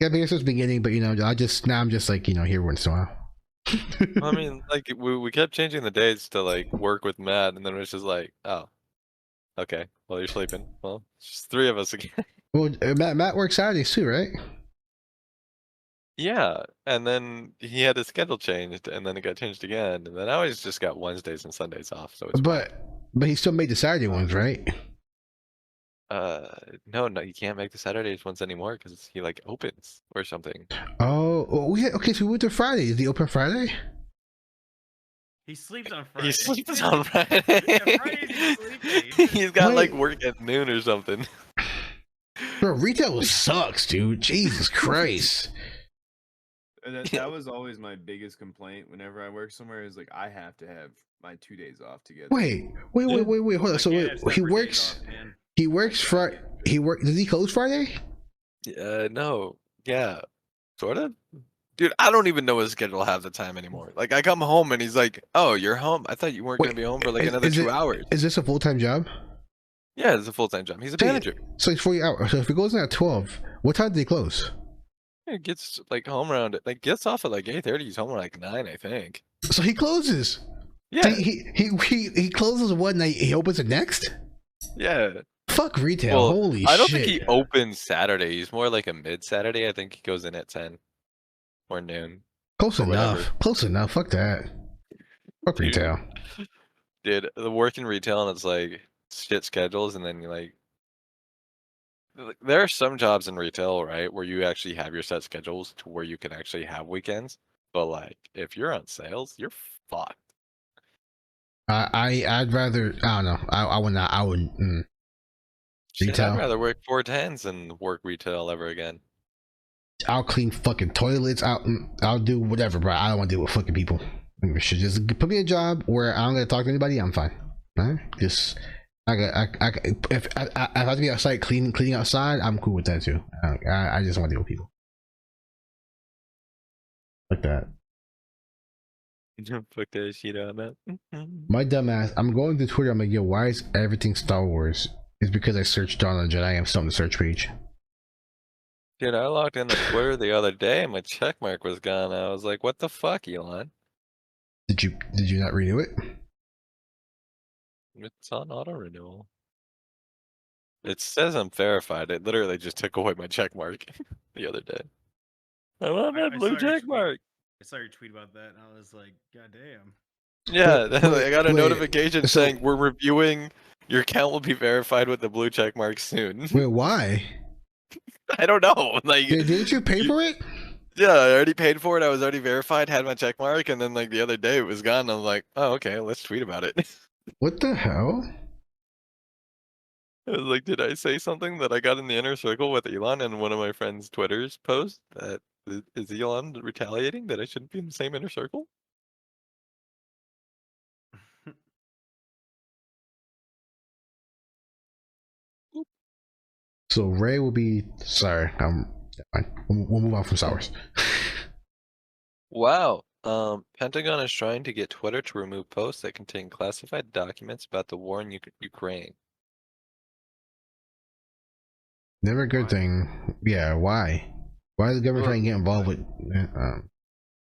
Yeah, been here since the beginning, but I'm just like, here once in a while. I mean, like we kept changing the dates to like work with Matt, and then it was just like, oh, okay, well you're sleeping. Well, it's just 3 of us again. Well, Matt works Saturdays too, right? Yeah, and then he had his schedule changed, and then it got changed again, and then I always just got Wednesdays and Sundays off. So it's but he still made the Saturday ones, right? No, you can't make the Saturdays ones anymore because he like opens or something. Oh, well, okay. So we went to Friday. Is he open Friday? He sleeps on Friday. He sleeps on Friday. Friday He's got like work at noon or something. Bro, retail sucks, dude. Jesus Christ. And that was always my biggest complaint whenever I work somewhere is like I have to have my 2 days off together. Wait. Hold on. So he works. He works Friday. Does he close Friday? No. Yeah. Sort of. Dude, I don't even know his schedule half the time anymore. Like I come home and he's like, "Oh, you're home. I thought you weren't gonna be home for like another 2 hours." Is this a full-time job? Yeah, it's a full-time job. He's a manager. So it's 40 hours. So if he goes in at 12, what time do they close? He gets like home around like gets off at like 8:30. He's home at like 9, I think. So he closes. Yeah. So he closes one night. He opens the next. Yeah. Fuck retail. Well, Holy shit. I don't think he opens Saturday. He's more like a mid-Saturday. I think he goes in at 10 or noon. Close enough. Close enough. Fuck that. Fuck retail. Dude, the work in retail and it's like shit schedules, and then you like there are some jobs in retail, right, where you actually have your set schedules to where you can actually have weekends. But like if you're on sales, you're fucked. I'd rather. I don't know. I would not. I would. Shit, I'd rather work 410s than work retail ever again. I'll clean fucking toilets. I'll do whatever, bro. I don't want to deal with fucking people. Should just put me a job where I don't gotta talk to anybody. I'm fine. Right? Just if I have to be outside cleaning outside, I'm cool with that too. I just want to deal with people like that. Fuck that shit on that. My dumbass. I'm going to Twitter. I'm like, yo, why is everything Star Wars? It's because I searched Dawn of the Jedi. I'm still on the search page. Dude, I logged into Twitter the other day and my check mark was gone. I was like, what the fuck, Elon? Did you not renew it? It's on auto renewal. It says I'm verified. It literally just took away my check mark the other day. I want that blue check mark. I saw your tweet about that and I was like, God damn. Yeah, I got a notification saying we're reviewing. Your account will be verified with the blue check mark soon. Wait, why? I don't know. Like, didn't you pay for it? Yeah, I already paid for it. I was already verified, had my check mark, and then like the other day it was gone. I was like, oh, okay, let's tweet about it. What the hell? I was like, did I say something that I got in the inner circle with Elon and one of my friends' Twitter's post that is Elon retaliating that I shouldn't be in the same inner circle? So Ray will be sorry. Fine. We'll move on from sours. Wow. Pentagon is trying to get Twitter to remove posts that contain classified documents about the war in Ukraine. Never a good thing. Yeah, why? Why is the government trying to get involved with?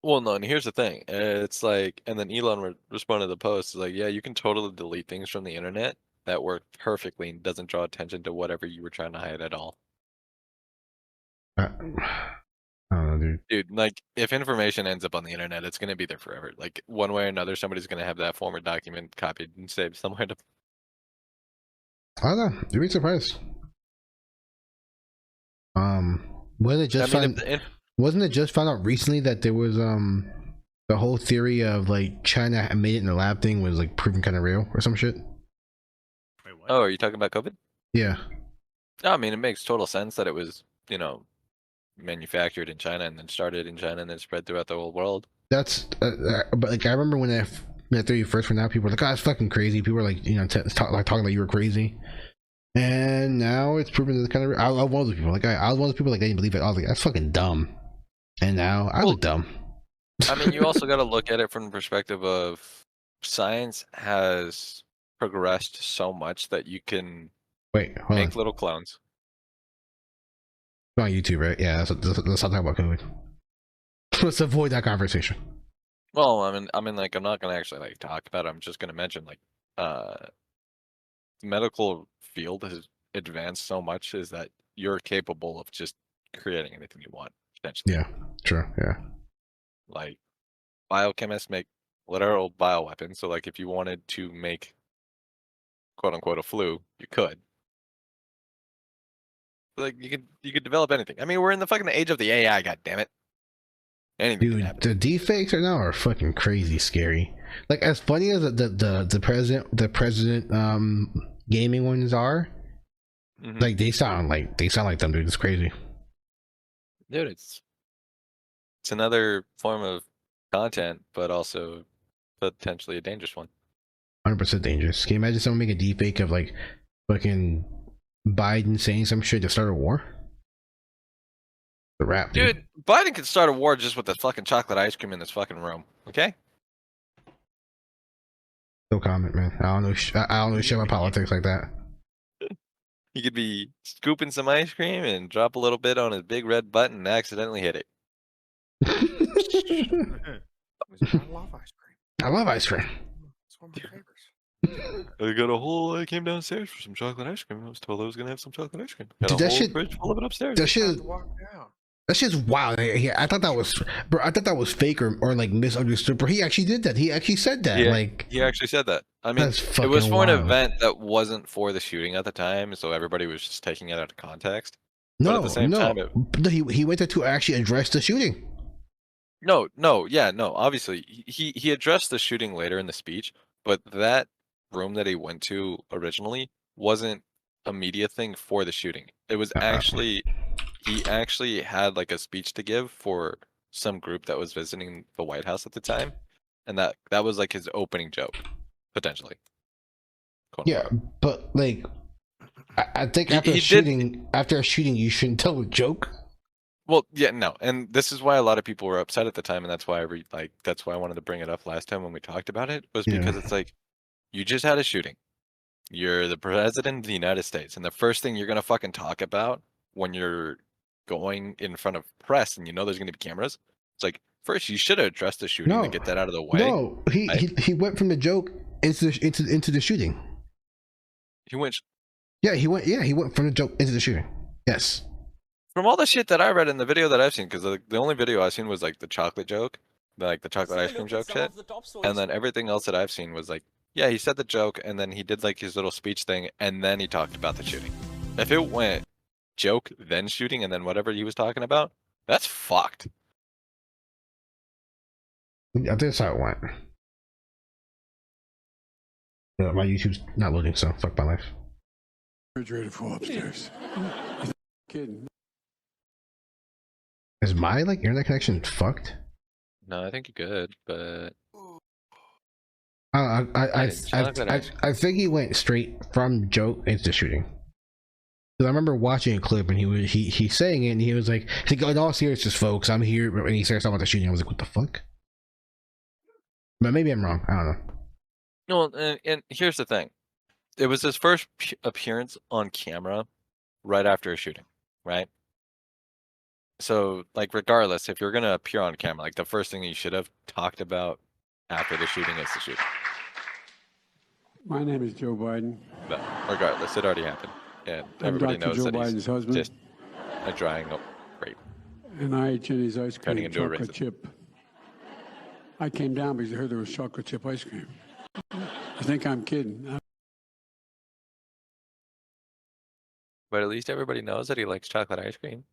Well, no, and here's the thing. It's like, and then Elon responded to the post. It's like, yeah, you can totally delete things from the internet that work perfectly and doesn't draw attention to whatever you were trying to hide at all. I don't know, dude. Dude, like, if information ends up on the internet, it's going to be there forever. Like, one way or another, somebody's going to have that former document copied and saved somewhere to. I don't know. You'd be surprised. Wasn't it just wasn't it just found out recently that there was the whole theory of like China made it in the lab thing was like proven kind of real or some shit? Wait, what? Oh, are you talking about COVID? Yeah. No, I mean, it makes total sense that it was, manufactured in China and then started in China and then spread throughout the whole world. That's but like I remember when that theory first went out, people were like, "Oh, it's fucking crazy." People were like, talking like you were crazy. And now it's proven that kind of. I was one of those people. Like I was one of those people like they didn't believe it. I was like, "That's fucking dumb." And now I look dumb. I mean, you also got to look at it from the perspective of science has progressed so much that you can make little clones. On YouTube, right? Yeah, let's not talk about COVID. Let's avoid that conversation. Well, I mean, like, I'm not gonna actually like talk about it. I'm just gonna mention like, the medical field has advanced so much is that you're capable of just creating anything you want potentially. Yeah, true. Yeah. Like, biochemists make literal bioweapons. So, like, if you wanted to make quote unquote a flu, you could. Like, you could develop anything. I mean, we're in the fucking age of the AI. God damn it. Anything can happen. The deepfakes right now are fucking crazy scary. Like as funny as the president gaming ones are, like they sound like them, dude. It's crazy. Dude, it's another form of content, but also potentially a dangerous one. 100% dangerous. Can you imagine someone make a deepfake of like fucking Biden saying some shit to start a war? The rap, dude. Biden could start a war just with the fucking chocolate ice cream in this fucking room. Okay. No comment, man. I don't know shit about politics like that. He could be scooping some ice cream and drop a little bit on his big red button and accidentally hit it. I love ice cream. I love ice cream. It's one of my favorites. I came downstairs for some chocolate ice cream. I was told I was gonna have some chocolate ice cream. Dude, that shit, fridge full of it upstairs. That shit's wild. I thought that was, bro. I thought that was fake or like misunderstood. Bro, he actually did that. He actually said that. He actually said that. I mean, it was for an event that wasn't for the shooting at the time, so everybody was just taking it out of context. No, but at the same time, he went there to actually address the shooting. No. Obviously, he addressed the shooting later in the speech, but that room that he went to originally wasn't a media thing for the shooting. It was actually he actually had like a speech to give for some group that was visiting the White House at the time, and that was like his opening joke, potentially. Yeah, but like, I think after a shooting, you shouldn't tell a joke. Well, yeah, no, and this is why a lot of people were upset at the time, and that's why I wanted to bring it up last time when we talked about it, was because it's like, you just had a shooting. You're the president of the United States, and the first thing you're gonna fucking talk about when you're going in front of press and you know there's gonna be cameras, it's like, first you should have addressed the shooting to get that out of the way. No, he went from the joke into the shooting. He went. Yeah, he went from the joke into the shooting. Yes. From all the shit that I read in the video that I've seen, because the only video I've seen was like the chocolate joke, like the chocolate ice cream joke shit, and then everything else that I've seen was like, yeah, he said the joke, and then he did like his little speech thing, and then he talked about the shooting. If it went joke, then shooting, and then whatever he was talking about, that's fucked. I think that's how it went. Yeah, my YouTube's not loading, so fuck my life. Refrigerator full upstairs. Kidding. Is my like internet connection fucked? No, I think you're good, but I think he went straight from joke into shooting. I remember watching a clip and he's saying it and he was like, in all seriousness, folks, I'm here. And he started talking about the shooting. I was like, what the fuck? But maybe I'm wrong. I don't know. No, and here's the thing. It was his first appearance on camera right after a shooting, right? So, like, regardless, if you're going to appear on camera, like, the first thing you should have talked about after the shooting is the shooting. My name is Joe Biden. But regardless, it already happened. And I'm everybody Dr. knows Joe that Biden's he's husband. just a drying up rape. And I ate Jenny's ice Turning cream, into a chocolate raisin. chip. I came down because I heard there was chocolate chip ice cream. I think I'm kidding. But at least everybody knows that he likes chocolate ice cream.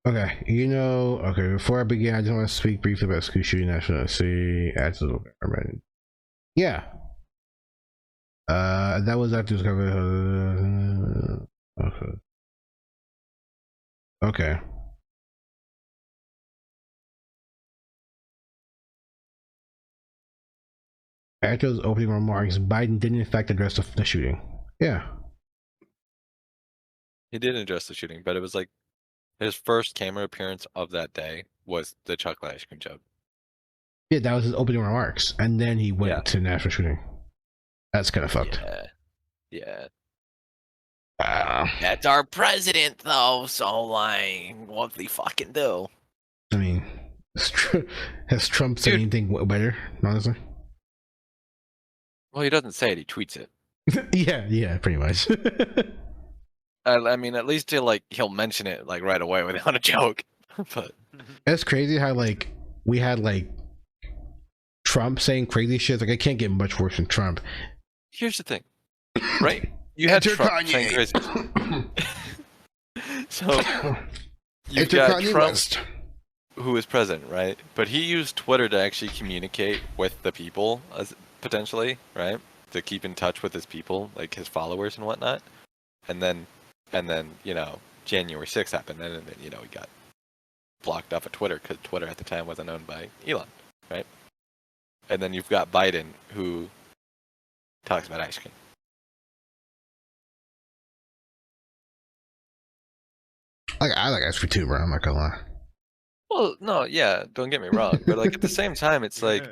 Okay, okay, before I begin, I just want to speak briefly about school shooting national city. Yeah. That was after discovered. Okay. After those opening remarks, Biden did in fact address the shooting. Yeah. He did address the shooting, but it was like his first camera appearance of that day was the chocolate ice cream joke. Yeah, that was his opening remarks, and then he went to national shooting. That's kind of fucked. Yeah. That's our president, though. So, like, what do we fucking do? I mean, has Trump said anything better? Honestly. Well, he doesn't say it; he tweets it. yeah, pretty much. I mean, at least he'll mention it like right away without a joke. But it's crazy how like we had like Trump saying crazy shit. Like, I can't get much worse than Trump. Here's the thing, right? You had Trump saying crazy. So you've got Trump, who is president, right? But he used Twitter to actually communicate with the people, potentially, right? To keep in touch with his people, like his followers and whatnot. And then January 6th happened, and then he got blocked off of Twitter because Twitter at the time wasn't owned by Elon, right? And then you've got Biden, who talks about ice cream. I like ice cream too, bro. I'm not gonna lie. Well, no, yeah, don't get me wrong, but like at the same time, it's like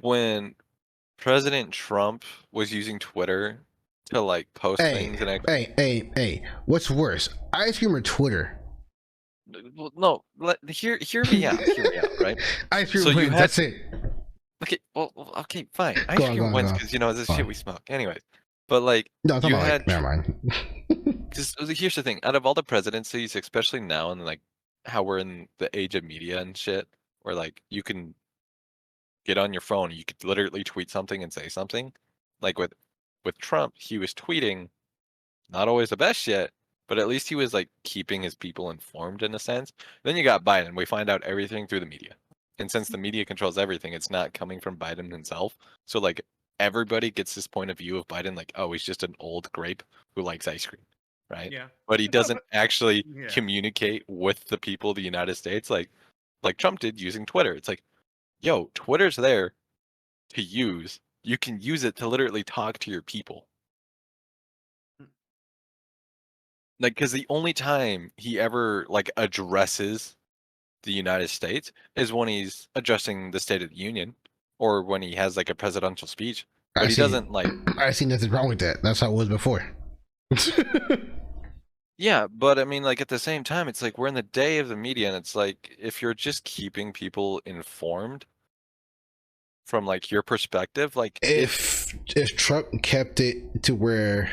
when President Trump was using Twitter to like post things and hey, what's worse, ice cream or Twitter? Well, no, hear me out, right? Ice cream wins. That's it. Okay, okay, fine. Ice cream wins because this shit we smoke, anyways. But like, no, you had never mind. Because here's the thing: out of all the presidencies, especially now, and like how we're in the age of media and shit, where like you can get on your phone, you could literally tweet something and say something. Like with Trump, he was tweeting, not always the best shit, but at least he was like keeping his people informed in a sense. Then you got Biden. We find out everything through the media. And since the media controls everything, it's not coming from Biden himself. So like everybody gets this point of view of Biden like, oh, he's just an old grape who likes ice cream, right? Yeah. But he doesn't actually communicate with the people of the United States like Trump did using Twitter. It's like, yo, Twitter's there to use. You can use it to literally talk to your people. Like, because the only time he ever like addresses the United States is when he's addressing the State of the Union or when he has like a presidential speech. But he doesn't like. I see nothing wrong with that. That's how it was before. Yeah, but I mean, like at the same time, it's like we're in the day of the media, and it's like if you're just keeping people informed from like your perspective, like if Trump kept it to where,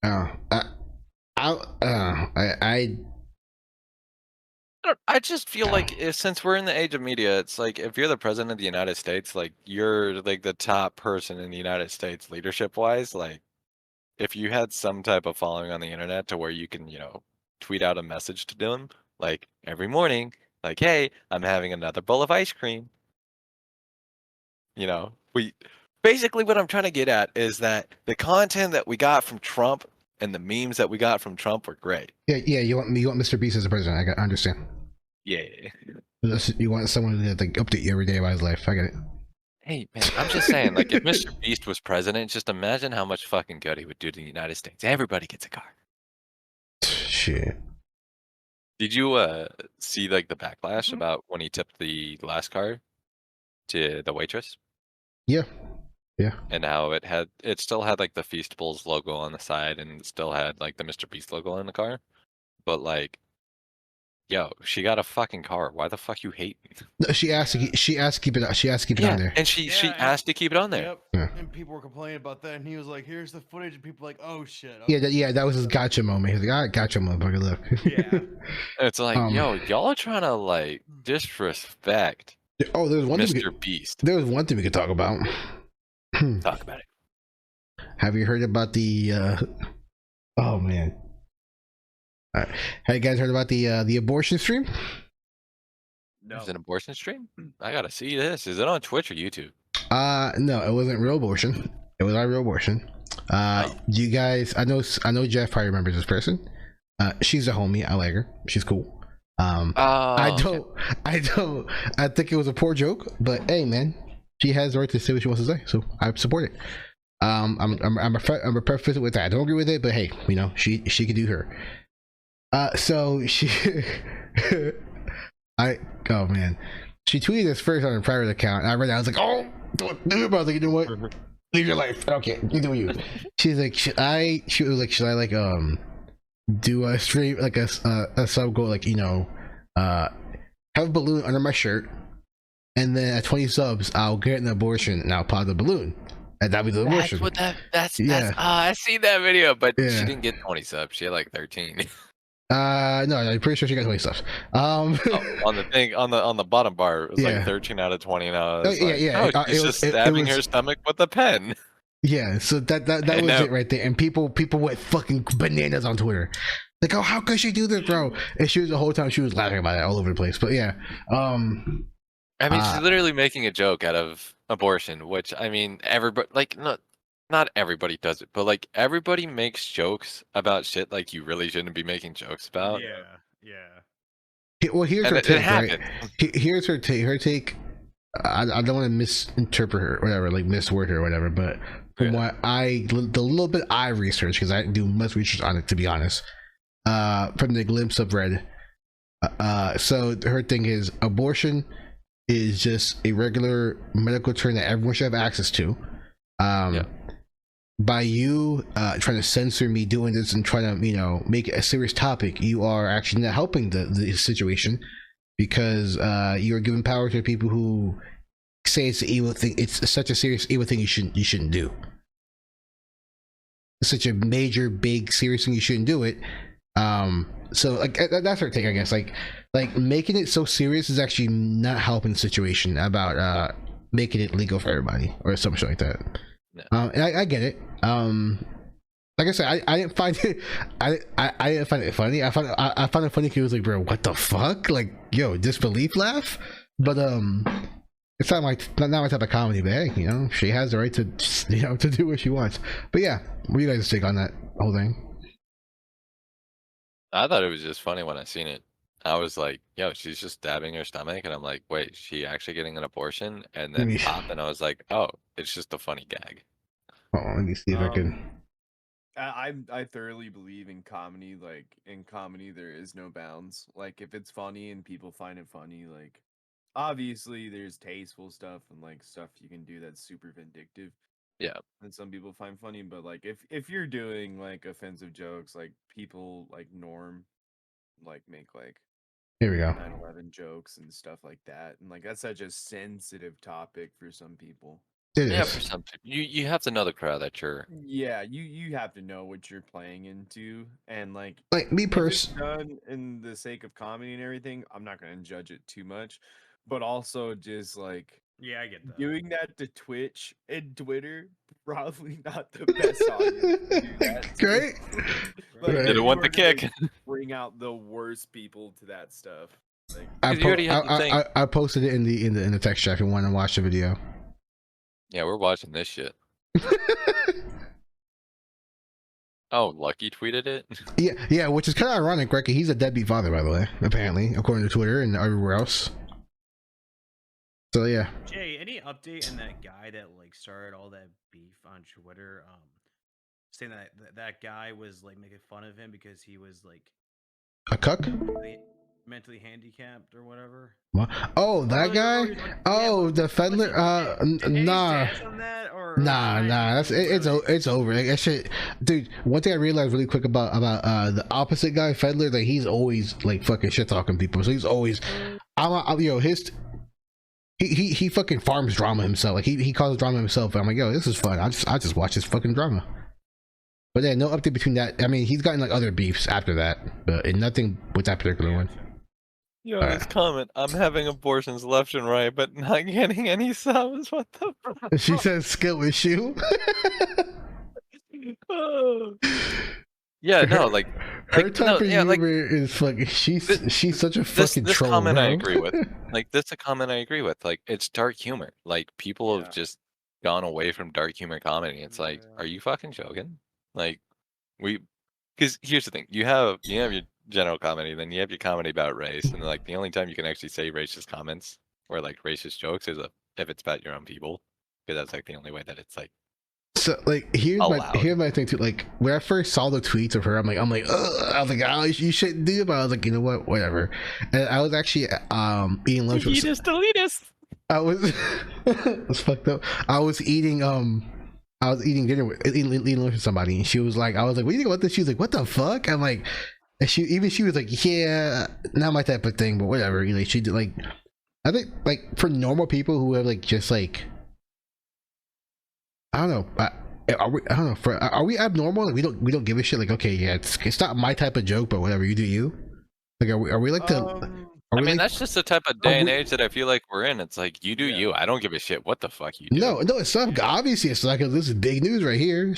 I just feel like since we're in the age of media, it's like if you're the president of the United States, like you're like the top person in the United States leadership wise, like if you had some type of following on the internet to where you can, tweet out a message to them like every morning, like, hey, I'm having another bowl of ice cream. We basically what I'm trying to get at is that the content that we got from Trump and the memes that we got from Trump were great. Yeah. You want Mr. Beast as a president? I understand. Yeah. You want someone to like update you every day about his life. I get it. Hey man, I'm just saying, like if Mr. Beast was president, just imagine how much fucking good he would do to the United States. Everybody gets a car. Shit. Did you see like the backlash about when he tipped the last car to the waitress? Yeah. Yeah. And how it still had like the Feastables logo on the side and it still had like the Mr. Beast logo on the car. But like, yo, she got a fucking car. Why the fuck you hate me? No, she asked to keep it. She asked to keep it on there. And she asked to keep it on there. Yep. Yeah. And people were complaining about that, and he was like, "Here's the footage," and people were like, "Oh shit." Okay. Yeah, that was his gotcha moment. He was like, "I gotcha, motherfucker. Look." Yeah. It's like, yo, y'all are trying to like disrespect Oh, there's one thing Mr. Beast. There was one thing we could talk about. Talk about it. Have you heard about the? Oh man. Have you guys heard about the abortion stream? No. There's an abortion stream? I gotta see this. Is it on Twitch or YouTube? No, it wasn't real abortion. It was not real abortion. You guys, I know Jeff probably remembers this person. She's a homie. I like her. She's cool. I think it was a poor joke, but hey, man, she has the right to say what she wants to say, so I support it. I'm a preface with that. I don't agree with it, but hey, you know, she can do her. So she, oh man, she tweeted this first on her private account. And I read it. I was like, oh, don't do it. I was like, you know what? Leave your life. Okay, you do you. She's like, should I like do a stream like a sub goal, like, you know, have a balloon under my shirt, and then at 20 subs I'll get an abortion and I'll pop the balloon, and that'll be the abortion. That's Yeah. I seen that video, but Yeah. she didn't get 20 subs. She had like 13. No, I'm pretty sure she got 20 subs. On the thing on the bottom bar, it was Yeah. like 13 out of 20. And I was Yeah, like, yeah. oh, she's just stabbing her stomach with a pen. Yeah, so that was it right there, and people went fucking bananas on Twitter. Like, oh, how could she do this, bro? And she was the whole time she was laughing about it all over the place. But yeah, I mean, she's literally making a joke out of abortion, which I mean, everybody like not everybody does it, but like everybody makes jokes about shit like you really shouldn't be making jokes about. Yeah. Well, here's And her it take. Right? happened. Here's her take. Her take. I don't want to misinterpret her, or whatever, like misword her, or whatever. But from what the little bit I researched, because I didn't do much research on it, to be honest. From the glimpse I've read, so her thing is abortion is just a regular medical term that everyone should have access to. By you trying to censor me doing this and trying to, you know, make it a serious topic, you are actually not helping the situation, because you're giving power to people who say it's an evil thing. It's such a serious evil thing you shouldn't do. It's such a major, big, serious thing you shouldn't do it. So like that's her take, I guess. Like making it so serious is actually not helping the situation about making it legal for everybody or something like that. No. And I get it. Like I said, I didn't find it. I didn't find it funny. I found it funny because it was like, bro, what the fuck? Like, yo, disbelief laugh. But it's not my type of comedy. But hey, you know, she has the right to, you know, to do what she wants. But yeah, what do you guys think on that whole thing? I thought it was just funny when I seen it. I was like, yo, she's just stabbing her stomach, and I'm like, wait, is she actually getting an abortion? And then pop, and I was like, oh, it's just a funny gag. Oh, let me see if I can. I thoroughly believe in comedy. Like, in comedy, there is no bounds. Like, if it's funny and people find it funny, like, obviously there's tasteful stuff and like stuff you can do that's super vindictive. Yeah. And some people find funny, but like if you're doing like offensive jokes, like people like Norm, like make like here we go 9/11 jokes and stuff like that, and like that's such a sensitive topic for some people. Yeah, for some people, you have to know the crowd that you're. Yeah, you have to know what you're playing into, and like me done in the sake of comedy and everything. I'm not gonna judge it too much, but also just like. Yeah, I get that. Doing that to Twitch and Twitter, probably not the best audience to do that. Great. Like, Didn't want the kick. Bring out the worst people to that stuff. Like, I posted it in the text chat if you want to watch the video. Yeah, we're watching this shit. Oh, Lucky tweeted it? Yeah, which is kind of ironic, right? He's a deadbeat father, by the way, apparently, according to Twitter and everywhere else. So yeah. Jay, any update on that guy that like started all that beef on Twitter? Saying that guy was like making fun of him because he was like A cuck? mentally handicapped or whatever. What? Oh, that guy? Oh, the Fedler. Nah. Nah. It's over. Like, that shit, dude. One thing I realized really quick about the opposite guy, Fedler, that he's always like fucking shit talking people. So he's always, he fucking farms drama himself. Like he causes drama himself. I'm like, yo, this is fun. I just watch this fucking drama. But yeah, no update between that. I mean, he's gotten like other beefs after that, but nothing with that particular one. Yo, this comment. I'm having abortions left and right, but not getting any subs. What the fuck? She says skill issue. Yeah, no, like her type of humor is fucking. She's such a fucking this troll. comment bro. I agree with. Like this, a comment I agree with. Like it's dark humor. Like people have just gone away from dark humor comedy. It's like, are you fucking joking? Like because here's the thing: you have your general comedy, then you have your comedy about race, and like the only time you can actually say racist comments or like racist jokes is if it's about your own people, because that's like the only way that it's like. So like here's my thing too. Like when I first saw the tweets of her, I'm like, ugh. I was like, oh, you shouldn't do it. But I was like, you know what, whatever. And I was actually eating lunch. Delete us. I was it's fucked up. I was eating eating lunch with somebody, and she was like, I was like, what do you think about this? She was like, what the fuck? I'm like, and she was like, yeah, not my type of thing, but whatever. You know, she did like, I think like for normal people who have like just like, I don't know. Are we abnormal? Like we don't give a shit. Like okay, yeah, it's not my type of joke, but whatever, you do you. Like are we like I mean, that's just the type of day and age that I feel like we're in. It's like you do you. I don't give a shit what the fuck you do. No, it's not. Obviously, it's like this is big news right here.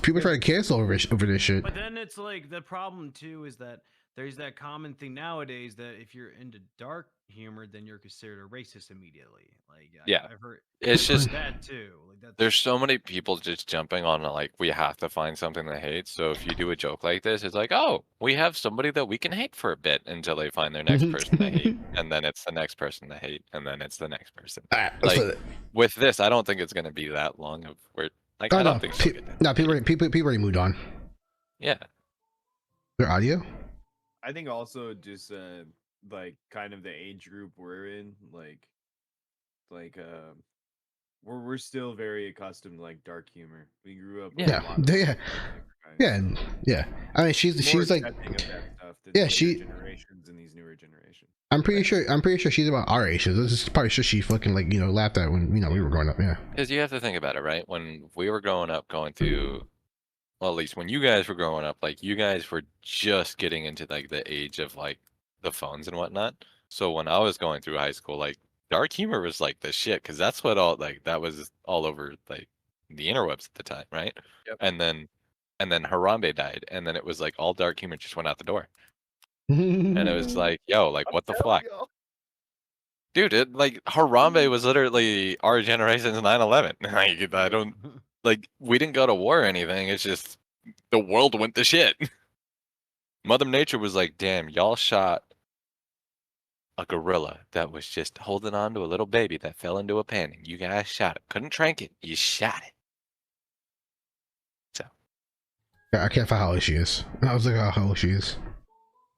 People try to cancel over this shit. But then it's like the problem too is that there's that common thing nowadays that if you're into dark humor, then you're considered a racist immediately. Like I've heard it's just that too. Like there's so many people just jumping on like we have to find something to hate. So if you do a joke like this, it's like, oh, we have somebody that we can hate for a bit until they find their next person to hate, and then it's the next person to hate, and then it's the next person. Like with this, I don't think it's gonna be that long of where like I don't think so. People already moved on. Yeah. Their audio. I think also just like kind of the age group we're in, like we're still very accustomed to like dark humor. We grew up with a lot of yeah. I mean, she's like, generations and these newer generations. I'm pretty sure she's about our age. This is probably sure she fucking like laughed at when we were growing up. Yeah. Because you have to think about it, right? When we were growing up, going through. Well, at least when you guys were growing up, like you guys were just getting into like the age of like the phones and whatnot. So when I was going through high school, like dark humor was like the shit, because that's what that was all over like the interwebs at the time, right? Yep. And then Harambe died, and then it was like all dark humor just went out the door, and it was like, yo, like what the fuck, dude? It like Harambe was literally our generation's 9/11. Like I don't. Like, we didn't go to war or anything. It's just the world went to shit. Mother Nature was like, damn, y'all shot a gorilla that was just holding on to a little baby that fell into a pan. And you guys shot it. Couldn't trank it. You shot it. So. I can't find how old she is. I was like, how old she is.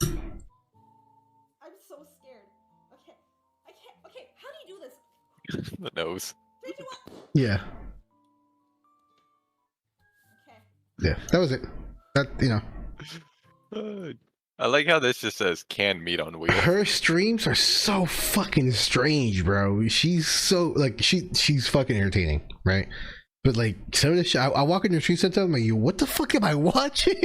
I'm so scared. Okay. I can't. Okay, how do you do this? The nose. 3, 2, 1. Yeah. Yeah, that was it. That I like how this just says canned meat on wheels. Her streams are so fucking strange, bro. She's so like she's fucking entertaining, right? But like some of the shit, I walk in the street sometimes, I'm like, what the fuck am I watching?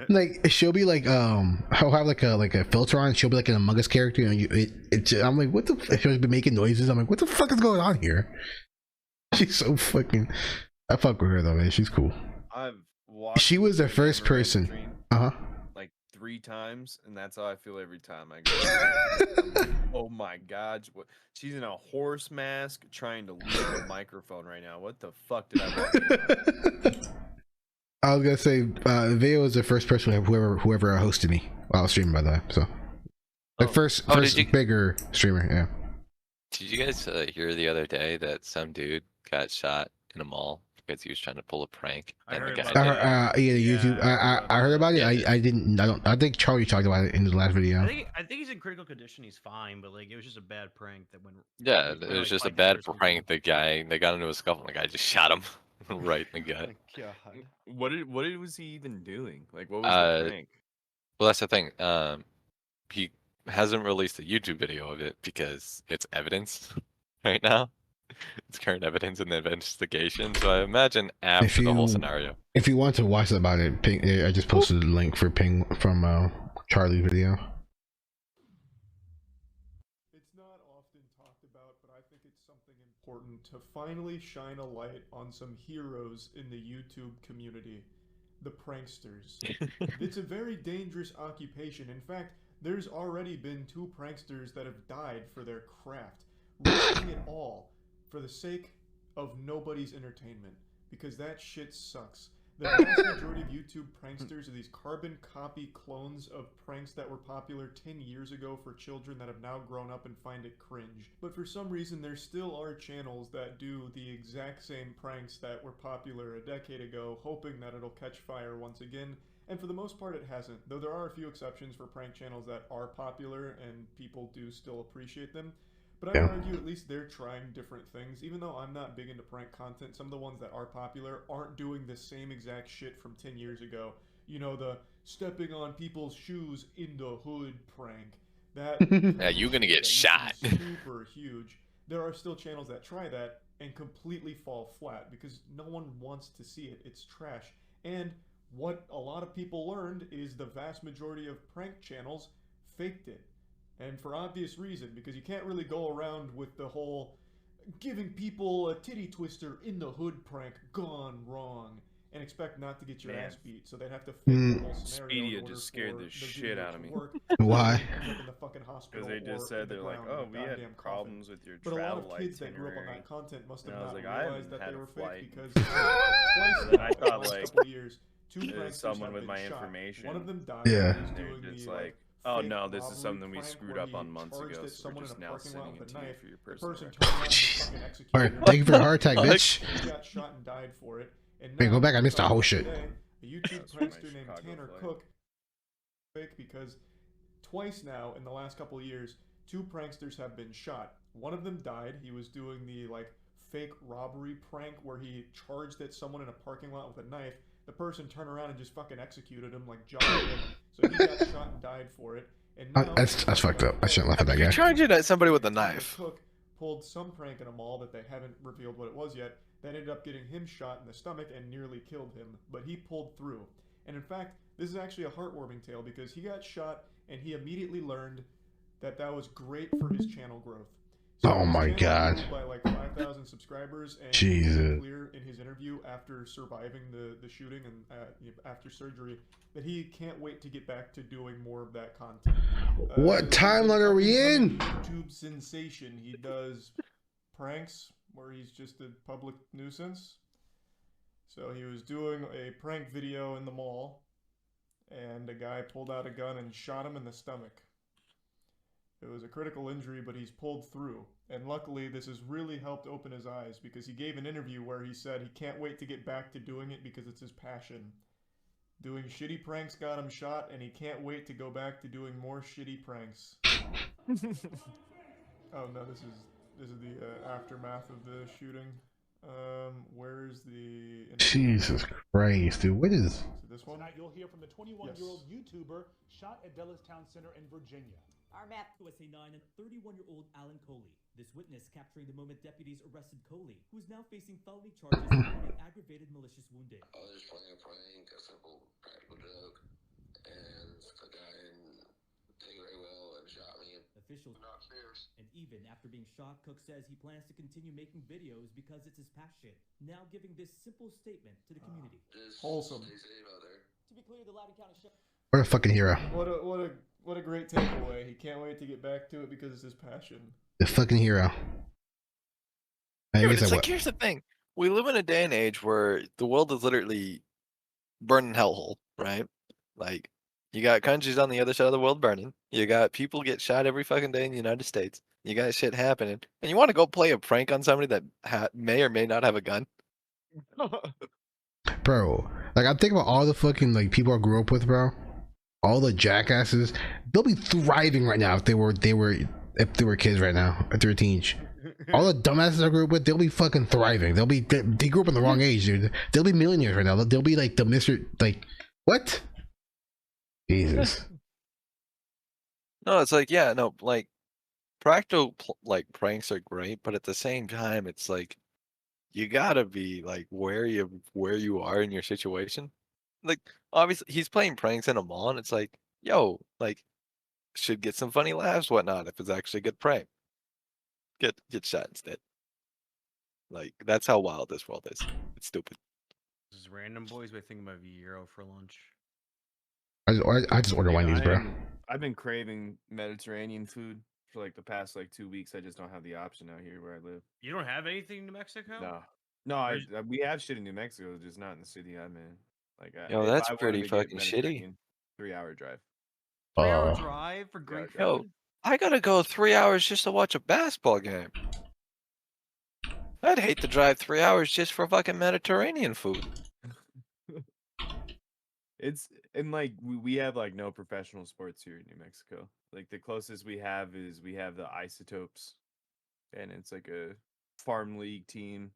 Like she'll be like I'll have like a filter on. She'll be like an Among Us character, and I'm like, what the? She'll be making noises. I'm like, what the fuck is going on here? She's so fucking. I fuck with her though, man. She's cool. She was the first person. Like 3 times, and that's how I feel every time I go. Oh my god, she's in a horse mask trying to leave a microphone right now. What the fuck did I walk in? I was gonna say, Veo was the first person whoever hosted me while I was streaming, by the way. So, the first bigger streamer, yeah. Did you guys hear the other day that some dude got shot in a mall because he was trying to pull a prank? I And the heard guy about did. that. Yeah, the YouTube. I heard about it. Yeah. I didn't. I don't. I think Charlie talked about it in the last video. I think he's in critical condition. He's fine, but like it was just a bad prank that went. Yeah, he it probably, was just a spiked bad or something. prank. They got into a scuffle. And the guy just shot him right in the gut. God. What was he even doing? Like, what was the prank? Well, that's the thing. He hasn't released a YouTube video of it because it's evidence right now. It's current evidence in the investigation. So I imagine after the whole scenario. If you want to watch about it, Ping, I just posted a link for Ping from Charlie's video. It's not often talked about, but I think it's something important to finally shine a light on some heroes in the YouTube community. The pranksters. It's a very dangerous occupation. In fact, there's already been 2 pranksters that have died for their craft, risking it all for the sake of nobody's entertainment, because that shit sucks. The vast majority of YouTube pranksters are these carbon copy clones of pranks that were popular 10 years ago for children that have now grown up and find it cringe. But for some reason, there still are channels that do the exact same pranks that were popular a decade ago, hoping that it'll catch fire once again. And for the most part, it hasn't, though there are a few exceptions for prank channels that are popular and people do still appreciate them. But I would argue at least they're trying different things. Even though I'm not big into prank content, some of the ones that are popular aren't doing the same exact shit from 10 years ago. You know, the stepping on people's shoes in the hood prank. That Yeah, you're gonna get shot. Super huge. There are still channels that try that and completely fall flat because no one wants to see it. It's trash. And what a lot of people learned is the vast majority of prank channels faked it. And for obvious reason, because you can't really go around with the whole giving people a titty twister in the hood prank gone wrong and expect not to get your ass beat. So they'd have to fake the whole scenario. Speedia just scared the shit out of me. Why? Because they just said they're like, oh, we had problems with your travel itinerary. But a lot of kids that grew up on that content must have not like, realized that they were fake because twice I thought like years, 2 pranksters someone have with been my shot. information. One of them died. Yeah. It's like, oh no, this is something we screwed up on months ago, so we're just now sending it to you for your personal records. Alright, thank you for the heart attack, bitch. He got shot and died for it. And Hey, go back, I missed the whole shit. A YouTube prankster named Tanner Cook fake because twice now in the last couple of years, 2 pranksters have been shot. One of them died. He was doing the fake robbery prank where he charged at someone in a parking lot with a knife. The person turned around and just fucking executed him like John Wick. So he got shot and died for it. And now That's fucked up. I shouldn't laugh at that guy. Charging at somebody with a knife. Cook pulled some prank in a mall that they haven't revealed what it was yet. That ended up getting him shot in the stomach and nearly killed him. But he pulled through. And in fact, this is actually a heartwarming tale because he got shot and he immediately learned that that was great for his channel growth. So Oh my god. by like 5,000 subscribers, and Jesus. he made it clear in his interview after surviving the shooting and after surgery that he can't wait to get back to doing more of that content. What timeline are we in? YouTube sensation. He does pranks where he's just a public nuisance. So he was doing a prank video in the mall, and a guy pulled out a gun and shot him in the stomach. It was a critical injury, but he's pulled through. And luckily, this has really helped open his eyes because he gave an interview where he said he can't wait to get back to doing it because it's his passion. Doing shitty pranks got him shot, and he can't wait to go back to doing more shitty pranks. Oh no, this is the aftermath of the shooting. Where's the... Jesus Christ, dude. What is... So this one? Tonight you'll hear from the 21-year-old YouTuber shot at Dulles Town Center in Virginia. Our map. USA 9 and 31-year-old Alan Coley. This witness capturing the moment deputies arrested Coley, who is now facing felony charges and aggravated malicious wounding. I was just playing a prank, a simple practical joke, and the guy didn't take it very well and shot me. Officials upstairs. And even after being shot, Cook says he plans to continue making videos because it's his passion. Now giving this simple statement to the community. Wholesome. Stay safe out there. To be clear, the Loudoun County Sheriff. What a fucking hero. What a great takeaway. He can't wait to get back to it because it's his passion. The fucking hero. Dude, it's like, here's the thing. We live in a day and age where the world is literally burning hellhole, right? Like, you got countries on the other side of the world burning. You got people get shot every fucking day in the United States. You got shit happening, and you want to go play a prank on somebody that may or may not have a gun. Bro, like I'm thinking about all the fucking like people I grew up with, bro. All the jackasses, they'll be thriving right now if they were kids right now, if they were teens. All the dumbasses I grew up with, they'll be fucking thriving. They grew up in the wrong age, dude. They'll be millionaires right now. They'll be like the Mr. Like what? Jesus. No, it's like like practical like pranks are great, but at the same time, it's like you gotta be like where you are in your situation. Like obviously, he's playing pranks in a mall, and it's like, yo, like should get some funny laughs, whatnot. If it's actually a good prank, get shot instead. Like that's how wild this world is. It's stupid. This is random boys, but I think about Euro for lunch. I just order Wendy's, bro. I've been craving Mediterranean food for like the past like 2 weeks. I just don't have the option out here where I live. You don't have anything in New Mexico? No, we have shit in New Mexico, just not in the city I'm in. Like, Yo, if that's I pretty wanted to get fucking shitty. 3-hour drive. 3-hour drive for great food? Yo, I gotta go 3 hours just to watch a basketball game. I'd hate to drive 3 hours just for fucking Mediterranean food. It's and like we have like no professional sports here in New Mexico. Like the closest we have is we have the Isotopes, and it's like a farm league team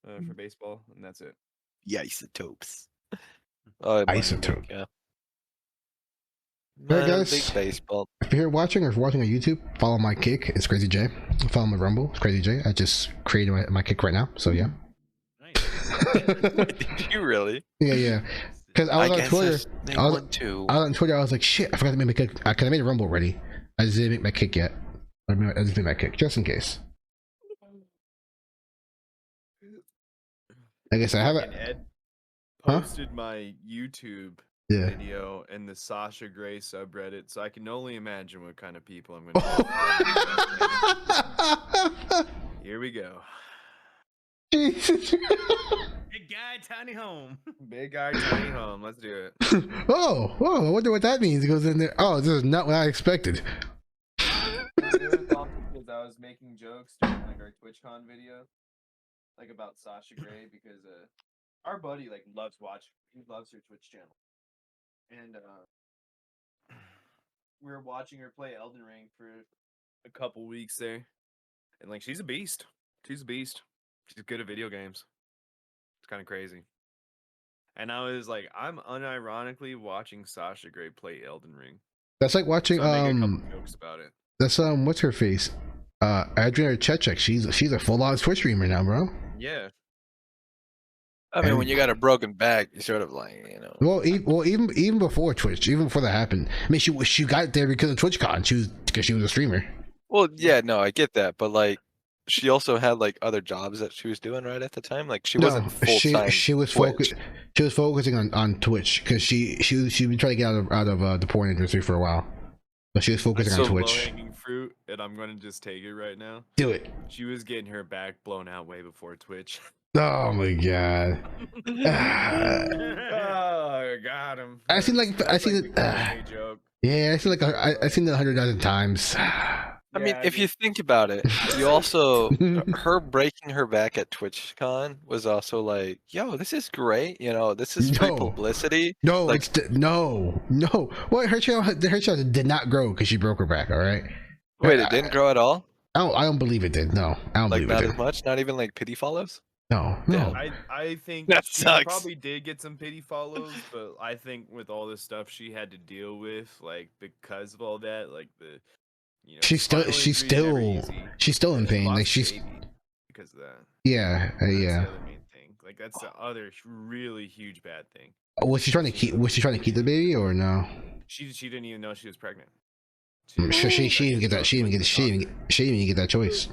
for baseball, and that's it. The Isotopes. Isotope. Yeah. Alright, Not a guys. big baseball. If you're watching or if you're watching on YouTube, follow my kick. It's Crazy J. Follow my Rumble. It's Crazy J. I just created my kick right now. So yeah. Did you really? Yeah. Because I was on guess Twitter. they I was want to. on Twitter. I was like, shit, I forgot to make my kick. I made a Rumble already. I just didn't make my kick yet. I just made my kick just in case. I guess I have it. Ed Huh? posted my YouTube Yeah. video in the Sasha Grey subreddit, so I can only imagine what kind of people I'm going to. Here we go. Jesus. Big guy, tiny home. Big guy, tiny home. Let's do it. Whoa! I wonder what that means. It goes in there. Oh, this is not what I expected. Because I was making jokes during like our TwitchCon video, like about Sasha Grey, because our buddy like loves her Twitch channel, and we were watching her play Elden Ring for a couple weeks there, and like she's a beast. She's good at video games. It's kind of crazy. And I was like, I'm unironically watching Sasha Grey play Elden Ring. That's like watching So I make a couple jokes about it. That's what's her face? Adriana Chechek. She's a full-on Twitch streamer now, bro. Yeah. I mean, when you got a broken back, you sort of like, Well, even before Twitch, even before that happened. I mean, she got there because of TwitchCon. Because she was a streamer. Well, yeah, no, I get that, but like, she also had like other jobs that she was doing right at the time. Like, she wasn't full time. She was focusing on Twitch because she'd been trying to get out of the porn industry for a while. But she was focusing on Twitch. Low-hanging fruit, and I'm gonna just take it right now. Do it. She was getting her back blown out way before Twitch. Oh my god. Oh, got him. I seen it. Yeah, I seen I seen it 100,000 times. I mean, if you think about it, you also her breaking her back at TwitchCon was also like, yo, this is great. This is free publicity. No, like, no. Well, her channel did not grow because she broke her back. All right. Wait, it didn't grow at all? I don't believe it did. No, I don't believe it did. Not as much. Not even like pity follows. No. I think that she sucks. probably did get some pity follows, but I think with all the stuff she had to deal with, like because of all that, like she's still in pain. Like she's because of that. Yeah, That's the other main thing. Like that's the other really huge bad thing. Was she trying to keep the baby or no? She didn't even know she was pregnant. She didn't get that. She didn't even get that choice.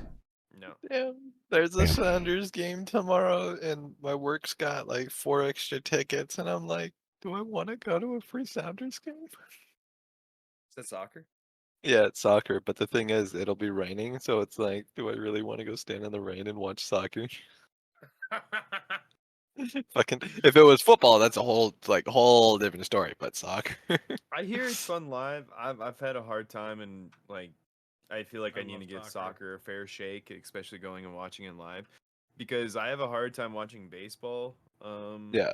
No. Damn. There's a Sounders game tomorrow, and my work's got like 4 extra tickets, and I'm like, do I want to go to a free Sounders game? Is that soccer? Yeah, it's soccer, but the thing is, it'll be raining, so it's like, do I really want to go stand in the rain and watch soccer? Fucking, if it was football, that's a whole different story. But soccer, I hear it's fun live. I've had a hard time in like I feel like I need to give soccer a fair shake, especially going and watching it live, because I have a hard time watching baseball. Yeah.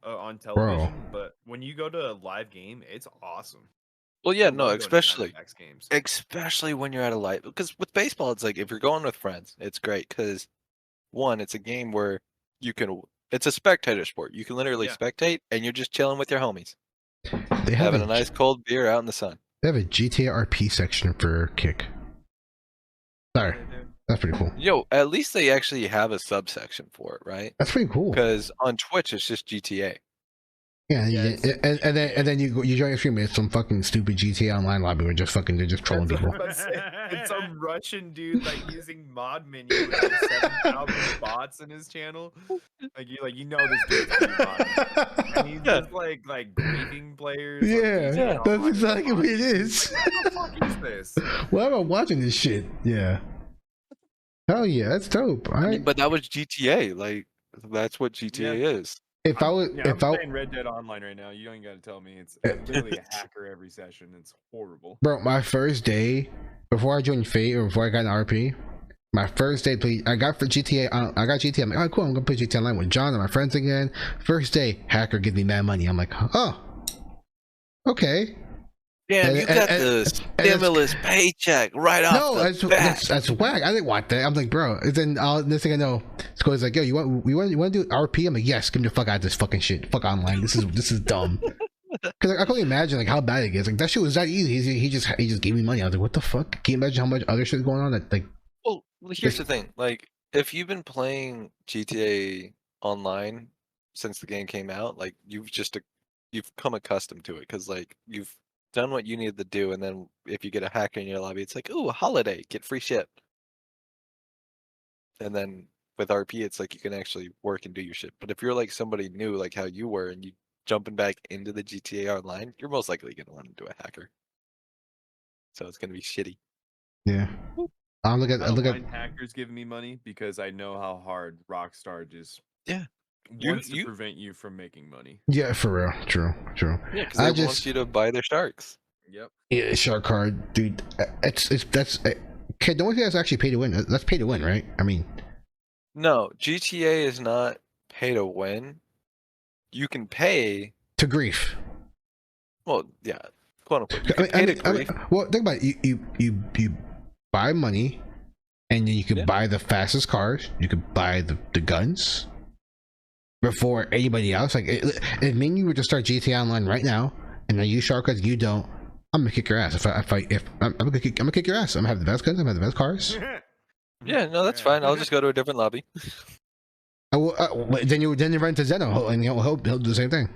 On television, but when you go to a live game, it's awesome. Well, yeah, I no, love going to especially Diamondbacks games. especially when you're at a live, because with baseball, it's like if you're going with friends, it's great because one, it's a game where you can, it's a spectator sport. You can literally Yeah. spectate, and you're just chilling with your homies, They have having a nice cold beer out in the sun. They have a GTA RP section for Kick. Sorry, that's pretty cool. Yo, at least they actually have a subsection for it, right? That's pretty cool. Because on Twitch, it's just GTA. Yeah, and then you join a stream with some fucking stupid GTA Online lobby where they're just trolling people. It's some Russian dude like using mod menu with like 7,000 bots in his channel. You know this dude's pretty bot. And he's just like griefing players. Yeah, that's exactly what it is. What the fuck is this? Why am I watching this shit? Yeah. Hell yeah, that's dope. I mean, but that was GTA. Like, that's what GTA is. If I was, I'm playing Red Dead Online right now. You don't got to tell me. It's literally a hacker every session. It's horrible. Bro, my first day before I joined Fate or before I got an RP, my first day played. I got GTA. I'm like, oh cool, I'm gonna play GTA Online with John and my friends again. First day, hacker gives me mad money. I'm like, oh, okay. Damn, you got the stimulus paycheck right off the bat. That's whack. I didn't want that. I'm like, bro. And then next thing I know, Sco's like, yo, you want to do RP? I'm like, yes. Get me the fuck out of this fucking shit. Fuck online. This is dumb. Because I can only imagine like how bad it is. Like that shit was that easy. He just gave me money. I was like, what the fuck? Can you imagine how much other shit is going on? That like. Well, here's the thing. Like, if you've been playing GTA Online since the game came out, like you've come accustomed to it because like you've done what you needed to do, and then if you get a hacker in your lobby, it's like, ooh, a holiday, get free shit. And then with RP, it's like you can actually work and do your shit. But if you're like somebody new, like how you were, and you jumping back into the GTA Online, you're most likely gonna run into a hacker. So it's gonna be shitty. Yeah. I look at hackers giving me money because I know how hard Rockstar just wants to prevent you from making money. Yeah, for real. True. Yeah, because they want you to buy their sharks. Yep. Yeah, shark card, dude. Okay, the only thing that's actually pay to win. That's pay to win, right? I mean, no, GTA is not pay to win. You can pay to grief. Well, yeah, quote unquote. You can pay to grief. Well, think about it. You buy money, and then you can buy the fastest cars. You can buy the guns before anybody else. Like, if me and you were to start GTA Online right now, and I use shark cards, you don't. I'm gonna kick your ass. I'm gonna kick your ass. I'm gonna have the best guns. I'm gonna have the best cars. Yeah, no, that's fine. I'll just go to a different lobby. Then you run to Zeno, and he'll do the same thing.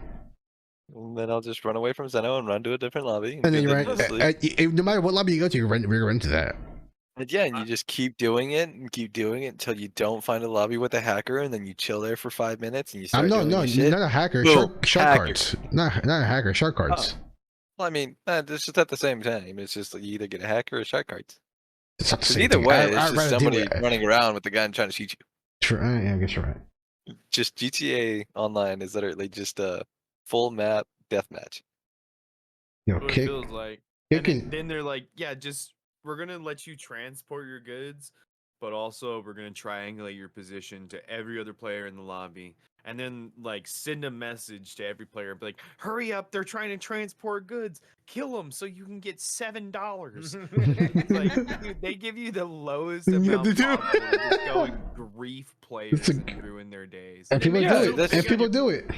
And then I'll just run away from Zeno and run to a different lobby. And then you run. No matter what lobby you go to, you're run to that. And yeah, and you just keep doing it until you don't find a lobby with a hacker, and then you chill there for 5 minutes and you start doing your shit. Not a hacker. Shark cards. Not a hacker. Shark cards. Oh. Well, I mean, it's just at the same time. It's just like you either get a hacker or shark cards. Because either way, it's just somebody running around with a gun trying to shoot you. True. Yeah, I guess you're right. Just GTA Online is literally just a full map deathmatch. Yo, It feels like. And then they're like, yeah, we're gonna let you transport your goods, but also we're gonna triangulate your position to every other player in the lobby, and then like send a message to every player, be like, "Hurry up! They're trying to transport goods. Kill them so you can get $7." It's like, dude, they give you the lowest amount possible to go and grief players and ruin their days. And people do it. And people do it.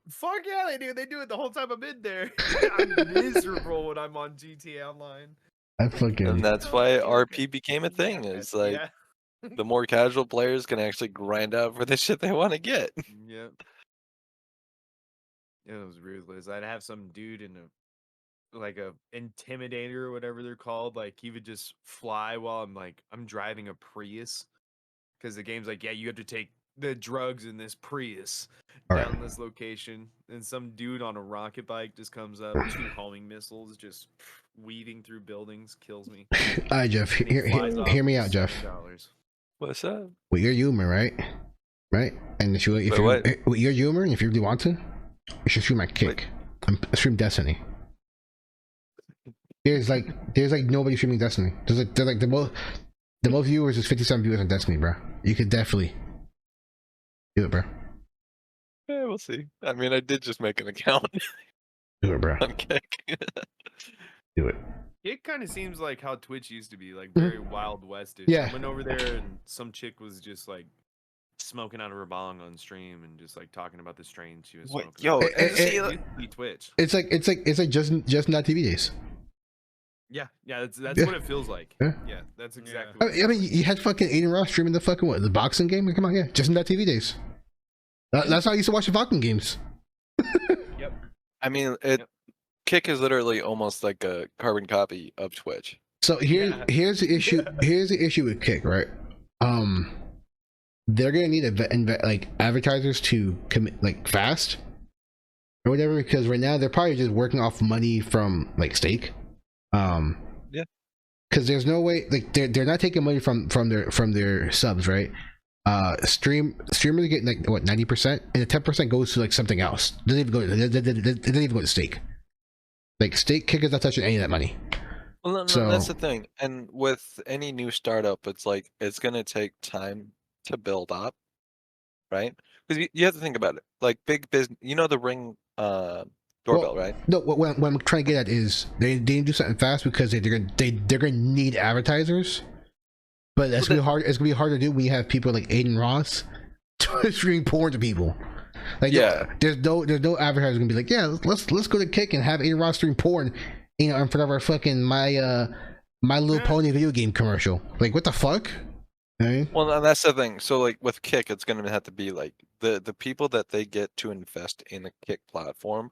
Fuck yeah, they do. They do it the whole time I'm in there. I'm miserable when I'm on GTA Online. And that's why RP became a thing. It's like the more casual players can actually grind out for the shit they want to get. Yep. It was ruthless. I'd have some dude in a intimidator or whatever they're called. Like he would just fly while I'm driving a Prius, because the game's like, yeah, you have to take the drugs in this Prius down this location, and some dude on a rocket bike just comes up, 2 homing missiles just weaving through buildings, kills me. All right, Jeff, hear me out, Jeff. What's up? Well, you're human, right? And if you're human, if you really want to, you should stream my Kick. Stream Destiny. there's like nobody streaming Destiny. There's like the most viewers is 57 viewers on Destiny, bro. You could definitely do it, bro. Yeah, we'll see. I mean, I did just make an account. Do it, bro. on Kick. Do it. It kind of seems like how Twitch used to be, like very Wild Westish. Yeah. I went over there and some chick was just like smoking out of her bong on stream and just like talking about the strain she was smoking. Yo, It used to be Twitch. It's like just not TV days. Yeah, that's Yeah. what it feels like. Yeah. Yeah, that's exactly. I mean, you had fucking Aiden Ross streaming the fucking the boxing game. Come on, yeah, just not TV days. That's how I used to watch the boxing games. Yep. I mean, Kick is literally almost like a carbon copy of Twitch. So here's the issue. Here's the issue with Kick, right? They're gonna need like advertisers to commit like fast or whatever, because right now they're probably just working off money from like stake. Yeah. Because there's no way, like they're not taking money from their subs, right? Streamers get like what 90%, and the 10% goes to like something else. Doesn't even go. They doesn't even go to stake. Like stake, Kick is not touching any of that money. Well, no, So- that's the thing. And with any new startup, it's like it's gonna take time to build up, right? Because you have to think about it. Like big business, the Ring doorbell, right? No, what I'm trying to get at is they need to do something fast because they're gonna need advertisers. But that's gonna be hard. It's gonna be hard to do when you have people like Aiden Ross streaming porn to people. Like, Yeah. there's no advertiser gonna be like, yeah, let's go to Kick and have Aiden Ross stream porn, in front of our fucking My Little Pony video game commercial. Like, what the fuck? Right? Well, and that's the thing. So, like with Kick, it's gonna have to be like the people that they get to invest in the Kick platform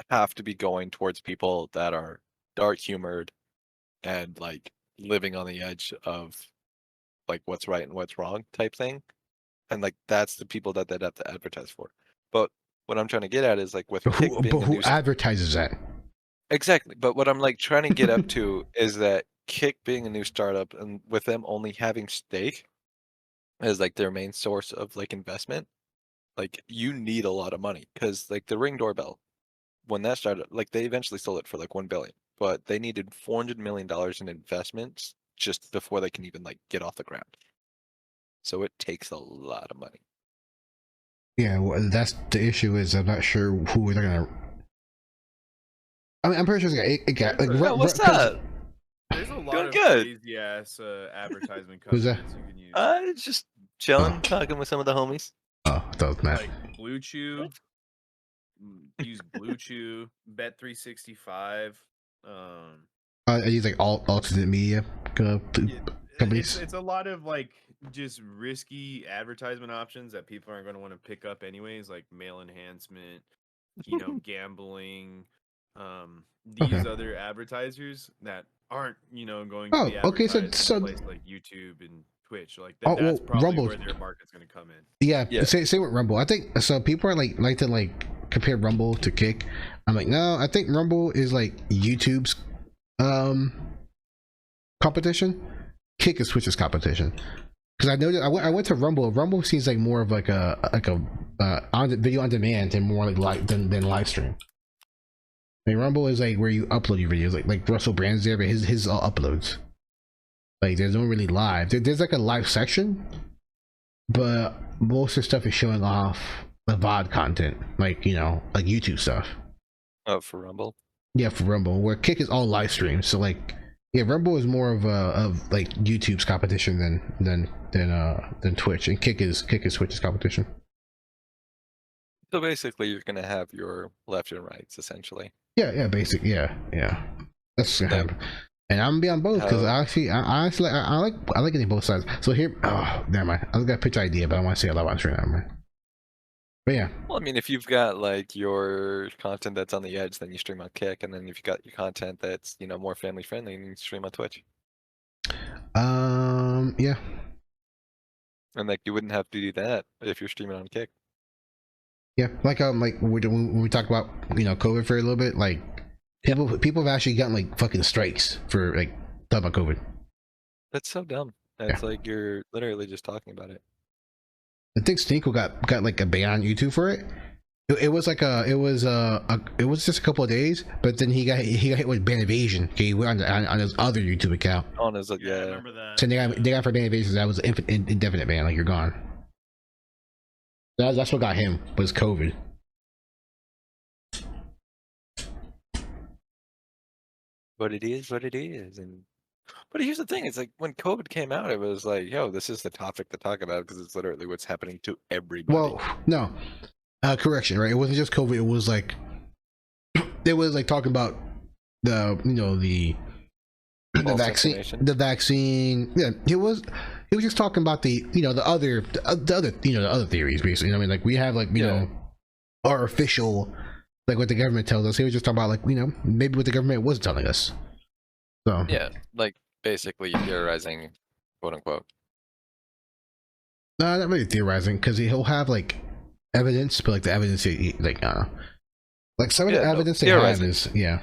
have to be going towards people that are dark humored and like living on the edge of like what's right and what's wrong type thing. And like that's the people that they'd have to advertise for. But what I'm trying to get at is like with Kick being a Who new advertises that? Exactly. But what I'm like trying to get up to is that Kick being a new startup and with them only having stake as like their main source of like investment, like you need a lot of money because like the Ring doorbell, when that started, like they eventually sold it for like 1 billion, but they needed $400 million in investments just before they can even like get off the ground. So it takes a lot of money. Yeah, well, that's the issue. Is I'm not sure who they're gonna. I mean, I'm pretty sure it got like. What's up? There's a lot Doing of good. crazy ass advertisement Who's that? companies you can use. Just chilling, talking with some of the homies. Oh, that was Matt. Like Blue Chew. Use Blue Chew, Bet365. I use like alternate media companies. It's a lot of like just risky advertisement options that people aren't going to want to pick up anyways, like male enhancement, gambling, these other advertisers that aren't going to be okay, so advertised in a place like YouTube and Twitch. Like Oh, that's well, probably Rumble's- where their market's going to come in. Yeah, Say with Rumble. I think so. People are like to compare Rumble to Kick. I'm like, no, I think Rumble is like YouTube's competition. Kick is Twitch's competition. Because I noticed I went to Rumble. Rumble seems like more of like a video on demand and more like than live stream. I mean, Rumble is like where you upload your videos, like Russell Brand's there, but his all uploads. Like there's no really live. There's like a live section, but most of the stuff is showing off the VOD content, like like YouTube stuff. Oh, for Rumble. Yeah, for Rumble, where Kick is all live streams. So like, yeah, Rumble is more of like YouTube's competition than Twitch, and Kick is Twitch's competition. So basically, you're gonna have your left and rights essentially. Yeah, basic. Yeah. That's gonna happen. And I'm gonna be on both because I like getting both sides. So here, never mind. I was got a pitch idea, but I want to say a lot on stream. But yeah. Well, I mean, if you've got like your content that's on the edge, then you stream on Kick, and then if you got your content that's more family friendly, then you stream on Twitch. Yeah. And like you wouldn't have to do that if you're streaming on Kick. Yeah, like when we talk about COVID for a little bit, like people have actually gotten like fucking strikes for like talking about COVID. That's so dumb. It's like you're literally just talking about it. I think Sneako got like a ban on YouTube for it, It was like it was just a couple of days, but then he got hit with ban evasion. Okay, he went on his other YouTube account. On his I remember that. So they got for ban evasion. That was indefinite ban. Like, you're gone. That's what got him, was COVID. But it is what it is, but here's the thing: it's like when COVID came out, it was like, yo, this is the topic to talk about because it's literally what's happening to everybody. Well, no, correction, right? It wasn't just COVID. It was like talking about the the vaccine. Yeah, he was just talking about the other theories, basically. I mean, like, we have, like, you know, our official, like, what the government tells us. He was just talking about, like, maybe what the government was telling us. So yeah, like, basically theorizing, quote unquote. no, not really theorizing, because he'll have, like, evidence, but, like, the evidence, like, I don't know, like, some of the evidence they have is yeah,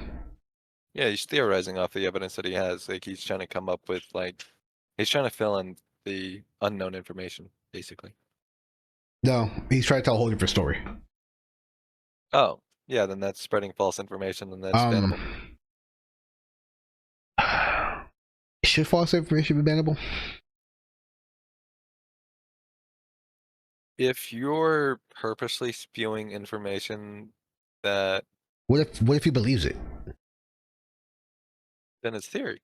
he's theorizing off the evidence that he has. Like, he's trying to come up with, like, he's trying to fill in the unknown information, basically. No, he's trying to tell a whole different story. Oh, yeah, then that's spreading false information, and that's bannable. Should false information be bannable? If you're purposely spewing information that... What if he believes it? Then it's theory.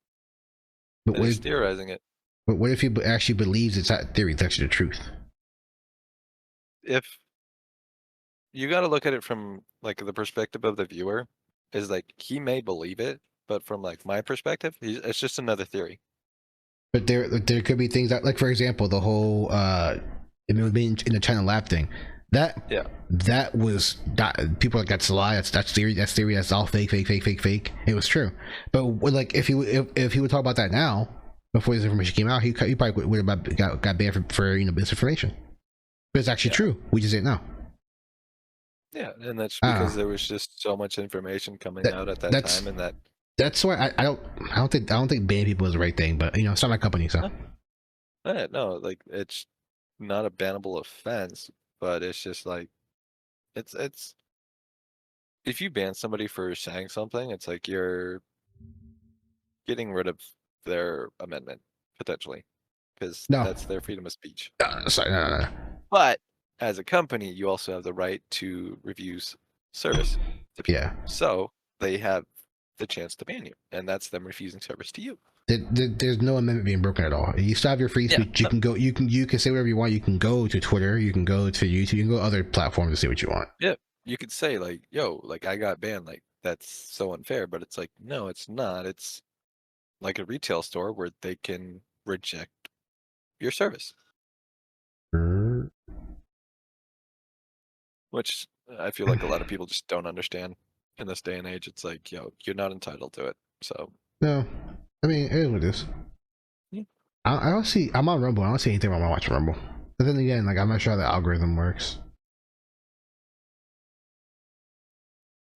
But Then he's theorizing it. But what if he actually believes it's not theory, it's actually the truth? If you got to look at it from, like, the perspective of the viewer, is like, he may believe it, but from, like, my perspective, it's just another theory. But there could be things that, like, for example, the whole in the China lab thing, that was people like, that's a lie, that's theory, that's all fake. It was true. But like, if he would talk about that now, before this information came out, he probably would have got banned for misinformation. But it's actually true. We just didn't know. Yeah, and that's because there was just so much information coming out at that time, and that's why I don't think banning people is the right thing. But it's not my company, so. No, like, it's not a bannable offense, but it's just like, it's if you ban somebody for saying something, it's like you're getting rid of their amendment, potentially, because that's their freedom of speech. Sorry, no. But as a company, you also have the right to refuse service to people. Yeah. So they have the chance to ban you, and that's them refusing service to you. There's no amendment being broken at all. You still have your free speech. You can go. You can say whatever you want. You can go to Twitter. You can go to YouTube. You can go to other platforms to say what you want. Yeah, you could say, like, yo, like, I got banned. Like, that's so unfair. But it's like, no, it's not. It's like a retail store where they can reject your service. Which I feel like a lot of people just don't understand in this day and age. It's like, yo, you're not entitled to it. So no, I mean, it is what it is. Yeah. I don't see. I'm on Rumble. I don't see anything wrong with watching Rumble. But then again, like, I'm not sure how the algorithm works.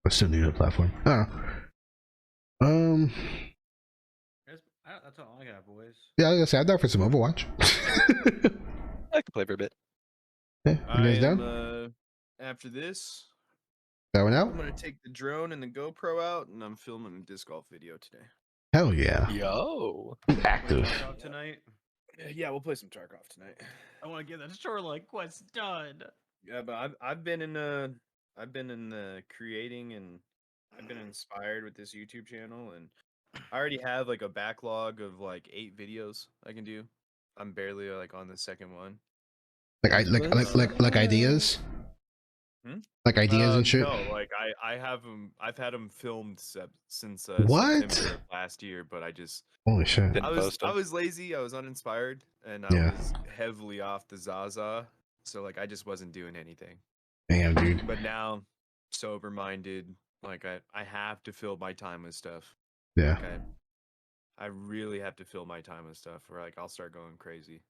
I'm still new to the platform. I don't know. That's all I got, boys. Yeah, I was gonna say, I'm down for some Overwatch. I can play for a bit. Yeah, you guys down? After this, That one out? I'm gonna take the drone and the GoPro out, and I'm filming a disc golf video today. Hell yeah. Yo. Active. Tonight. Yeah, we'll play some Tarkov tonight. I want to get that shoreline quest done. Yeah, but I've been in the creating, and I've been inspired with this YouTube channel, and I already have, like, a backlog of, like, 8 videos I can do. I'm barely, like, on the second one. Like ideas. Like ideas and shit. No, like, I have them. I've had them filmed since What? September of last year, but I just Holy shit. I was lazy. I was uninspired, and I was heavily off the Zaza. So, like, I just wasn't doing anything. Damn, dude. But now, sober minded, like, I have to fill my time with stuff. Yeah. Like, I really have to fill my time with stuff, or, like, I'll start going crazy.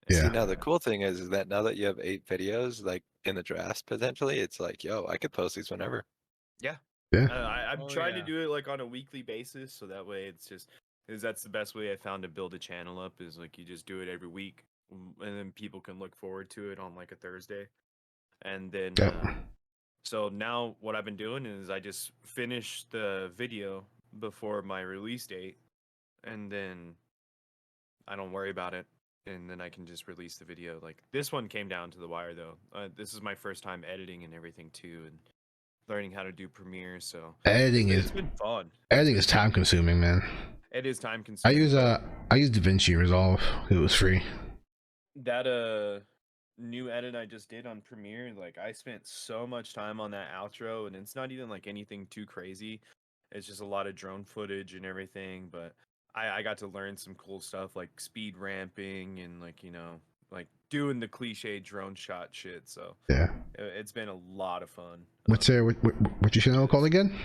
See, now the cool thing is that now that you have 8 videos, like, in the drafts potentially, it's like, yo, I could post these whenever. Yeah. Yeah. I'm trying to do it, like, on a weekly basis, so that way it's just, because that's the best way I found to build a channel up, is, like, you just do it every week, and then people can look forward to it on, like, a Thursday, and then So now what I've been doing is I just finish the video before my release date, and then I don't worry about it, and then I can just release the video. Like this one came down to the wire though. This is my first time editing and everything too, and learning how to do Premiere. So it's been fun. Editing is time consuming, man. It is time I consuming. use DaVinci Resolve. It was free. That new edit I just did on Premiere, like I spent so much time on that outro, and it's not even like anything too crazy. It's just a lot of drone footage and everything, but I got to learn some cool stuff like speed ramping and like, you know, like doing the cliche drone shot shit. So yeah, it's been a lot of fun. What's what's your channel called again?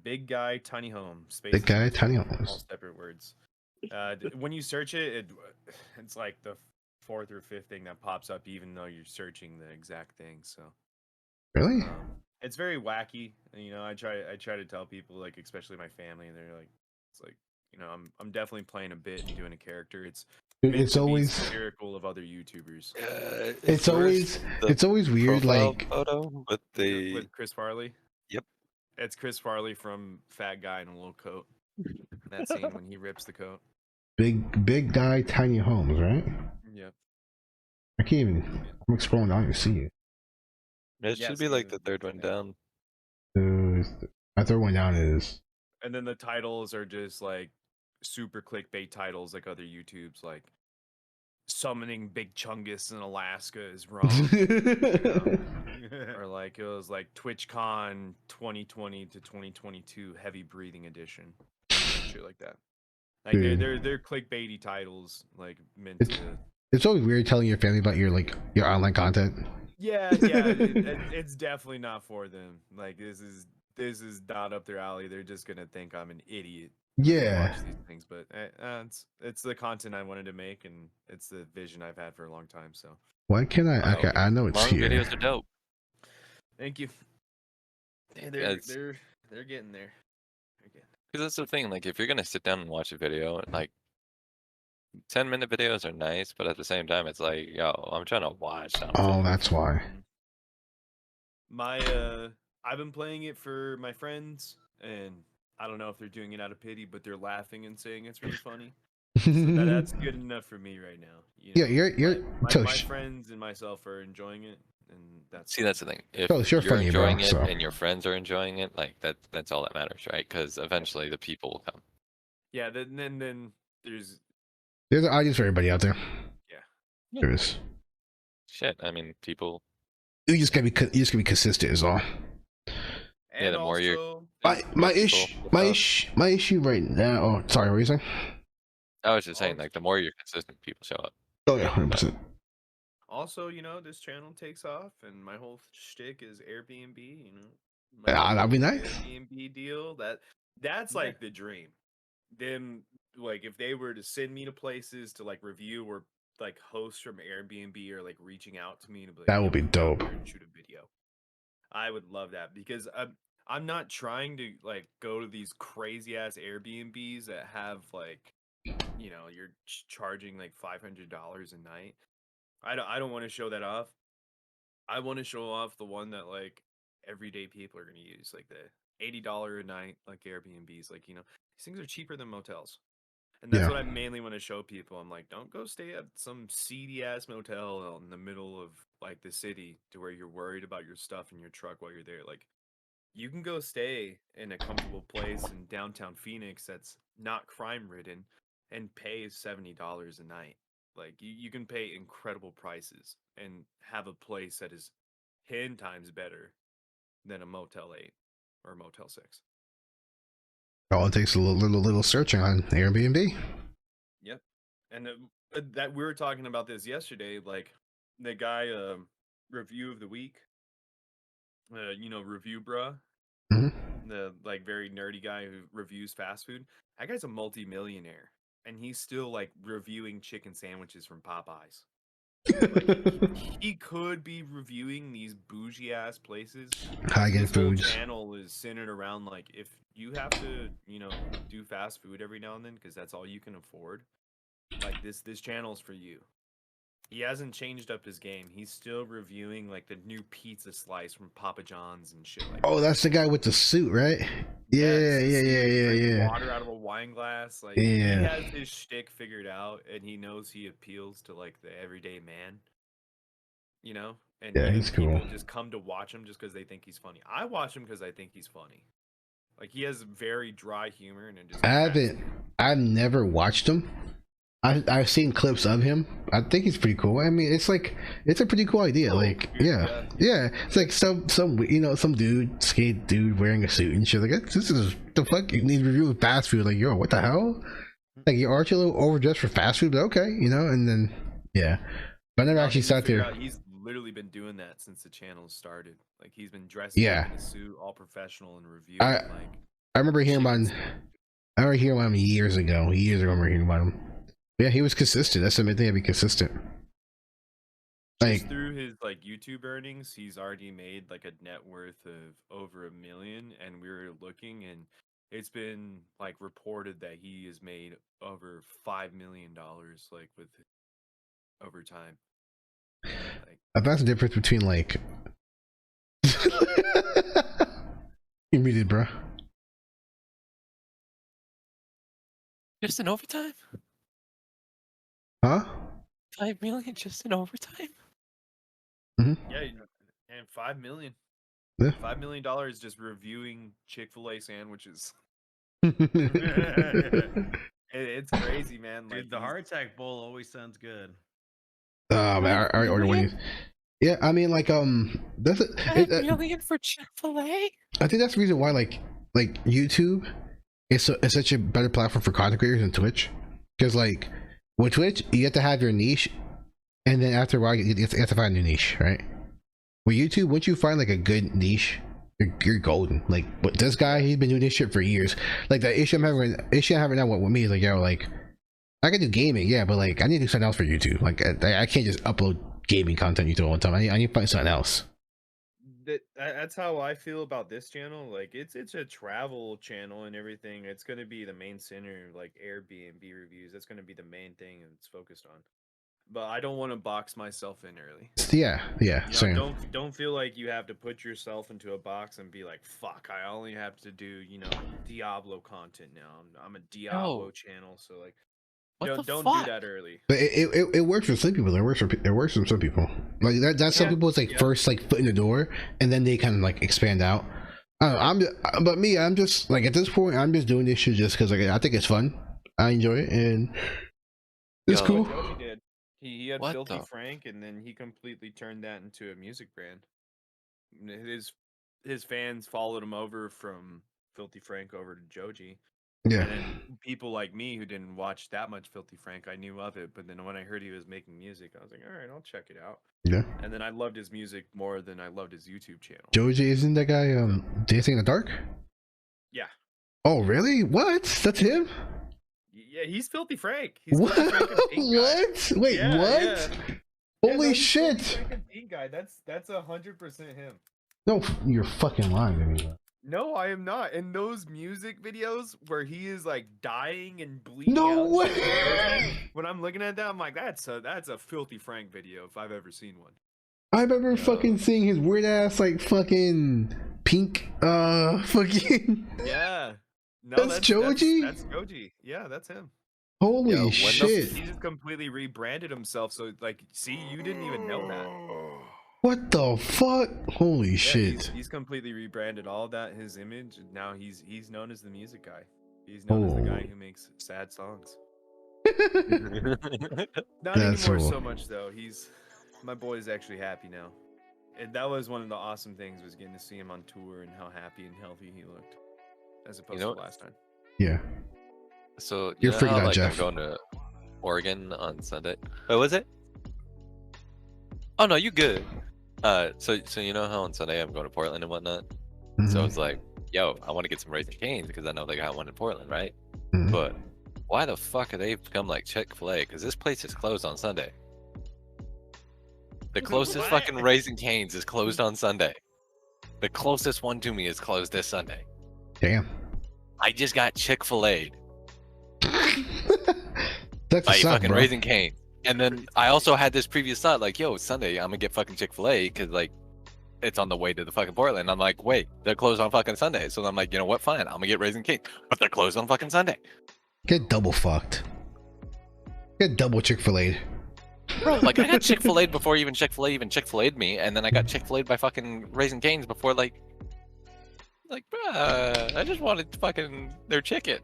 Big Guy Tiny Home. Space Big Guy in Tiny between, Homes. all separate words. When you search it, it's like the fourth or fifth thing that pops up, even though you're searching the exact thing. So really, it's very wacky. You know, I try to tell people, like especially my family, and they're like, it's like, you know, I'm definitely playing a bit and doing a character. It's Dude, meant it's to always be satirical of other YouTubers. it's always weird. Like photo with the with Chris Farley. Yep. It's Chris Farley from Fat Guy in a Little Coat. That scene when he rips the coat. big guy, tiny homes, right? Yep. I can't even. I'm scrolling down to see it. It should be like the third one down. My third one down is. And then the titles are just like super clickbait titles, like other YouTubes, like summoning Big Chungus in Alaska is wrong. Or like it was like TwitchCon 2020 to 2022 Heavy Breathing Edition, shit like that. Like they're clickbaity titles, like meant to. It's always weird telling your family about your online content. Yeah, it's definitely not for them. Like this is not up their alley. They're just gonna think I'm an idiot. Yeah. Watch these things, but it's the content I wanted to make, and it's the vision I've had for a long time. So Why can I? Okay, I know it's long here. videos are dope. thank you. Yeah, they're getting there. Because that's the thing, like if you're gonna sit down and watch a video, and like 10-minute videos are nice, but at the same time, it's like, yo, I'm trying to watch something. Oh, that's why. I've been playing it for my friends, and I don't know if they're doing it out of pity, but they're laughing and saying it's really funny. So that's good enough for me right now. You know? You're my friends and myself are enjoying it, and that's See, that's the thing. If you're funny, enjoying bro, it so. and your friends are enjoying it, like that's all that matters, right? Because eventually the people will come. Yeah. Then there's an audience for everybody out there. Yeah. There is. Shit, I mean, people. You just gotta be consistent, is all. Yeah, the more you. My issue right now. Oh, sorry, what were you saying? I was just saying, like the more you're consistent, people show up. Oh yeah, 100%. Also, you know, this channel takes off, and my whole shtick is Airbnb. You know, That'd be nice. Airbnb deal. That's like the dream. Them like if they were to send me to places to like review or like hosts from Airbnb or like reaching out to me to be like, That would be "Yo, come out dope. here and shoot a video." I would love that because I'm not trying to like go to these crazy ass Airbnbs that have like, you know, you're charging like $500 a night. I don't want to show that off. I want to show off the one that like everyday people are going to use, like the $80 a night like Airbnbs. Like, you know, these things are cheaper than motels. And that's what I mainly want to show people. I'm like, don't go stay at some seedy ass motel in the middle of like the city to where you're worried about your stuff in your truck while you're there. Like, you can go stay in a comfortable place in downtown Phoenix that's not crime ridden and pay $70 a night. Like, you can pay incredible prices and have a place that is 10 times better than a Motel 8 or a Motel 6. All it takes is a little searching on Airbnb. Yep. And that we were talking about this yesterday, like the guy review of the week, you know, Review Bruh, the like very nerdy guy who reviews fast food. That guy's a multi-millionaire, and he's still like reviewing chicken sandwiches from Popeyes. Like, he could be reviewing these bougie ass places. High-end His whole foods. channel is centered around like if you have to, you know, do fast food every now and then because that's all you can afford. Like this channel's for you. He hasn't changed up his game. He's still reviewing like the new pizza slice from Papa John's and shit like Oh, that. that's the guy with the suit, right? Yeah, yeah. Water out of a wine glass. Like Yeah. he has his shtick figured out, and he knows he appeals to like the everyday man. You know, and Yeah, even he's cool. people just come to watch him just because they think he's funny. I watch him because I think he's funny. Like he has very dry humor, and it just. I've never watched him. I've seen clips of him. I think he's pretty cool. I mean, it's a pretty cool idea. Like, yeah. It's like some dude, skate dude wearing a suit and shit. Like, this is the fuck. You need reviewing fast food. Like, yo, what the hell? Like, you aren't you a little overdressed for fast food? But okay, and then yeah. But I never actually sat there. He's literally been doing that since the channel started. Like he's been dressing up in a suit, all professional, and reviewing. I remember hearing about him years ago. I remember hearing about him. Yeah, he was consistent. That's the main thing. To be consistent. Just through his like YouTube earnings, he's already made like a net worth of over $1 million, and we were looking, and it's been like reported that he has made over $5 million, like with over time. Like, that's the difference between like. You muted, bro. Just in overtime? Huh? 5 million just in overtime? Mm-hmm. Yeah, and $5 million. Yeah. $5 million just reviewing Chick-fil-A sandwiches. It's crazy, man. Dude, the Heart Attack Bowl always sounds good. Oh man, I order one. Yeah, I mean, like, that's $5 million for Chick-fil-A? I think that's the reason why, like YouTube is such a better platform for content creators than Twitch, because like with Twitch you have to have your niche, and then after a while you have to find a new niche, right? With YouTube, once you find like a good niche, you're golden. Like, but this guy, he's been doing this shit for years. Like the issue I'm having now with me is like, yo, like I can do gaming, yeah, but like I need to do something else for YouTube. Like I can't just upload gaming content YouTube all the time. I need to find something else. That's how I feel about this channel. Like it's a travel channel and everything. It's gonna be the main center, like Airbnb reviews. That's gonna be the main thing it's focused on. But I don't want to box myself in early. Yeah. Don't feel like you have to put yourself into a box and be like, fuck, I only have to do Diablo content now. I'm a Diablo channel, so like. Don't do that early. But it works for some people. It works for some people. Like that's some people's like first like foot in the door, and then they kind of like expand out. I don't know, I'm just like at this point I'm just doing this shit just because like I think it's fun. I enjoy it and it's cool. Joji did. He had Filthy Frank, and then he completely turned that into a music brand. His fans followed him over from Filthy Frank over to Joji. Yeah. And then people like me who didn't watch that much Filthy Frank, I knew of it, but then when I heard he was making music, I was like, all right, I'll check it out. Yeah. And then I loved his music more than I loved his YouTube channel. Joji, isn't that guy Dancing in the Dark? Yeah. Oh really? What? That's him? Yeah, he's Filthy Frank. He's What? Filthy Frank and Pink Guy. What? Wait, Yeah, what? yeah. Holy no, shit! Filthy Frank and Pink Guy. That's 100% him. No, you're fucking lying to me. No, I am not. In those music videos where he is like dying and bleeding No out, way! when I'm looking at that, I'm like, that's a Filthy Frank video if I've ever seen one. I remember fucking seeing his weird ass like fucking pink fucking. Yeah. No, That's Joji? That's Joji. Yeah, that's him. Holy shit! He just completely rebranded himself. So like, see, you didn't even know that. What the fuck? Holy shit! He's completely rebranded all that, his image. And now he's known as the music guy. He's known as the guy who makes sad songs. Not That's anymore cool. so much though. My boy's actually happy now. And that was one of the awesome things, was getting to see him on tour and how happy and healthy he looked, as opposed to last time. Yeah. So You're freaking out, like, Jeff. I'm going to Oregon on Sunday. What was it? Oh no, you good. So you know how on Sunday I'm going to Portland and whatnot. So I was like, yo, I want to get some Raising Cane's because I know they got one in Portland, right? But why the fuck are they become like Chick-fil-A? Because this place is closed on Sunday. The closest fucking Raising Cane's is closed on Sunday. The closest one to me is closed this Sunday. Damn. I just got Chick-fil-A'd. That's by suck, fucking bro. Raising Cane's. And then I also had this previous thought, like, yo, it's Sunday, I'm gonna get fucking Chick-fil-A because like it's on the way to the fucking Portland. I'm like, wait, they're closed on fucking Sunday. So I'm like, you know what? Fine, I'm gonna get Raising King, but they're closed on fucking Sunday. Get double fucked. Get double Chick-fil-A. Bro, like I got Chick-fil-A before even Chick-fil-A even Chick-fil-A'd me, and then I got Chick-fil-A'd by fucking Raising Cane's before like, bruh, I just wanted fucking their chicken.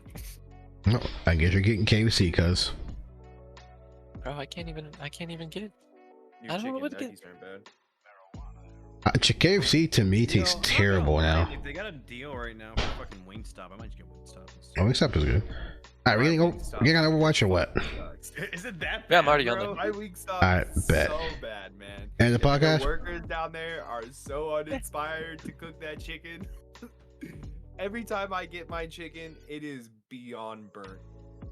No, I guess you're getting KFC, cuz. Bro, I can't even get it. Your I don't know chicken what to get. nuggets aren't bad. KFC to me tastes I'm not terrible gonna lie, now. If they got a deal right now for fucking Wingstop, I might just get Wingstop. Oh, Wingstop is good. Alright, we gonna Overwatch or what? Is it that? Yeah, I'm bad, already on bro? it. My Wingstop I is bet. so bad, man. And the podcast? The workers down there are so uninspired to cook that chicken. Every time I get my chicken, it is beyond burnt.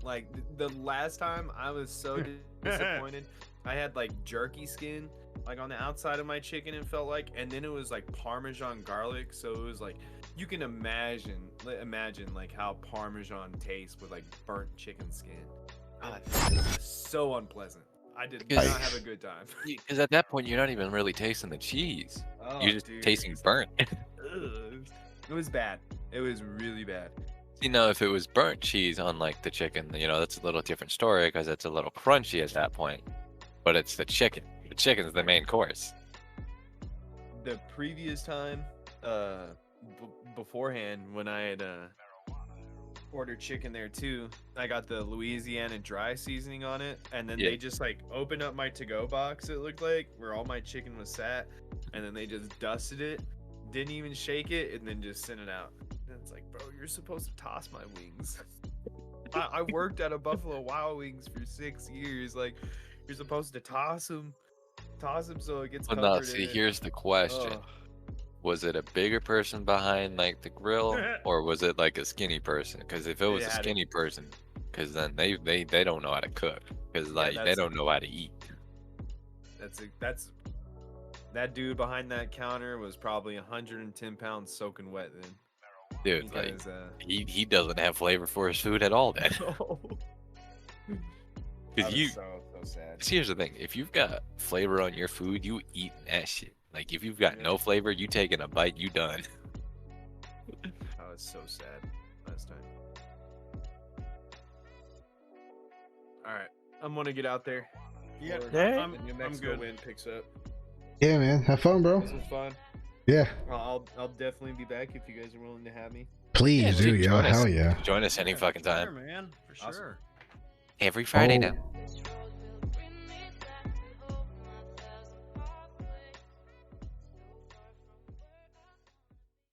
Like the last time, I was so disappointed. I had like jerky skin, like on the outside of my chicken. It felt like, and then it was like Parmesan garlic. So it was like, you can imagine like how Parmesan tastes with like burnt chicken skin. God, it was so unpleasant. I did not have a good time. Because at that point, you're not even really tasting the cheese. Oh, you're just dude. tasting burnt. Ugh. It was bad. It was really bad. You know, if it was burnt cheese on like the chicken, you know, that's a little different story because it's a little crunchy at that point. But it's the chicken. The chicken's the main course. The previous time, beforehand, when I had ordered chicken there too, I got the Louisiana dry seasoning on it, and then they just like opened up my to-go box. It looked like where all my chicken was sat, and then they just dusted it, didn't even shake it, and then just sent it out. And it's like, bro, you're supposed to toss my wings. I worked at a Buffalo Wild Wings for 6 years. Like, you're supposed to toss them so it gets Well, covered no, in see, it. here's the question. Ugh. Was it a bigger person behind like the grill, or was it like a skinny person? Because if it was a had skinny person, because then they don't know how to cook, because like they that's- don't know how to eat. That's that dude behind that counter was probably 110 pounds soaking wet then. Dude, like Because, he doesn't have flavor for his food at all then. That Because was you, so sad. see, here's the thing: if you've got flavor on your food, you eat that shit. Like if you've got no flavor, you taking a bite, you done. I was so sad last time. All right, I'm gonna get out there. Yeah, before I'm the New Mexico good. wind picks up. Yeah, man. Have fun, bro. This was fun. Yeah. I'll definitely be back if you guys are willing to have me. Please do, yo. join us. Hell yeah. Join us any fucking Sure, time. man, for Awesome. sure. Every Friday Oh. now.